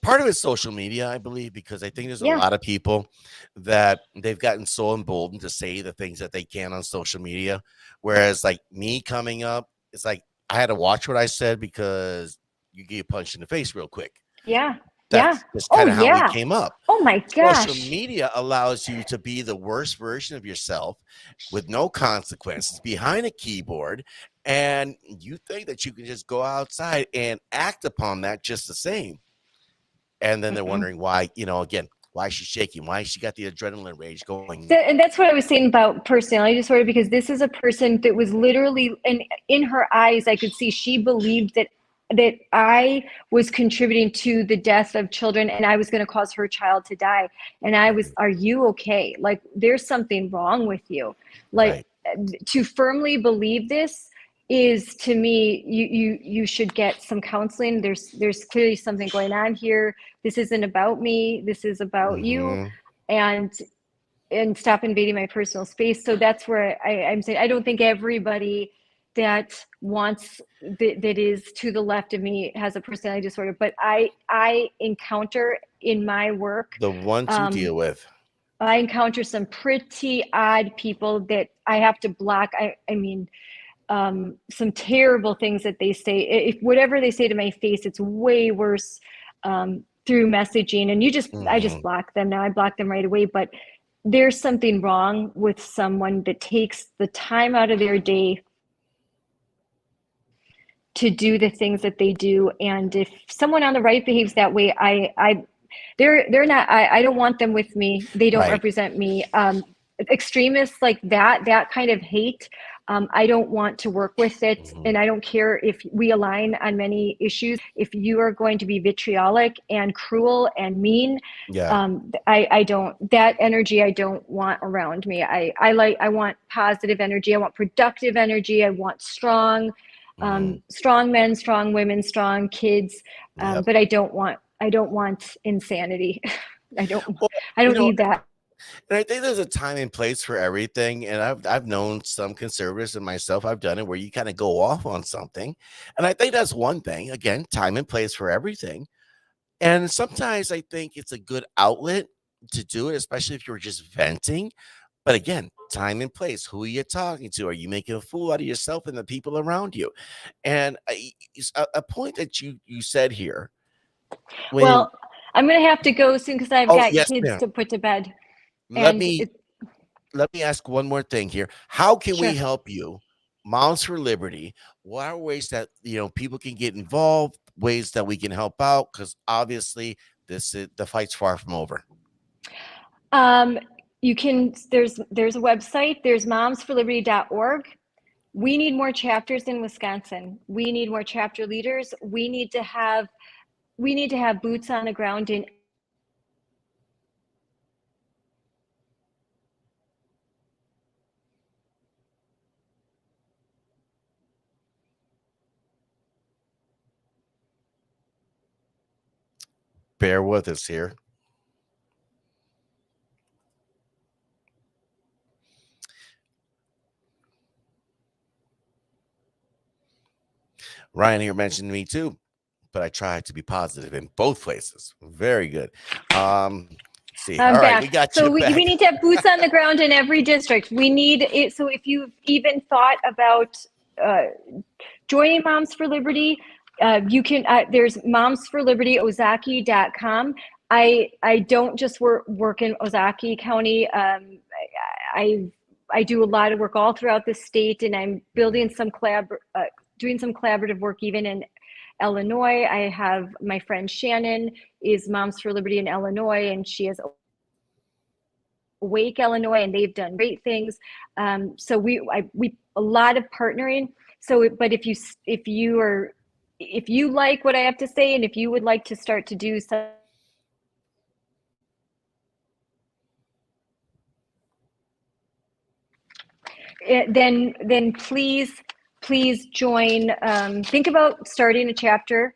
part of it's social media, I believe, because I think there's a Yeah. lot of people that they've gotten so emboldened to say the things that they can on social media. Whereas, like me coming up, it's like I had to watch what I said because you get punched in the face real quick. Yeah. Yeah. That's just Oh, kind of how we yeah. came up. Oh my Social gosh. media allows you to be the worst version of yourself with no consequences behind a keyboard, and you think that you can just go outside and act upon that just the same. And then they're Mm-mm. wondering why, again, why is she shaking? Why she got the adrenaline rage going? And that's what I was saying about personality disorder, because this is a person that was literally, and in her eyes, I could see she believed that I was contributing to the death of children and I was going to cause her child to die. And I was, Mhm. are you okay? Like, there's something wrong with you. Like, Right. to firmly believe this is, to me, you should get some counseling. There's clearly something going on here. This isn't about me. This is about you. Hmm. And stop invading my personal space. So that's where I'm saying I don't think everybody that wants that is to the left of me has a personality disorder, but I encounter in my work, The ones you um, deal with. I encounter some pretty odd people that I have to block. I mean, some terrible things that they say. If whatever they say to my face, it's way worse through messaging. And I just Hmm. block them now. I block them right away. But there's something wrong with someone that takes the time out of their day to do the things that they do. And if someone on the right behaves that way, they're not, I don't want them with me. They don't Right. represent me. Extremists like that kind of hate, I don't want to work with it. Hmm. And I don't care if we align on many issues. If you are going to be vitriolic and cruel and mean, Yeah. I don't, that energy I don't want around me. I want positive energy. I want productive energy. I want Hmm. strong men, strong women, strong kids. Yep. But I don't want insanity. I don't, Well, I you don't know, need that. and I think there's a time and place for everything. And I've known some conservatives and myself, I've done it where you kind of go off on something. And I think that's one thing. Again, time and place for everything. And sometimes I think it's a good outlet to do it, especially if you're just venting. But again, time and place. Who are you talking to? Are you making a fool out of yourself and the people around you? And a point that you said here when Well, I'm going to have to go soon because I've oh got yes, kids ma'am. to put to bed. Let And me it, let me ask one more thing here. How can we sure. help you, Moms for Liberty? What are ways that people can get involved? Ways that we can help out? Because obviously, the fight's far from over. Um, you can, there's a website, there's momsforliberty.org. We need more chapters in Wisconsin. We need more chapter leaders. We need to have boots on the ground in Bear with us here. Ryan here mentioned me too, but I tried to be positive in both places. Very good. Let's see. I'm All right, we back. got you So we back. need to have boots on the ground in every district. We need it. So if you've even thought about uh, joining Moms for Liberty, you can, there's Moms for Liberty, Ozaukee.com. I don't just work in Ozaukee County. I, I do a lot of work all throughout the state, and I'm building some doing some collaborative work even in Illinois. I have my friend Shannon is Moms for Liberty in Illinois, and she has Wake, Illinois, and they've done great things. So we a lot of partnering. So, but if you like what I have to say, and if you would like to start to do some, then please join. Think about starting a chapter.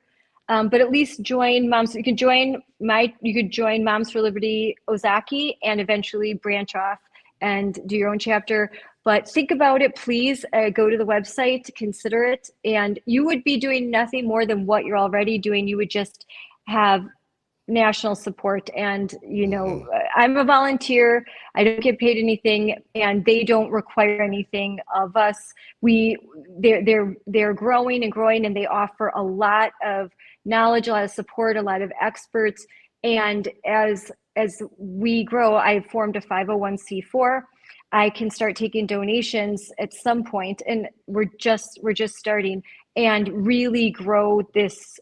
But at least join moms. You could join Moms for Liberty Ozaukee and eventually branch off and do your own chapter. But think about it, please. Go to the website, consider it, and you would be doing nothing more than what you're already doing. You would just have national support. And Mhm. I'm a volunteer. I don't get paid anything, and they don't require anything of us. They're growing and growing, and they offer a lot of knowledge, a lot of support, a lot of experts. And as we grow, I've formed a 501c4. I can start taking donations at some point, and we're just starting, and really grow this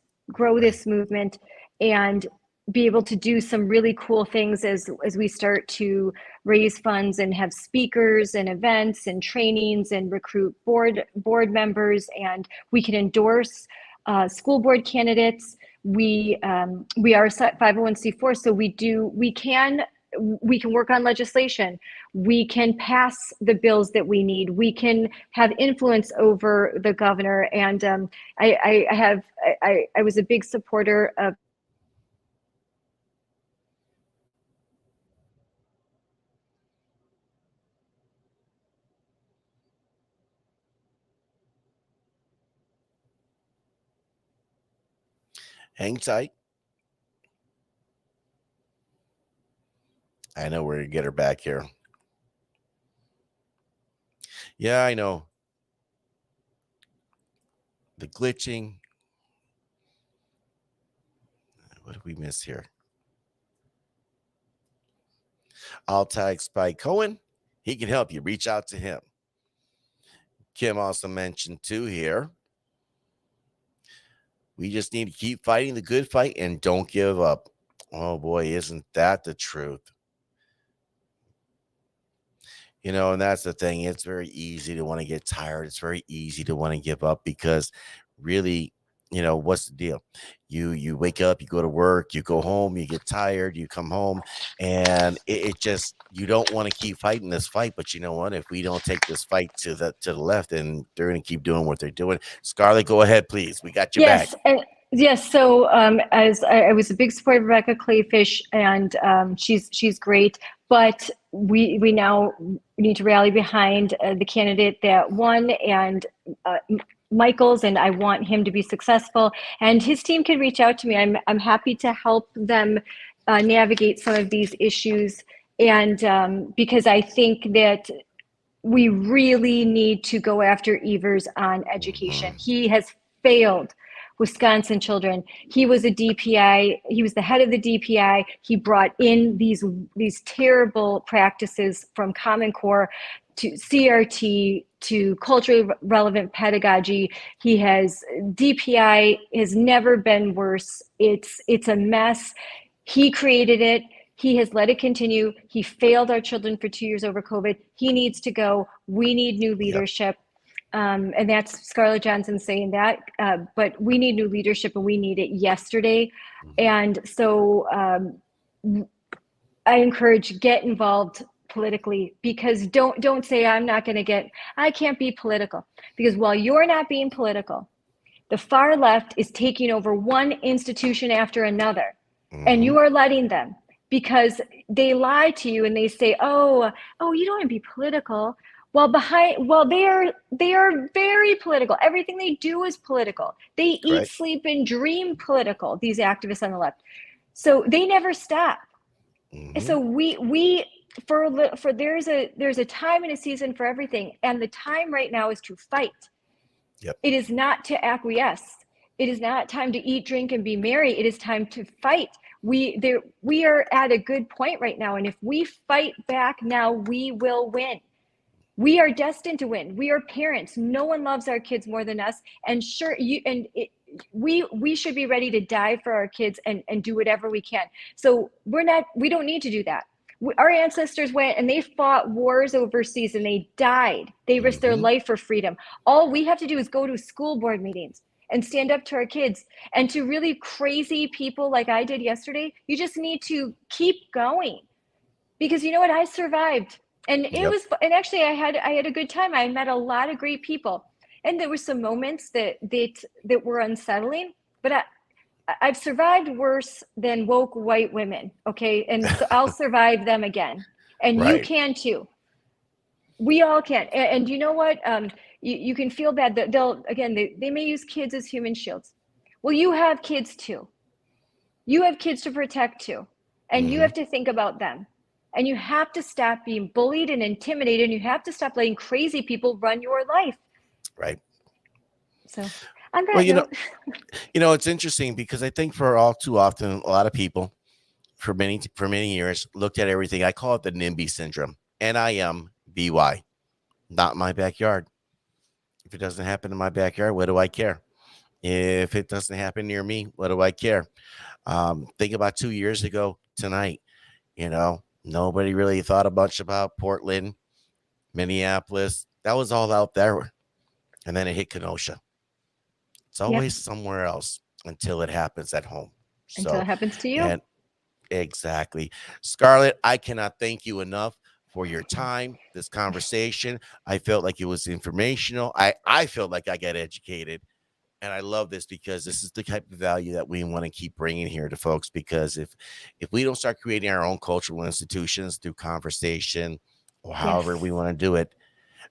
movement, and be able to do some really cool things as we start to raise funds and have speakers and events and trainings and recruit board members, and we can endorse school board candidates. We are 501c4, so we can work on legislation. We can pass the bills that we need. We can have influence over the governor. And I was a big supporter of Hang tight. I know we're going to get her back here. Yeah, I know. The glitching. What did we miss here? I'll tag Spike Cohen. He can help you. Reach out to him. Kim also mentioned too here, we just need to keep fighting the good fight and don't give up. Oh boy, isn't that the truth? You know, and that's the thing. It's very easy to want to get tired. It's very easy to want to give up because really, you know, what's the deal? You wake up, you go to work, you go home, you get tired, you come home, and it just, you don't want to keep fighting this fight. But you know what? If we don't take this fight to the left, then they're going to keep doing what they're doing. Scarlett, go ahead, please. We got your back. Yes. So as I was a big supporter of Rebecca Clayfish, and she's great, but we now need to rally behind the candidate that won, and Michaels, and I want him to be successful. And his team can reach out to me. I'm happy to help them navigate some of these issues, and because I think that we really need to go after Evers on education. He has failed Wisconsin children. He was a DPI. He was the head of the DPI. He brought in these terrible practices from Common Core to CRT to culturally relevant pedagogy. DPI has never been worse. It's a mess. He created it. He has let it continue. He failed our children for 2 years over COVID. He needs to go. We need new leadership. Yep. And that's Scarlett Johnson saying that, but we need new leadership, and we need it yesterday. And so I encourage, get involved politically, because don't say I can't be political, because while you're not being political, the far left is taking over one institution after another, and you are letting them, because they lie to you and they say, oh, you don't want to be political. Well, they are very political. Everything they do is political. They eat, sleep, and dream political, these activists on the left. So they never stop. So there's a time and a season for everything, and the time right now is to fight. Yep. It is not to acquiesce. It is not time to eat, drink, and be merry. It is time to fight. We are at a good point right now, and if we fight back now, we will win. We are destined to win. We are parents. No one loves our kids more than us. And we should be ready to die for our kids and do whatever we can. So we don't need to do that. Our ancestors went and they fought wars overseas and they died. They risked their life for freedom. All we have to do is go to school board meetings and stand up to our kids. And to really crazy people like I did yesterday, you just need to keep going. Because you know what? I survived. And and actually I had a good time. I met a lot of great people, and there were some moments that were unsettling, but I've survived worse than woke white women. Okay. And so I'll survive them again. And you can too. We all can. And you know what? You can feel bad that they may use kids as human shields. Well, you have kids too. You have kids to protect too. And you have to think about them. And you have to stop being bullied and intimidated. And you have to stop letting crazy people run your life. Right. So On Well, that note, it's interesting because I think for all too often, a lot of people for many years looked at everything. I call it the NIMBY syndrome. NIMBY. Not my backyard. If it doesn't happen in my backyard, what do I care? If it doesn't happen near me, what do I care? Think about 2 years ago tonight. Nobody really thought a bunch about Portland, Minneapolis. That was all out there. And then it hit Kenosha. It's yep, always somewhere else until it happens at home. until it So, happens to you. and exactly. Scarlett, I cannot thank you enough for your time, this conversation. I felt like it was informational. I felt like I got educated. And I love this because this is the type of value that we want to keep bringing here to folks. Because if we don't start creating our own cultural institutions through conversation or however we Yes. want to do it,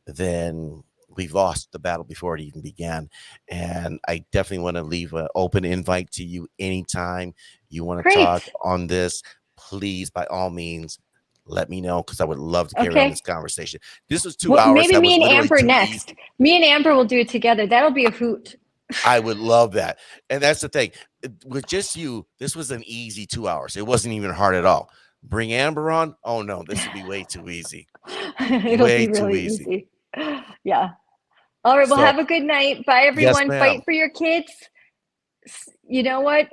then we've lost the battle before it even began. And I definitely want to leave an open invite to you anytime you want to talk Great. on this. Please, by all means, let me know because I would love to carry on this Okay. conversation. This was two Well, hours maybe that me was and literally Amber too next. easy. Me and Amber will do it together. That'll be a hoot. I would love that. And that's the thing. With just you, this was an easy 2 hours. It wasn't even hard at all. Bring Amber on. Oh no, this would be way too easy. It'll be Way too really easy. easy. Yeah. All right. Well, So have a good night. Bye, yes, everyone. Fight ma'am. for your kids. You know what?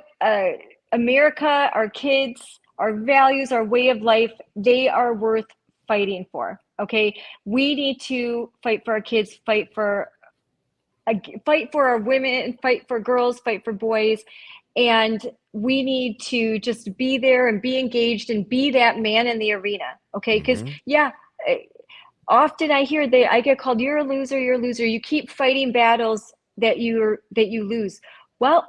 America, our kids, our values, our way of life, they are worth fighting for. Okay. We need to fight for our kids, fight for our women, fight for girls, fight for boys. And we need to just be there and be engaged and be that man in the arena. Okay. Because, Hmm. yeah, often I hear I get called, you're a loser, you're a loser. You keep fighting battles that you lose. Well,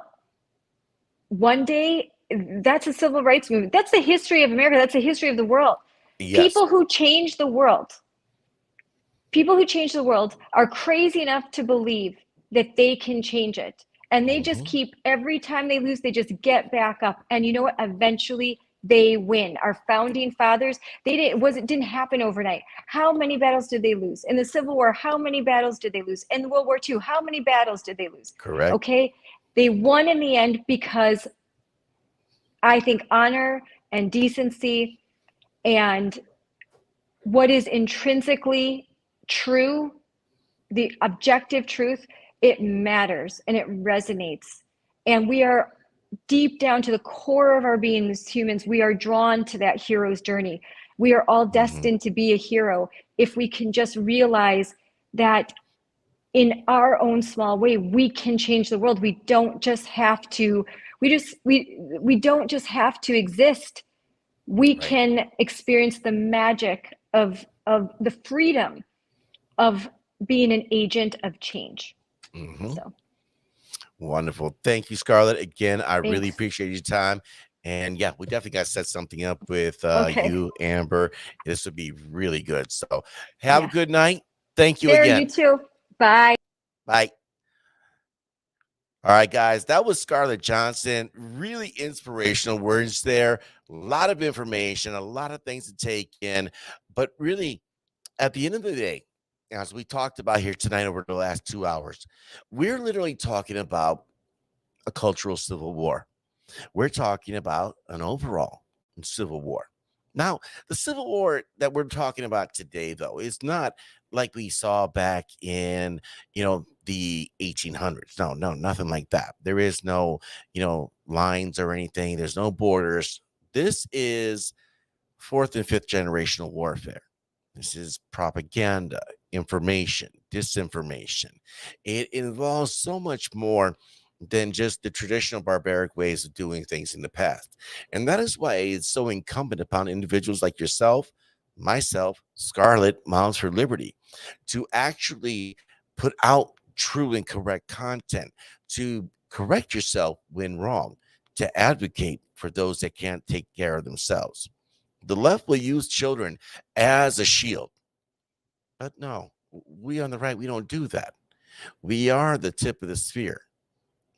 one day, that's a civil rights movement. That's the history of America. That's the history of the world. Yes. People who change the world, people who change the world are crazy enough to believe that they can change it. And they just Hmm. keep, every time they lose, they just get back up. And you know what? Eventually they win. Our founding fathers, it didn't happen overnight. How many battles did they lose? In the Civil War, how many battles did they lose? In World War II, how many battles did they lose? Correct. Okay. They won in the end because I think honor and decency and what is intrinsically true, the objective truth, it matters and it resonates. And we are deep down to the core of our being as humans, we are drawn to that hero's journey. We are all Hmm. destined to be a hero if we can just realize that in our own small way we can change the world. We don't just have to we don't just have to exist. We Right. can experience the magic of the freedom of being an agent of change. Hmm. So Wonderful. Thank you, Scarlett. Again, I really thanks. appreciate your time. And yeah, we definitely got to set something up with Okay. you, Amber. This would be really good. So have a Yeah. good night. Thank you There, you again. too. Bye. Bye. All right, guys, that was Scarlett Johnson. Really inspirational words there. A lot of information, a lot of things to take in. But really, at the end of the day, as we talked about here tonight over the last 2 hours, we're literally talking about a cultural civil war. We're talking about an overall civil war. Now, the civil war that we're talking about today, though, is not like we saw back in, the 1800s. No, no, nothing like that. There is no, lines or anything. There's no borders. This is fourth and fifth generational warfare. This is propaganda, information, disinformation. It involves so much more than just the traditional barbaric ways of doing things in the past. And that is why it's so incumbent upon individuals like yourself, myself, Scarlett, Moms for Liberty, to actually put out true and correct content, to correct yourself when wrong, to advocate for those that can't take care of themselves. The left will use children as a shield. But no, we on the right, we don't do that. We are the tip of the spear.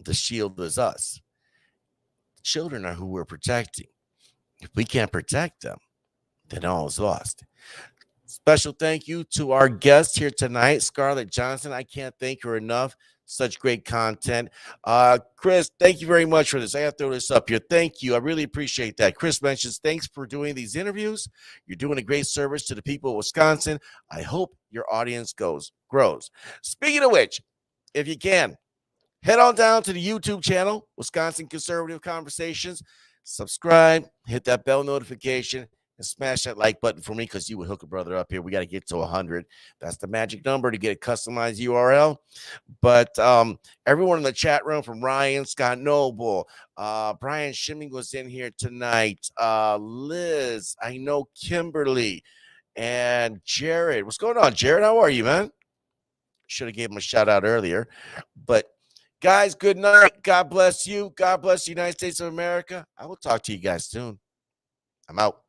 The shield is us. Children are who we're protecting. If we can't protect them, then all is lost. Special thank you to our guest here tonight, Scarlett Johnson. I can't thank her enough. Such great content. Chris, thank you very much for this. I have to throw this up here. Thank you. I really appreciate that. Chris mentions, thanks for doing these interviews. You're doing a great service to the people of Wisconsin. I hope your audience grows. Speaking of which, if you can, head on down to the YouTube channel, Wisconsin Conservative Conversations. Subscribe, hit that bell notification, and smash that like button for me because you would hook a brother up here. We got to get to 100. That's the magic number to get a customized URL. But everyone in the chat room, from Ryan, Scott Noble, Brian Shimming was in here tonight, Liz, I know Kimberly, and Jared. What's going on, Jared? How are you, man? Should have gave him a shout out earlier. But guys, good night. God bless you. God bless the United States of America. I will talk to you guys soon. I'm out.